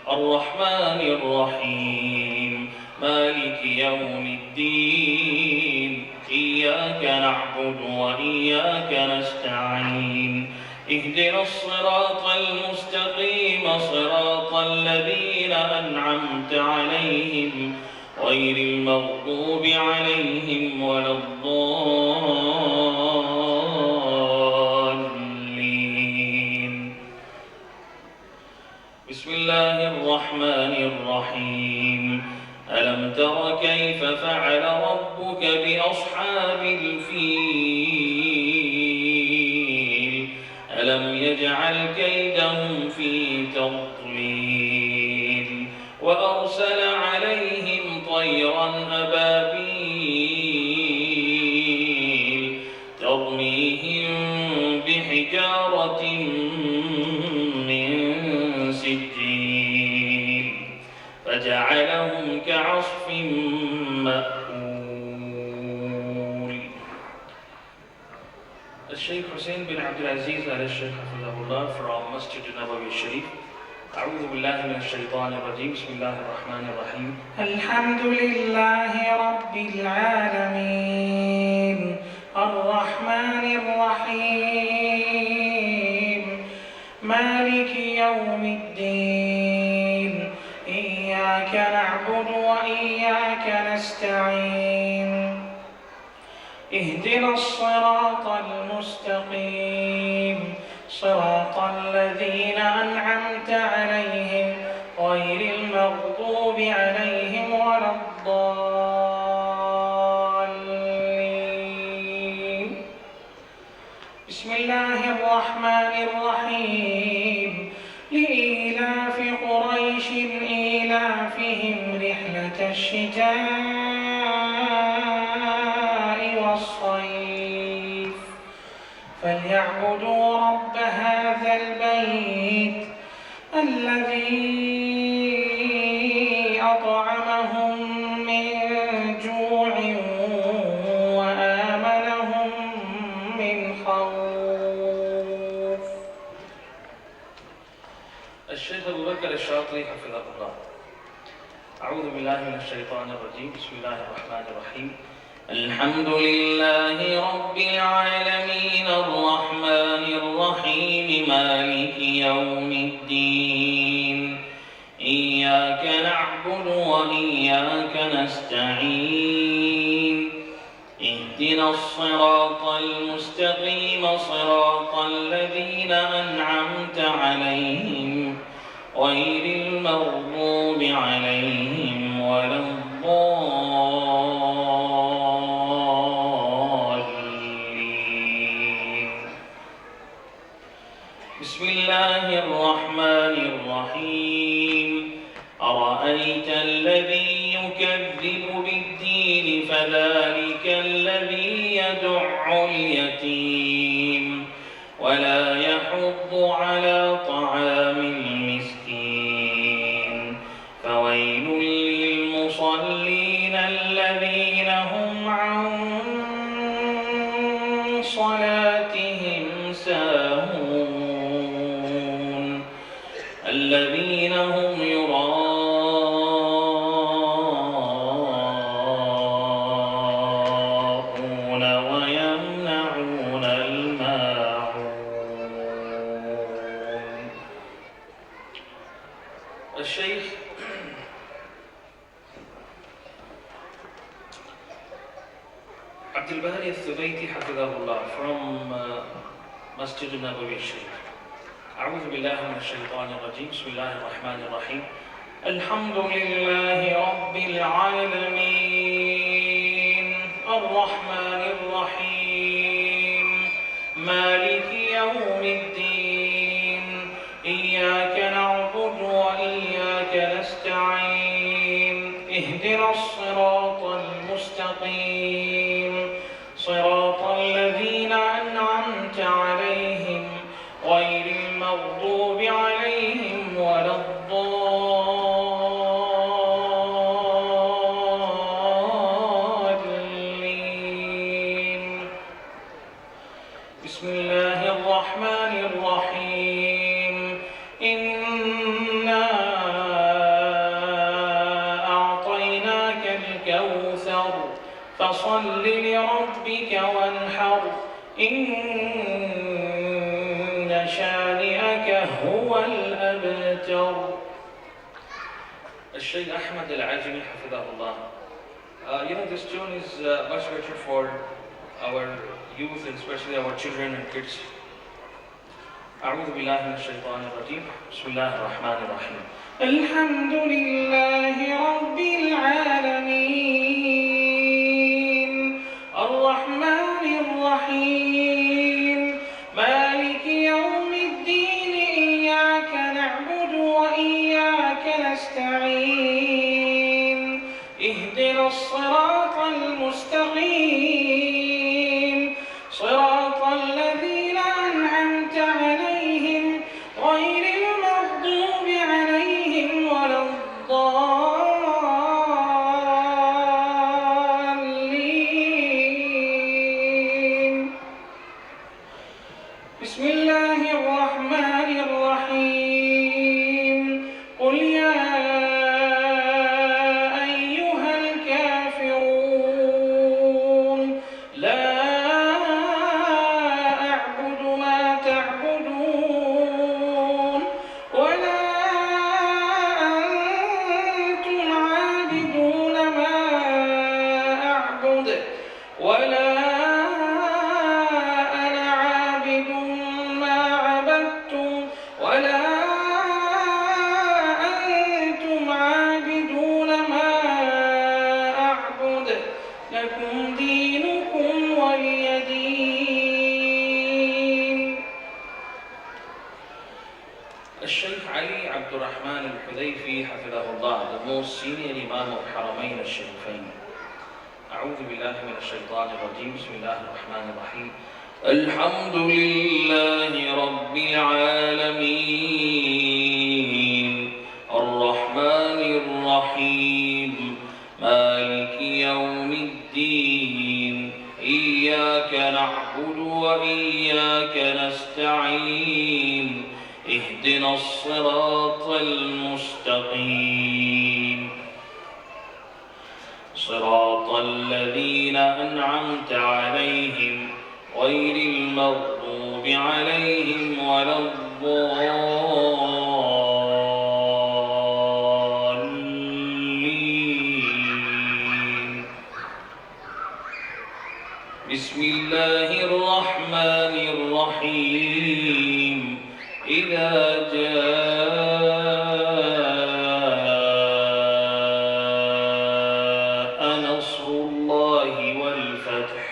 الرحمن الرحيم مالك يوم الدين إياك نعبد وإياك نستعين اهدنا الصراط المستقيم صراط الذين أنعمت عليهم غير المغضوب عليهم ولا الضالين. بسم الله الرحمن الرحيم. ألم تر كيف فعل ربك بأصحاب الفيل ألم يجعل كيدهم في تضليل وأرسل عليهم طيرا أبابيل ترميهم بحجارة من سجيل فجعلهم كعصف مأكول. Sheikh Hussein bin Abdul Aziz al-Sheikh Hafidhahullah from Masjid Nabawi Sharif أعوذ بالله من الشيطان الرجيم. بسم الله الرحمن الرحيم. الحمد لله رب العالمين الرحمن الرحيم مالك يوم الدين إياك نعبد وإياك نستعين اهدنا الصراط المستقيم صراط الذين أنعمت عليهم غير المغضوب عليهم ولا الضالين. بسم الله الرحمن الرحيم لإيلاف قريش إيلافهم رحلة الشتاء والصيف فليعبدوا رب هذا البيت الذي أطعمهم من جوع وآمنهم من خوف. الشيخ أبو بكر الشاطري حفظه الله. أعوذ بالله من الشيطان الرجيم. بسم الله الرحمن الرحيم. الحمد لله رب العالمين الرحمن الرحيم مالك يوم الدين إياك نعبد وإياك نستعين اهدنا الصراط المستقيم صراط الذين أنعمت عليهم غير المغضوب عليهم ولا الضالين. بسم الله الرحمن الرحيم. أرأيت الذي يكذب بالدين فذلك الذي يدع اليتيم ولا يحض على طعام المسكين فويل للمصلين الذين هم عن صلاتهم ساهون الذين هم يراءون ويمنعون الماعون. الشيخ عبد الباري الثبيتي حفظه الله from Masjid Nabawi Sharif. أعوذ بالله من الشيطان الرجيم. بسم الله الرحمن الرحيم. الحمد لله رب العالمين الرحمن الرحيم مالك يوم الدين إياك نعبد وإياك نستعين اهدنا الصراط المستقيم صراط الذين أنعمت عليهم غير المغضوب عليهم ولا الضالين. بسم الله الرحمن الرحيم. إنا أعطيناك الكوثر فصل لربك وانحر إن شانئك هو الأبتر. الشيخ أحمد العاجمي حفظه الله. This tune is much better for our youth and especially our children and kids. أعوذ بالله من الشيطان الرجيم. بسم الله الرحمن الرحيم. الحمد لله رب العالمين الرحمن الرحيم مالك يوم الدين إياك نعبد وإياك نستعين اهدنا الصراط المستقيم صراط الذين أنعمت عليهم غير المغضوب عليهم ولا الضالين. بسم الله الرحمن الرحيم. Sheikh Ali Abdul Rahman al-Hudayfi Hafidahullah, the most senior Imam of Haramain al-Sharifain. أعوذ بالله من الشيطان الرجيم. بسم الله الرحمن الرحيم. الحمد لله رب العالمين الرحمن الرحيم مالك يوم الدين إياك نعبد وإياك نستعين اهدنا الصراط المستقيم صراط الذين أنعمت عليهم غير المغضوب عليهم ولا الضالين. بسم الله الرحمن الرحيم. إذا جاء نصر الله والفتح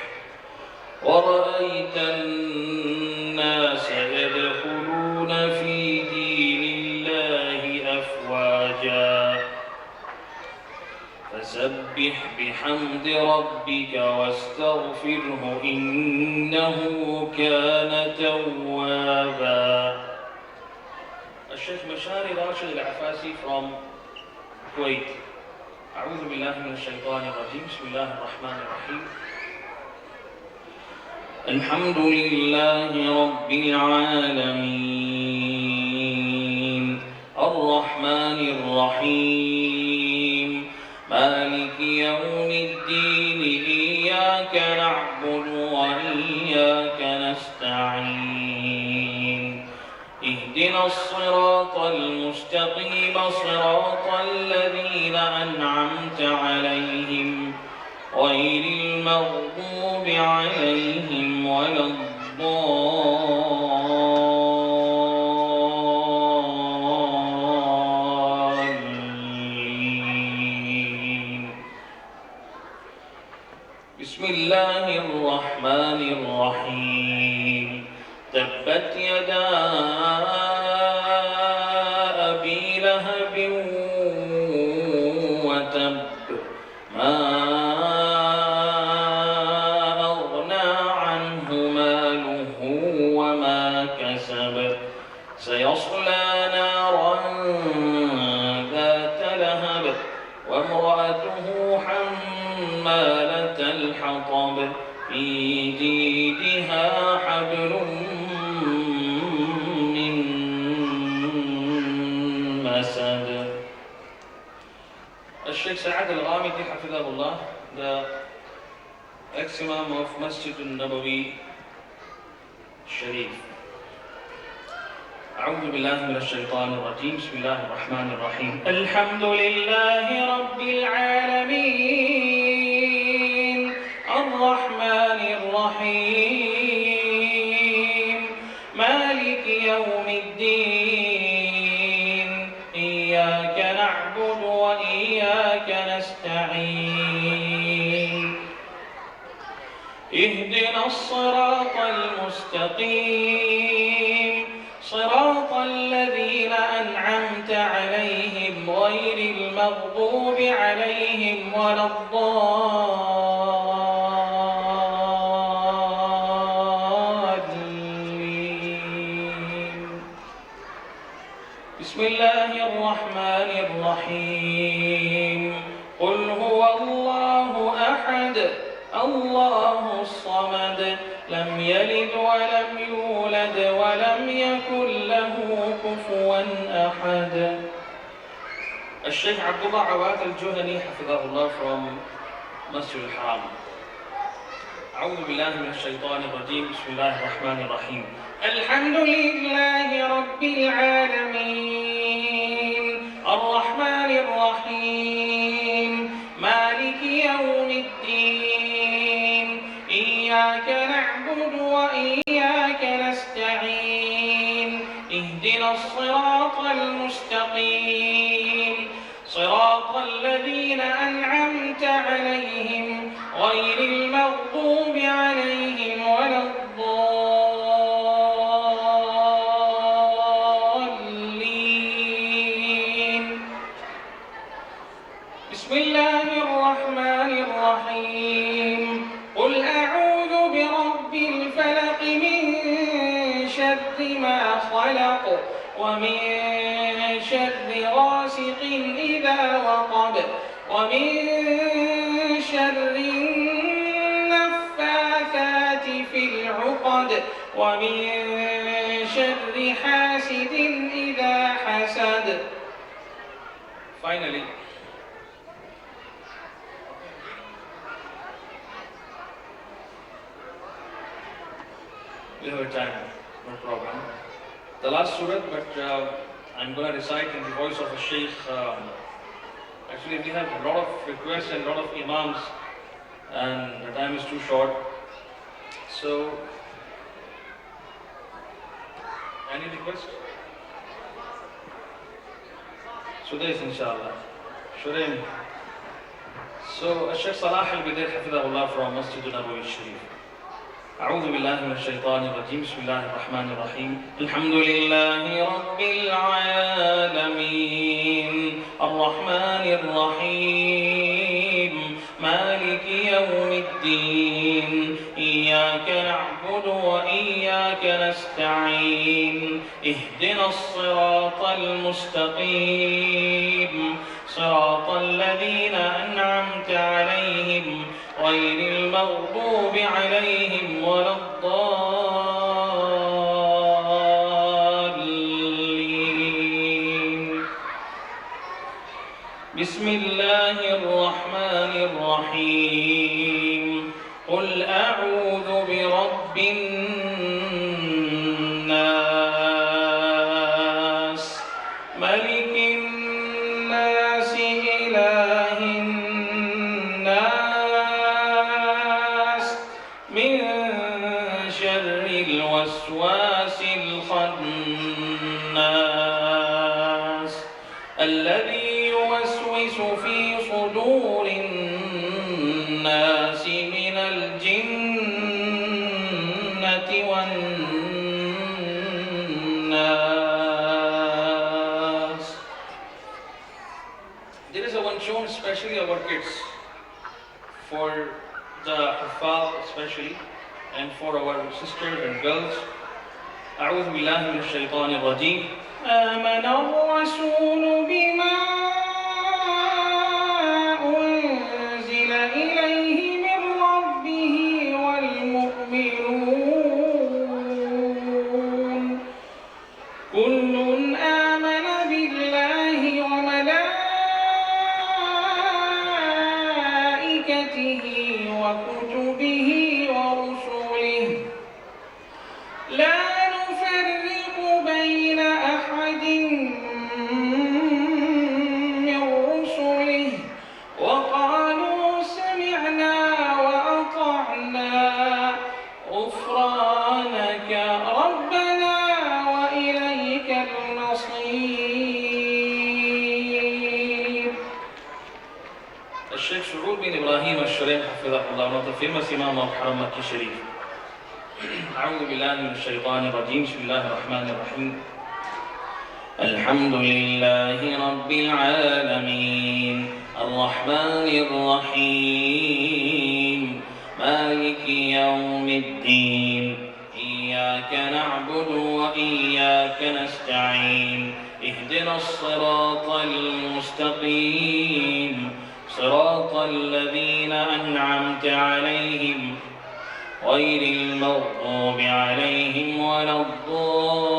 ورأيت الناس يدخلون في دين الله أفواجا فسبح بحمد ربك واستغفره إنه كان توابا. الشيخ مشاري راشد العفاسي from Kuwait. أعوذ بالله من الشيطان الرجيم. بسم الله الرحمن الرحيم. الحمد لله رب العالمين الرحمن الرحيم مالك يوم الدين إياك نعبد وإياك نستعين اهدنا الصراط المستقيم صراط الذين أنعمت عليهم غير المغضوب عليهم ولا الضالين. بسم الله الرحمن الرحيم. تبت يدا أبي لهب وتب ما سيصلى نارا ذات لهب وامرأته حمالة الحطب في جيدها حبل من مسد. الشيخ سعد الغامدي حفظه الله, the ex-imam of Masjid al-Nabawi Sharif. أعوذ بالله من الشيطان الرجيم. بسم الله الرحمن الرحيم. الحمد لله رب العالمين الرحمن الرحيم مالك يوم الدين إياك نعبد وإياك نستعين اهدنا الصراط المستقيم صراط الذين أنعمت عليهم غير المغضوب عليهم ولا الضالين. بسم الله الرحمن الرحيم. قل هو الله أحد الله الصمد لم يلد ولم يولد ولم يكن له كفوا أحد. الشيخ عبد الله عواد الجهني حفظه الله from Masjid al-Haram. أعوذ بالله من الشيطان الرجيم. بسم الله الرحمن الرحيم. الحمد لله رب العالمين الرحمن الرحيم مالك يوم الدين إياك نعبد وإياك نستعين اهدنا الصراط المستقيم صراط الذين أنعمت عليهم غير المغضوب عليهم ولا الضالين. ومن شر غاسق إذا وقب ومن شر النفاثات في العقد ومن شر حاسد إذا حسد. Finally, we have a time, no problem. The last surah, but I'm going to recite in the voice of a sheikh. Actually, we have a lot of requests and a lot of imams, and the time is too short. So, any request? Sudais, inshallah. Shuraim. So, Sheikh Salah al-Bidayr Hafidahullah from Masjid Nabawi Sharif. أعوذ بالله من الشيطان الرجيم. بسم الله الرحمن الرحيم. الحمد لله رب العالمين الرحمن الرحيم مالك يوم الدين إياك نعبد وإياك نستعين اهدنا الصراط المستقيم صراط الذين أنعمت عليهم غير المغضوب عليهم ولا الضالين. بسم الله الرحمن الرحيم. قل أعوذ برب الناس ملك الناس إله الناس من شر الوسواس الخناس الذي يوسوس في صدور الناس من الجنة والناس. There is a one shown especially our kids, for the Hafal especially, and for our sisters and girls. أعوذ بالله من الشيطان الرجيم. آمن الرسول بما أنزل إليه من ربه والمؤمنون كل آمن بالله وملائكته وكتبه ورسله لا نفرق بين أحد من رسله وقالوا سمعنا وأطعنا غفرانك ربنا وإليك المصير. الشيخ شعور بن إبراهيم الشريف حفظه الله ونطفهم سمام الحرم مكي شريف. أعوذ بالله من الشيطان الرجيم. بسم الله الرحمن الرحيم. الحمد لله رب العالمين الرحمن الرحيم مالك يوم الدين إياك نعبد وإياك نستعين اهدنا الصراط المستقيم صراط الذين أنعمت عليهم غير المغضوب عليهم ولا الضالين.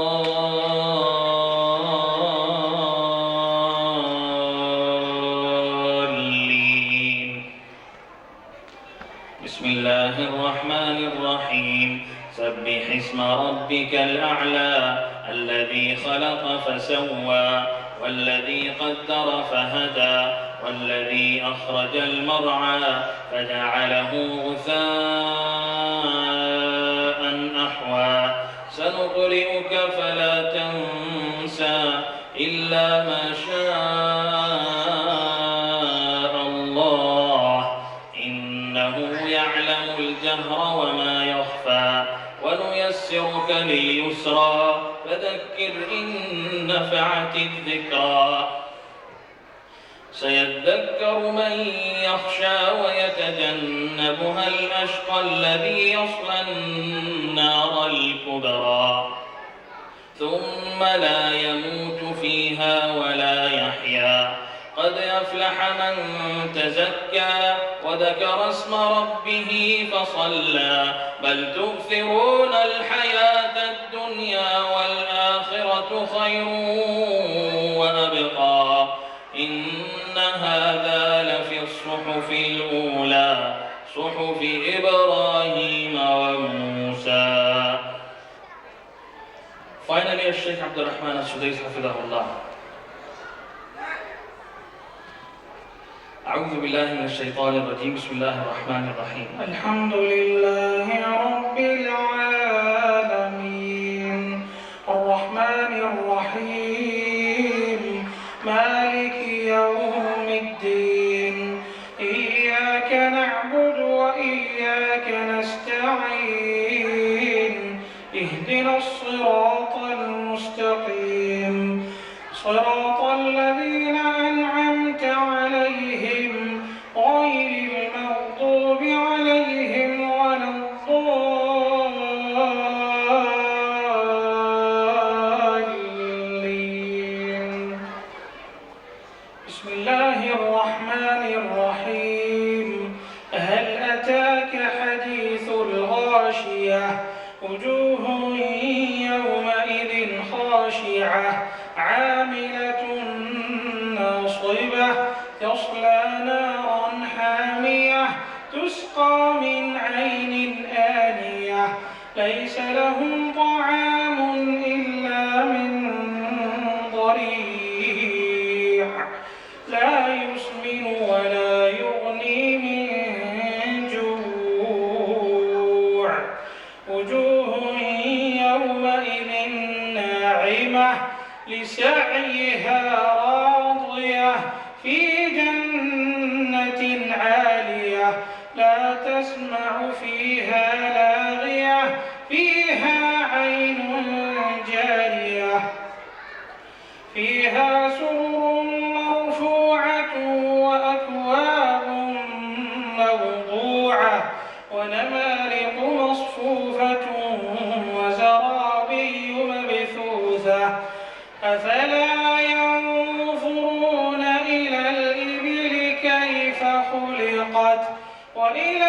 بسم الله الرحمن الرحيم. سبح اسم ربك الأعلى الذي خلق فسوى والذي قدر فهدى والذي أخرج المرعى فجعله غثاء أحوى سنقرئك فلا تنسى إلا ما شاء الله إنه يعلم الجهر وما يخفى ونيسرك لليسرى فذكر إن نفعت الذكرى سيذكر من يخشى ويتجنبها الأشقى الذي يصلى النار الكبرى ثم لا يموت فيها ولا يحيا قد أفلح من تزكى وذكر اسم ربه فصلى بل تؤثرون الحياة الدنيا والآخرة خير وأبقى إن هذا لفي الصحف الأولى صحف إبراهيم وموسى. Finally, Sheikh Abdul Rahman al-Sudais Hafidahullah. أعوذ بالله من الشيطان الرجيم بسم الله الرحمن الرحيم الحمد لله رب العالمين الرحمن الرحيم مالك يوم الدين إياك نعبد وإياك نستعين اهدنا الصراط المستقيم صراط الذين أنعمت عليهم غير المغضوب عليهم ولا الضالين. بسم الله الرحمن الرحيم هل أتاك حديث الغاشية وجوه يومئذ خاشعة عاملة ناصبة تصلى نارا حامية تسقى من عين آنية ليس لهم طعام إلا من ضريع لا يسمن ولا يغني من جوع وجوه يومئذ ناعمة لسعيها راضية في جنة عالية لا تسمع فيها لاغية فيها عين جارية فيها سرر مرفوعة وأكواب موضوعة ونمارق مصفوفة وزرابي مبثوثة أفلا ينظرون إلى الإبل كيف خلقت وإلى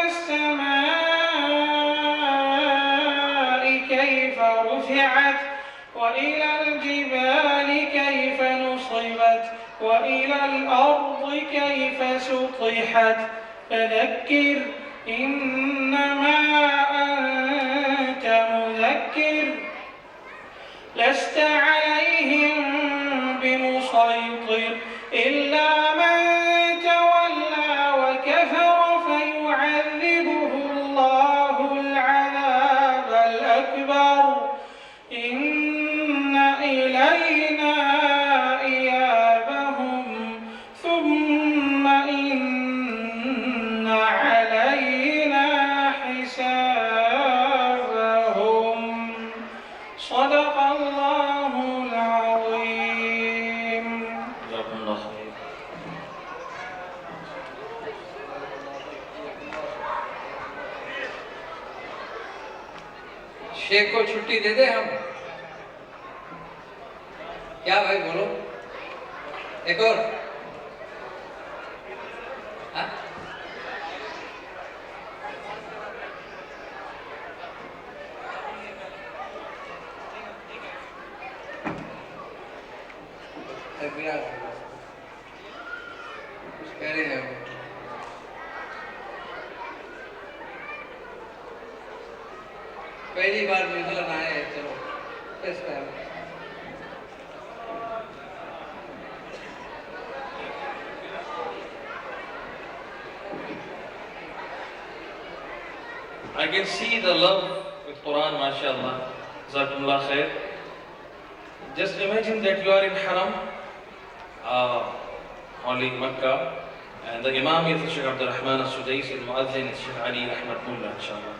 السماء كيف رفعت وإلى الجبال كيف نصبت وإلى الأرض كيف سطحت فذكر إنما أنت مذكر لست عليهم بمسيطر إلا من تولى وكفر فيعذبه الله العذاب الأكبر إن إلينا إيابهم ثم إن علينا حسابهم صدق الله العظيم. جزاكم الله خير. Sheikh को छुट्टी दे दे हम क्या भाई बोलो एक और हाँ? कुछ कह रहे हैं पहली बार न्यूजीलैंड आए हैं चलो इस time I can see the love with Quran, mashallah. Jazakumullah khair. Just imagine that you are in Haram, only Makkah, and the Imam is Sheikh Abdul Rahman al-Sudais, and Muazzin is Sheikh Ali Ahmad Mullah, inshallah.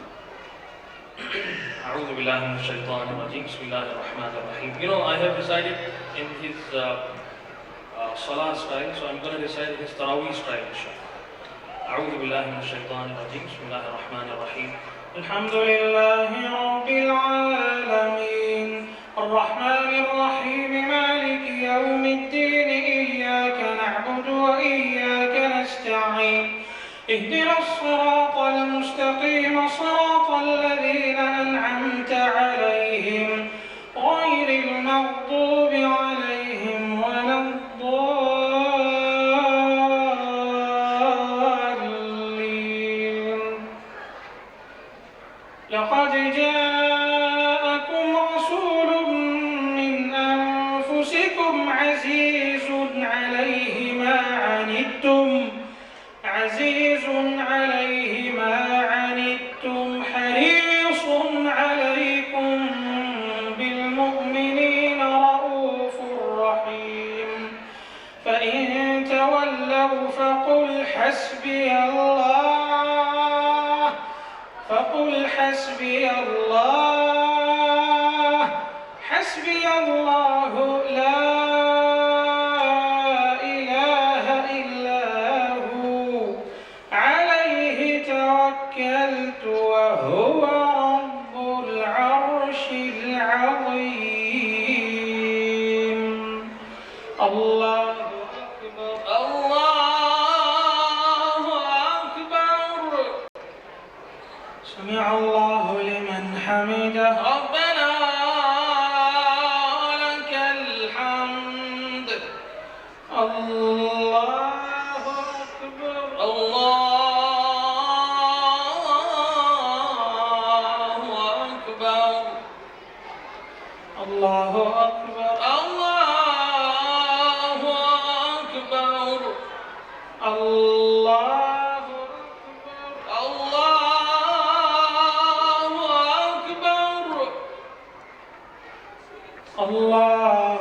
أعوذ بالله من الشيطان الرجيم بسم الله الرحمن الرحيم. You know, I have decided in his Salah style, so I'm going to recite his Taraweeh style, inshallah. أعوذ بالله من الشيطان الرجيم بسم الله الرحمن الرحيم. الحمد لله رب العالمين الرحمن الرحيم مالك يوم الدين إياك نعبد وإياك نستعين اهدنا الصراط المستقيم صراط الذين أنعمت عليهم غير المغضوب عليهم ولا الضالين. لقد جاءكم رسول من أنفسكم عزيز عليه ما عنتم حريص عليكم بالمؤمنين رؤوف رحيم. فإن تولوا فقل حسبي الله لا إله إلا هو عليه توكلت وهو رب العرش العظيم. الله أكبر الله أكبر. سمع الله لمن حمده ربنا لك الحمد. الله أكبر الله أكبر الله أكبر الله أكبر الله أكبر الله أكبر الله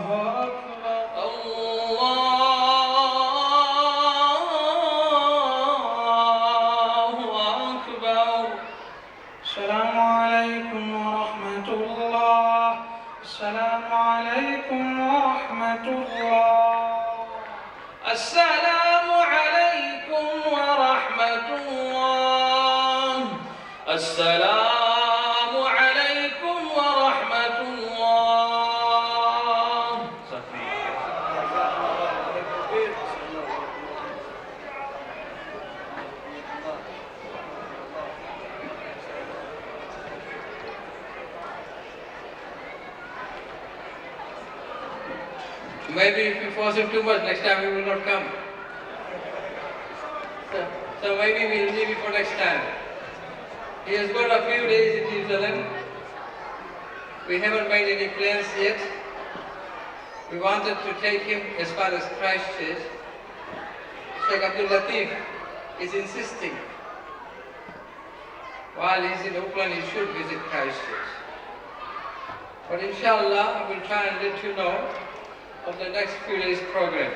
أكبر. السلام عليكم ورحمة الله. السلام عليكم ورحمة الله. السلام عليكم ورحمة الله. السلام عليكم ورحمة الله. Maybe if we force him too much, next time he will not come. So maybe we'll leave it for next time. He has got a few days in New Zealand. We haven't made any plans yet. We wanted to take him as far as Christchurch. Sheikh Abdul Latif is insisting. While he's in Auckland, he should visit Christchurch. But inshallah, I will try and let you know of the next few days' program.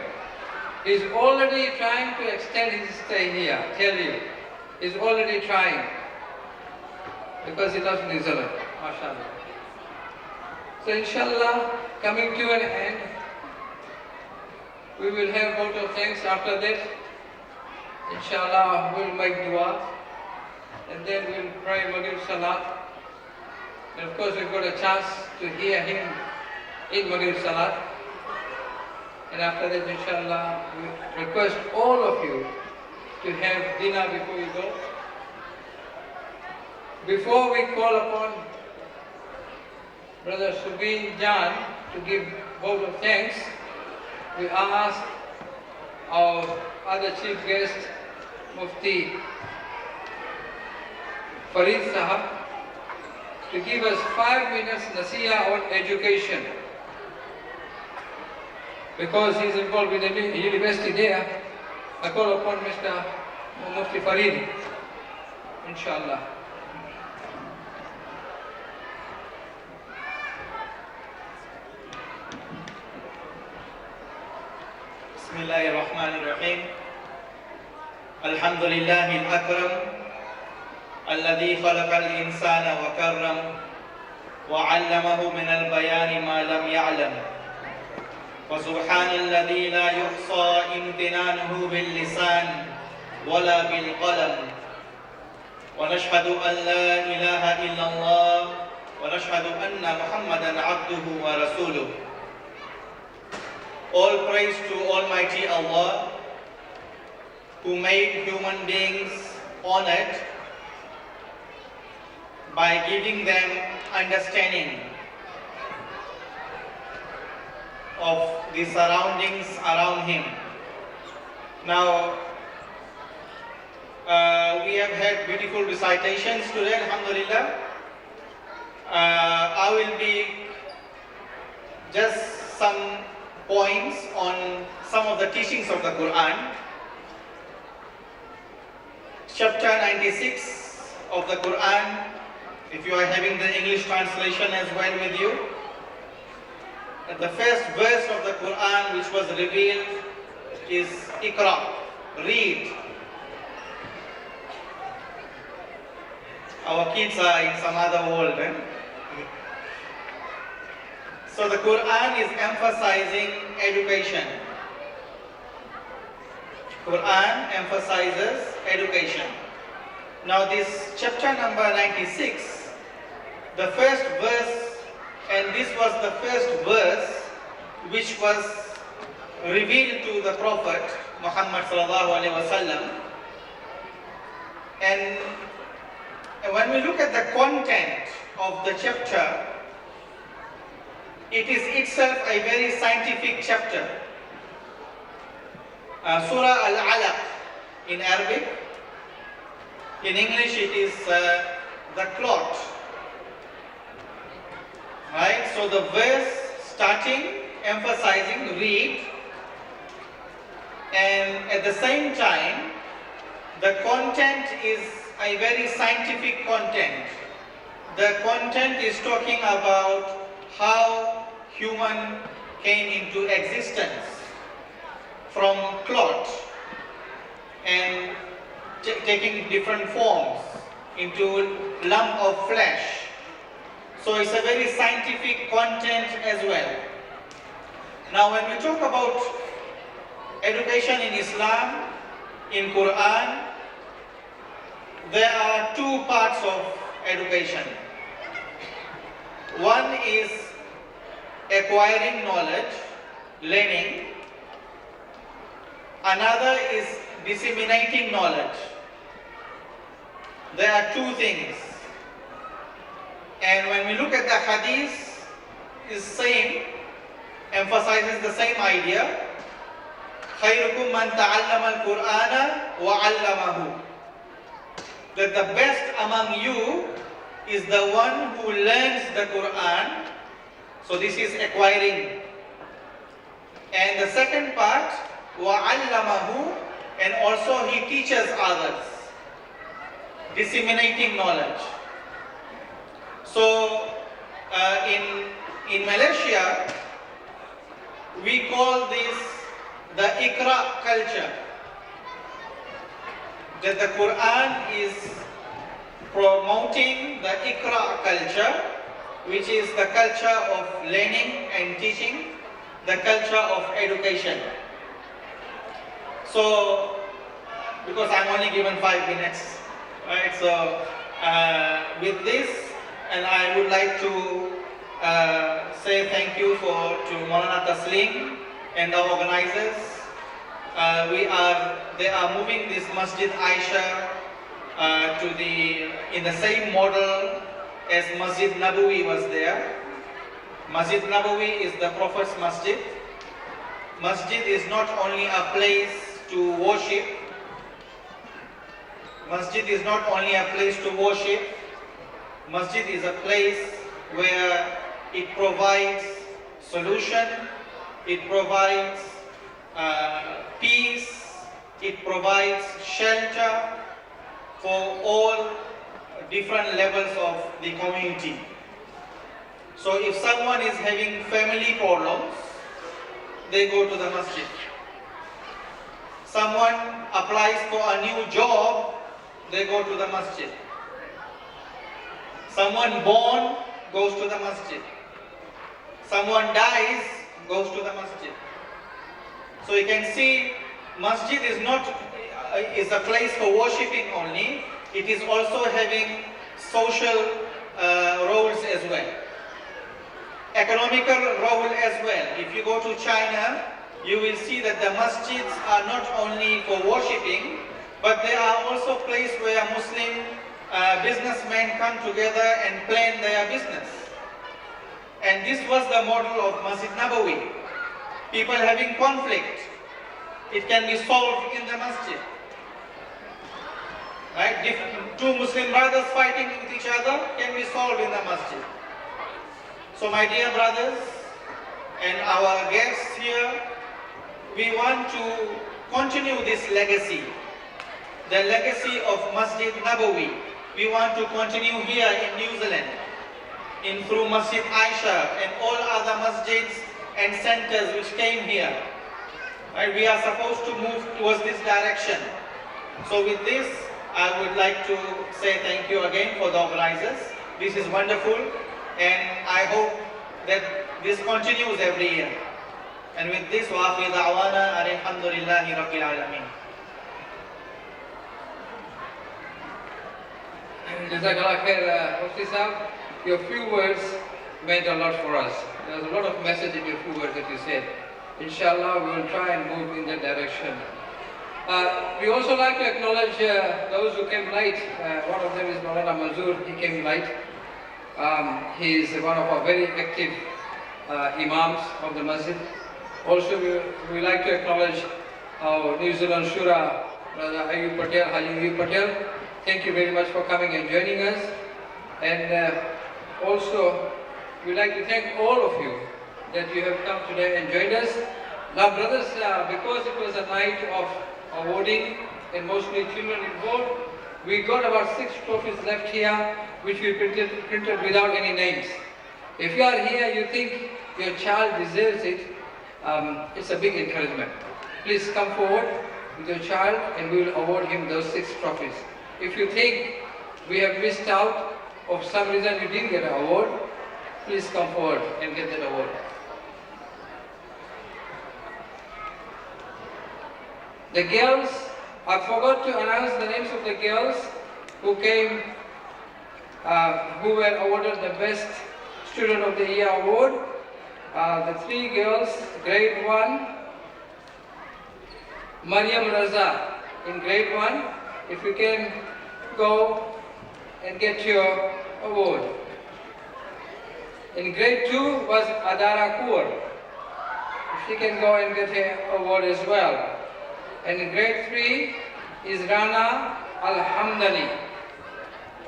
He's already trying to extend his stay here, I tell you. He's already trying. Because he loves New Zealand, mashallah. So inshallah, coming to an end, we will have vote of thanks after that. Inshallah, we'll make dua. And then we'll pray Maghrib Salat. And of course, we've got a chance to hear him in Maghrib Salat. And after that, inshallah, we request all of you to have dinner before you go. Before we call upon Brother Subin Jan to give vote of thanks, we ask our other chief guest, Mufti Farid Sahab, to give us 5 minutes nasiha on education. Because he's involved with the university there, I call upon Mr. Mufti Farid, inshallah. بسم الله الرحمن الرحيم. الحمد لله الأكرم الذي خلق الإنسان وكرم وعلمه من البيان ما لم يعلم. وسبحان الذي لا يحصى امتنانه باللسان ولا بالقلم. ونشهد أن لا إله إلا الله ونشهد أن محمدا عبده ورسوله. All praise to Almighty Allah, who made human beings honored by giving them understanding of the surroundings around him. Now, we have had beautiful recitations today, alhamdulillah. I will be just some points on some of the teachings of the Quran. Chapter 96 of the Quran, if you are having the English translation as well with you, the first verse of the Quran which was revealed is Iqra, read. Our kids are in some other world. So the Quran is emphasizing education. Quran emphasizes education. Now this chapter number 96, the first verse, and this was the first verse which was revealed to the Prophet Muhammad sallallahu alaihi wasallam. And when we look at the content of the chapter, it is itself a very scientific chapter. Surah Al-Alaq in Arabic. In English it is the clot. Right? So the verse starting, emphasizing, read, and at the same time, the content is a very scientific content. The content is talking about how human came into existence from clot and taking different forms into lump of flesh. So it's a very scientific content as well. Now when we talk about education in Islam, in Quran, there are two parts of education. One is acquiring knowledge, learning. Another is disseminating knowledge. There are two things. And when we look at the hadith, is same, emphasizes the same idea. خَيْرُكُمْ مَنْ تَعَلَّمَ الْقُرْآنَ وَعَلَّمَهُ. That the best among you is the one who learns the Quran. So this is acquiring. And the second part, وَعَلَّمَهُ, and also he teaches others, disseminating knowledge. So in Malaysia, we call this the Iqra culture. That the Quran is promoting the Iqra culture, which is the culture of learning and teaching, the culture of education. So, because I'm only given 5 minutes, right? So, with this, and I would like to say thank you to Maulana Taslim and the organizers. They are moving this Masjid Ayesha in the same model as Masjid Nabawi was there. Masjid Nabawi is the Prophet's Masjid. Masjid is not only a place to worship. Masjid is not only a place to worship. Masjid is a place where it provides solution, it provides peace, it provides shelter for all different levels of the community. So if someone is having family problems, they go to the masjid. Someone applies for a new job, they go to the masjid. Someone born goes to the masjid. Someone dies, goes to the masjid. So you can see, masjid is a place for worshipping only. It is also having social roles as well. Economical role as well. If you go to China, you will see that the masjids are not only for worshipping, but they are also places where Muslim businessmen come together and plan their business. And this was the model of Masjid Nabawi. People having conflict, it can be solved in the masjid. Right? Two Muslim brothers fighting with each other can be solved in the masjid. So my dear brothers and our guests here, we want to continue this legacy, the legacy of Masjid Nabawi. We want to continue here in New Zealand, through Masjid Ayesha and all other masjids and centers which came here. Right? We are supposed to move towards this direction. So with this, I would like to say thank you again for the organizers. This is wonderful, and I hope that this continues every year. And with this, وَآخِرُ دَعْوَانَا أَنِ الْحَمْدُ لِلَّهِ رَبِّ الْعَالَمِينَ. Jazakallah khair, Mufti Sahab. Your few words meant a lot for us. There's a lot of message in your few words that you said. Inshallah, we will try and move in that direction. We also like to acknowledge those who came late. One of them is Maulana Manzoor. He came late. He is one of our very active imams of the masjid. Also, we like to acknowledge our New Zealand Shura, Brother Ayub Patel, Haji Ayub Patel. Thank you very much for coming and joining us. And also, we'd like to thank all of you that you have come today and joined us. Now, brothers, because it was a night of awarding and mostly children involved, we got about 6 trophies left here, which we printed without any names. If you are here, you think your child deserves it, it's a big encouragement. Please come forward with your child and we will award him those 6 trophies. If you think we have missed out, or for some reason you didn't get an award, please come forward and get that award. The girls, I forgot to announce the names of the girls who came, who were awarded the Best Student of the Year award. The 3 girls, grade 1, Mariam Raza in grade 1. If you can go and get your award. In grade 2 was Adara Kaur. If she can go and get her award as well. And in grade 3 is Rana Alhamdani.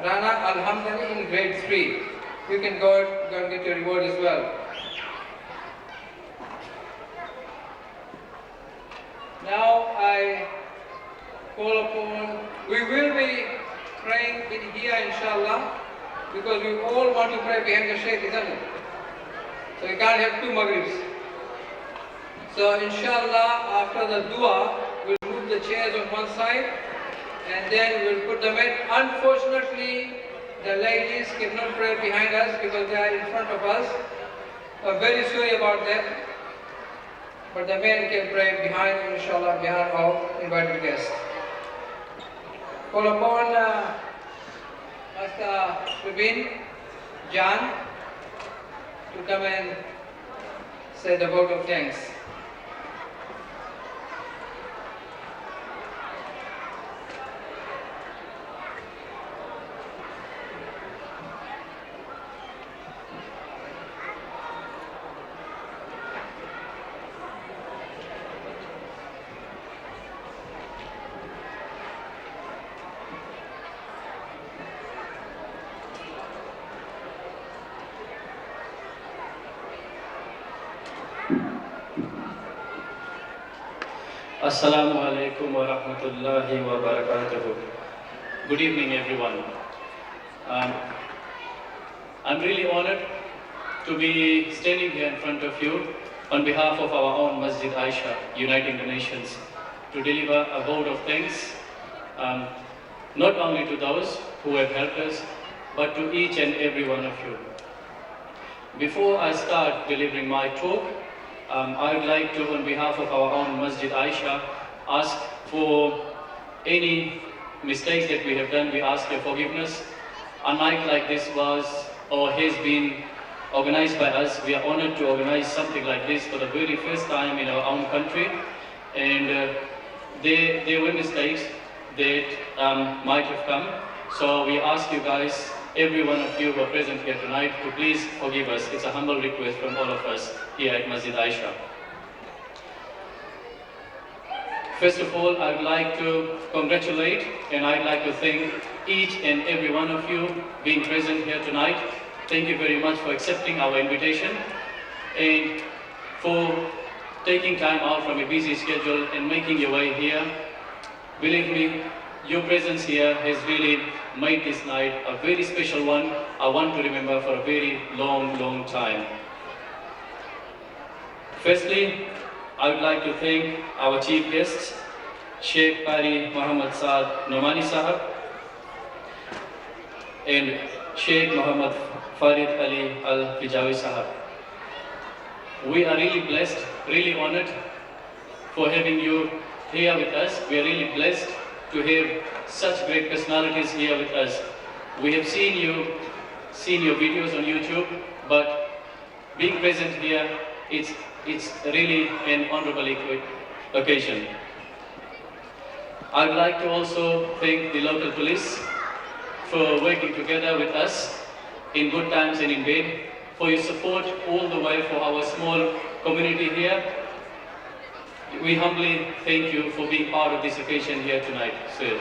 Rana Alhamdani in grade 3. You can go and get your reward as well. Now I call upon, we will be praying in here inshallah, because we all want to pray behind the Shaykh, isn't it? So we can't have 2 Maghribs. So inshallah, after the dua, we'll move the chairs on one side and then we'll put the mat. Unfortunately, the ladies cannot pray behind us because they are in front of us. I'm very sorry about that. But the men can pray behind, inshallah, behind our invited guests. Call upon Master Subin Jan to come and say the vote of thanks. Assalamu alaikum wa rahmatullahi wa barakatuhu. Good evening, everyone. I'm really honored to be standing here in front of you on behalf of our own Masjid Ayesha, uniting the nations, to deliver a vote of thanks, not only to those who have helped us, but to each and every one of you. Before I start delivering my talk, I would like to, on behalf of our own Masjid Ayesha, ask for any mistakes that we have done. We ask your forgiveness. a night like this was or has been organized by us. We are honored to organize something like this for the very first time in our own country. And there were mistakes that might have come. So we ask you guys, every one of you who are present here tonight, to please forgive us. It's a humble request from all of us here at Masjid Ayesha. First of all, I would like to congratulate and I'd like to thank each and every one of you being present here tonight. Thank you very much for accepting our invitation and for taking time out from a busy schedule and making your way here. Believe me, your presence here has really made this night a very special one, a one to remember for a very long, long time. Firstly, I would like to thank our chief guests, Sheikh Qari Muhammad Saad Nomani Sahab and Sheikh Muhammad Farid Ali Al-Fijawi Sahab. We are really blessed, really honored for having you here with us. We are really blessed to have such great personalities here with us. We have seen your videos on YouTube, but being present here, it's really an honorable occasion. I would like to also thank the local police for working together with us in good times and in bad, for your support all the way for our small community here. We humbly thank you for being part of this occasion here tonight, sir.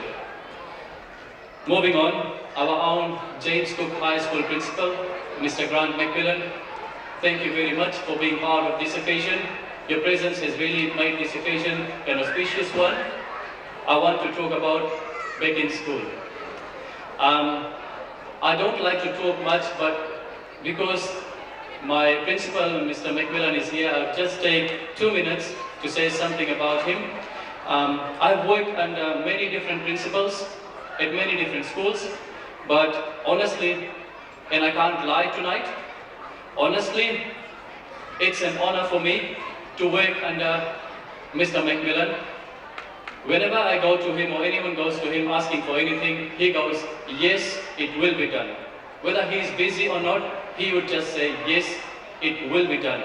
Moving on, our own James Cook High School Principal, Mr. Grant McMillan, thank you very much for being part of this occasion. Your presence has really made this occasion an auspicious one. I want to talk about back in school. I don't like to talk much, but because my principal, Mr. McMillan, is here, I'll just take 2 minutes to say something about him. I've worked under many different principals at many different schools, but honestly, and I can't lie tonight, honestly, it's an honor for me to work under Mr. McMillan. Whenever I go to him or anyone goes to him asking for anything, he goes, yes, it will be done. Whether he is busy or not, he would just say, yes, it will be done.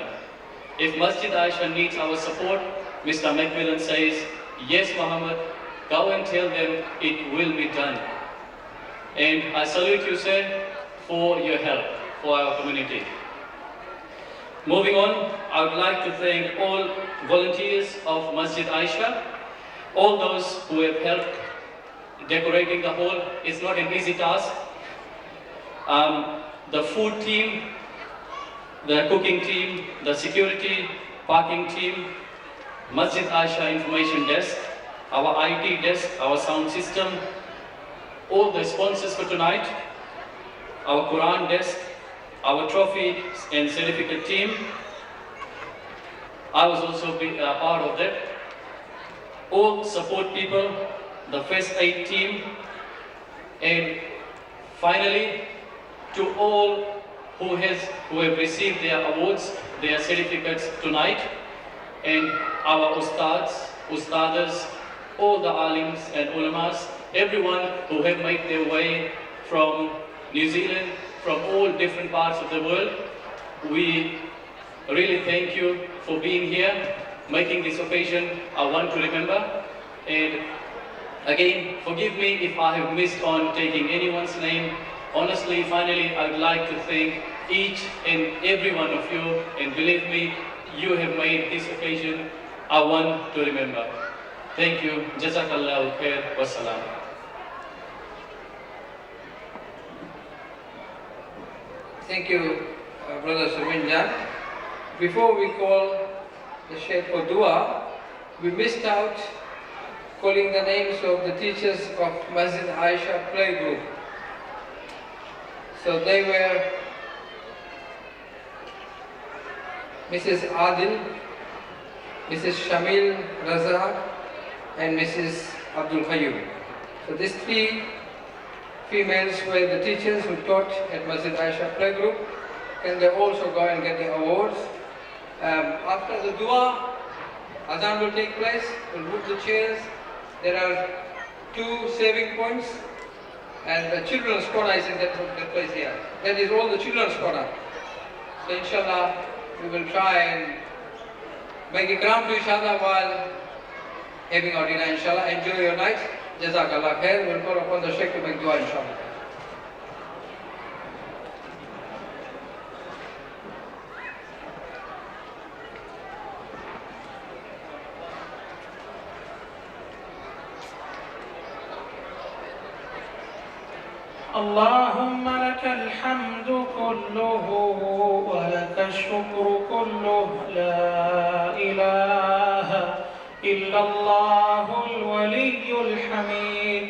If Masjid Ayesha needs our support, Mr. McMillan says, yes, Muhammad, go and tell them it will be done. And I salute you, sir, for your help for our community. Moving on, I would like to thank all volunteers of Masjid Ayesha, all those who have helped decorating the hall. It's not an easy task. The food team, the cooking team, the security, parking team, Masjid Ayesha information desk, our IT desk, our sound system, all the sponsors for tonight, our Quran desk, our trophy and certificate team. I was also part of that. All support people, the first aid team, and finally to all who have received their awards, their certificates tonight, and our ustadas, all the alims and ulamas, everyone who have made their way from New Zealand, from all different parts of the world. We really thank you for being here, making this occasion a one to remember. And again, forgive me if I have missed on taking anyone's name. Honestly, finally, I would like to thank each and every one of you, and believe me, you have made this occasion a one to remember. Thank you. Jazakallahu khair. Wassalam. Thank you, Brother Suminjan. Before we call the Sheikh for dua, we missed out calling the names of the teachers of Masjid Ayesha Playgroup. So they were Mrs. Adil, Mrs. Shamil Raza, and Mrs. Abdul Qayyum. So these three females were the teachers who taught at Masjid Ayesha Playgroup, and they also go and get the awards. After the dua, Azan will take place. We'll move the chairs. There are 2 saving points. And the children's corner is in that place here. That is all the children's corner. So inshallah, we will try and make ikram to each other while having our dinner, inshallah. Enjoy your night. Jazakallah khair. We'll call upon the Sheikh to make dua, inshallah. اللهم لك الحمد كله ولك الشكر كله لا إله إلا الله الولي الحميد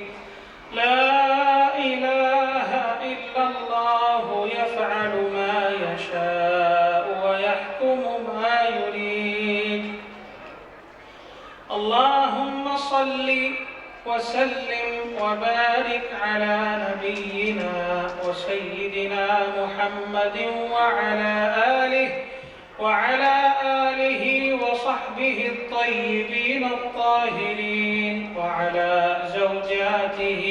لا إله إلا الله يفعل ما يشاء ويحكم ما يريد اللهم صل وسلم وبارك على نبينا وسيدنا محمد وعلى آله وصحبه الطيبين الطاهرين وعلى زوجاته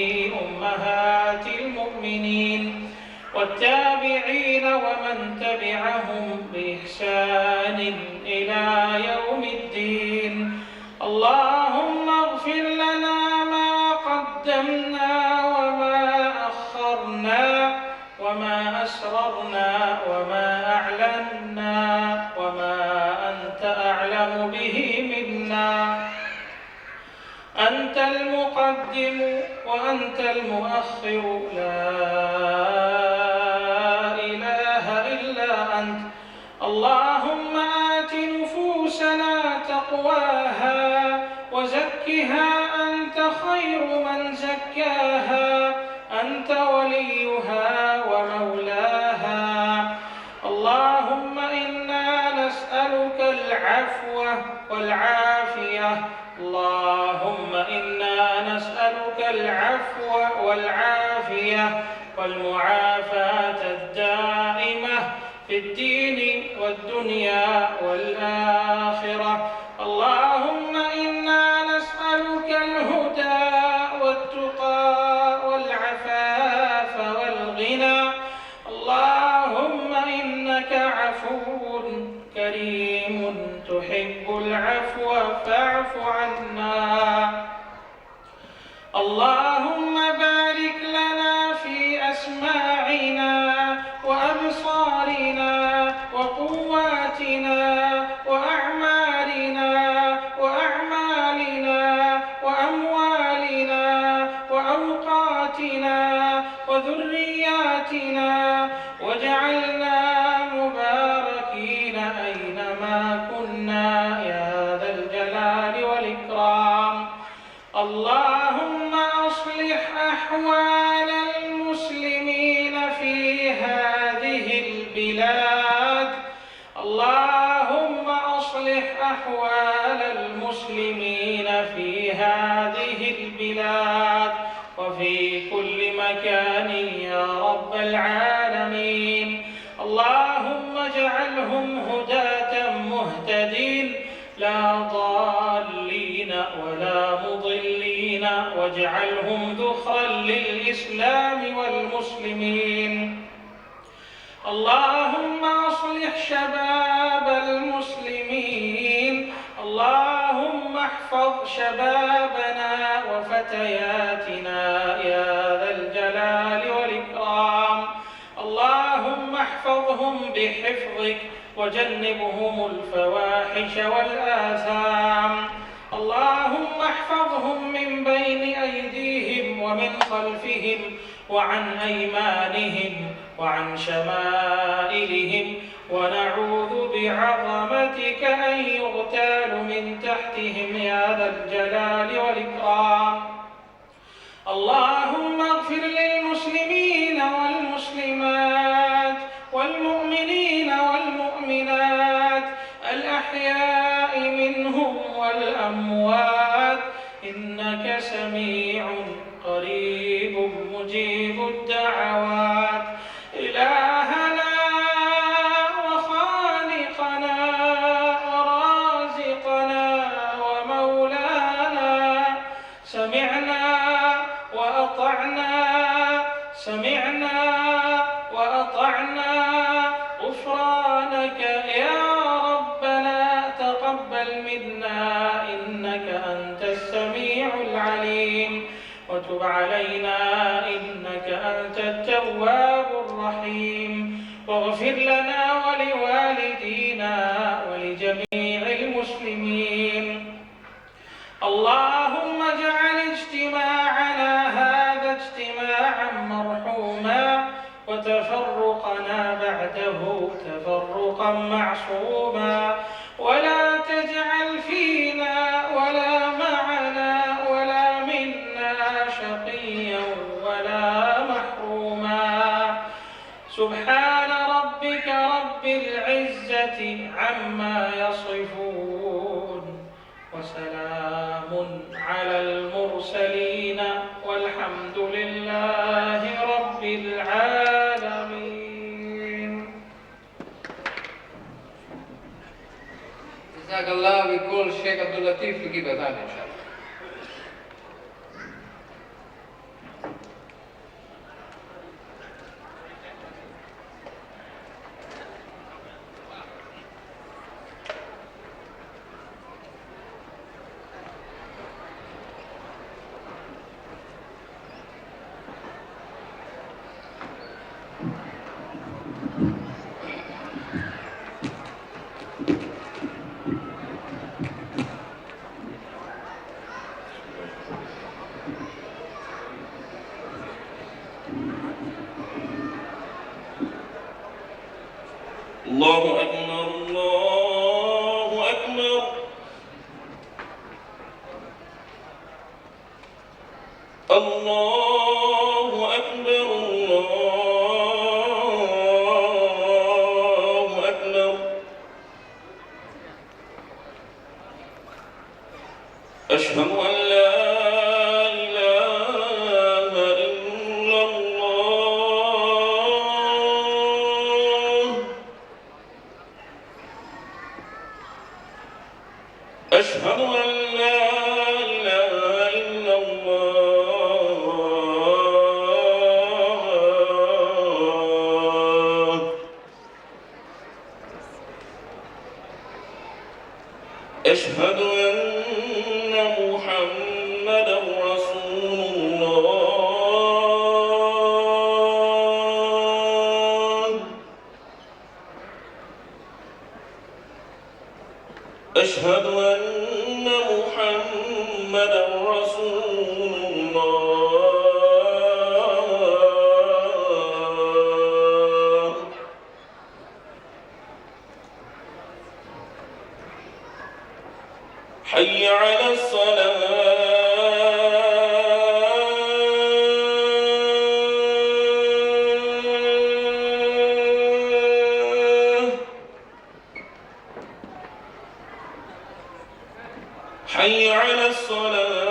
أمهات المؤمنين والتابعين ومن تبعهم بإحسان إلى يوم الدين اللهم اغفر لنا ما قدمنا وما أخرنا وما أسررنا وما أعلنا وما أنت أعلم به منا أنت المقدم وأنت المؤخر لا إله إلا أنت اللهم آت نفوسنا تقواها وزكها أنت خير من زكاها أنت وليها ومولاها اللهم إنا نسألك العفو والعافية اللهم إنا نسألك العفو والعافية والمعافاة الدائمة في الدين والدنيا والآخرة اللهم إنا نسألك الهدى والتقى والعفاف والغنى اللهم إنك عفو كريم تحب العفو فاعف عنا اللهم بارك لنا في أسماعنا وأبصارنا وقواتنا وأعمالنا وأموالنا وأوقاتنا وذرياتنا واجعلنا مباركين أينما كنا يا ذا الجلال والإكرام اللهم أصلح أحوال المسلمين في هذه البلاد اللهم أصلح أحوال المسلمين في هذه البلاد وفي كل مكان يا رب العالمين اللهم اجعلهم هداة مهتدين لا ضالين ولا مضلين واجعلهم ذخرا للإسلام والمسلمين اللهم أصلح شباب المسلمين اللهم احفظ شبابنا وفتياتنا يا ذا الجلال والإكرام اللهم احفظهم بحفظك وجنبهم الفواحش والآثام اللهم احفظهم من بين أيديهم ومن خلفهم وعن أيمانهم وعن شمائلهم ونعوذ بعظمتك أن يغتال من تحتهم يا ذا الجلال والإكرام اللهم اغفر للمسلمين والمسلمات والمؤمنين والمؤمنات الأحياء منهم والأموات إنك سميع قريب مجيب الدعوات إلهنا وخالقنا ورازقنا ومولانا سمعنا وأطعنا سمعنا وأطعنا غفرانك يا ربنا تقبل منا إنك أنت السميع العليم وتب علينا إنك أنت التواب الرحيم واغفر لنا ولوالدينا ولجميع المسلمين. اللهم اجعل اجتماعنا هذا اجتماعا مرحوما وتفرقنا بعده تفرقا معصوما ولا تجعل فينا ولا معنا ولا منا شقيا ولا محروما. سبحان ربك رب العزة عما يصفون وسلام على المرسلين والحمد لله رب العالمين. Jazakallah, we call Sheikh Abdul Latif to give adhan, inshallah. الله أكبر الله أكبر الله أكبر الله أكبر أشهد أن لا إله إلا الله أشهد أن لا إله إلا الله أشهد أن محمدا رسول الله أشهد أن محمدا رسول الله حي على الصلاة حي على الصلاة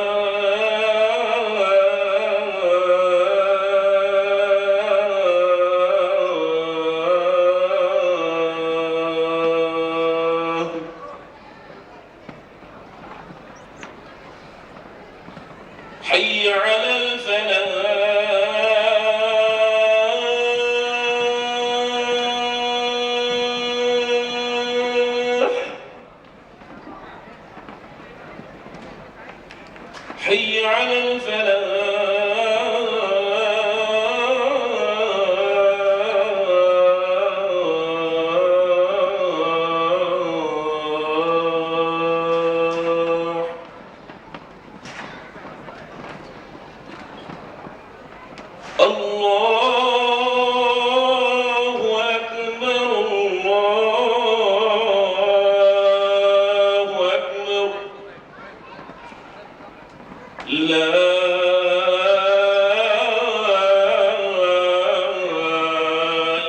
حي على الفلاح حي على الفلاح الله أكبر الله أكبر لا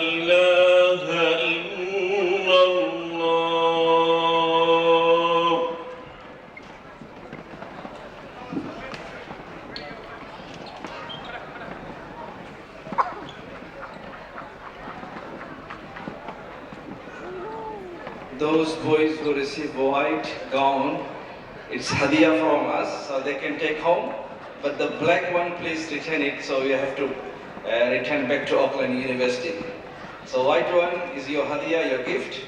إله إلا الله Those boys who receive a white gown, it's hadiyah from us, so they can take home. But the black one, please return it, so you have to return back to Auckland University. So white one is your hadiah, your gift.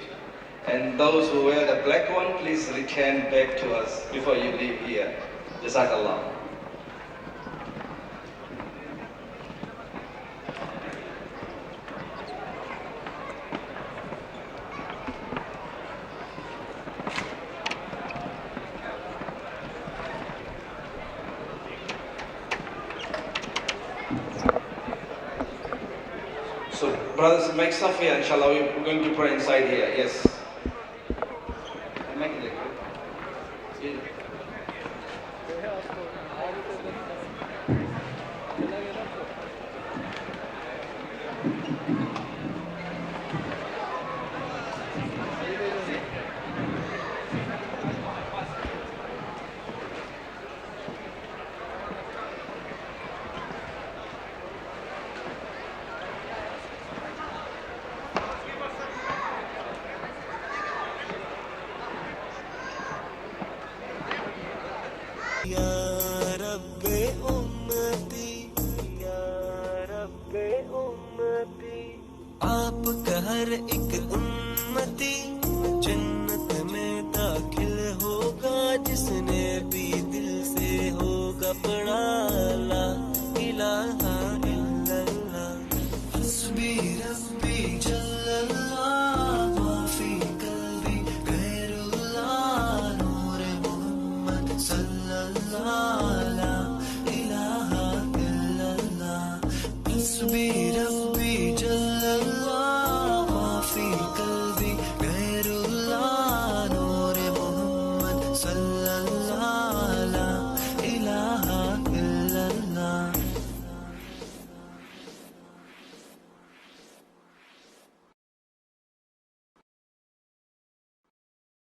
And those who wear the black one, please return back to us before you leave here. Jazakallah. So, brothers, make stuff here, inshallah. We're going to pray inside here. Yes. Make it good. आपका हर एक उम्मती जन्नत में दाखिल होगा जिसने भी दिल से होगा पढ़ा ला इलाहा इल्लल्लाह हस्बी रब्बी जल्लल्लाह माफी कल्बी गैरुल्लाह नूर मोहम्मद सल्लल्लाह ला इलाहा इल्लल्लाह हस्बी रब्बी जल्लल्लाह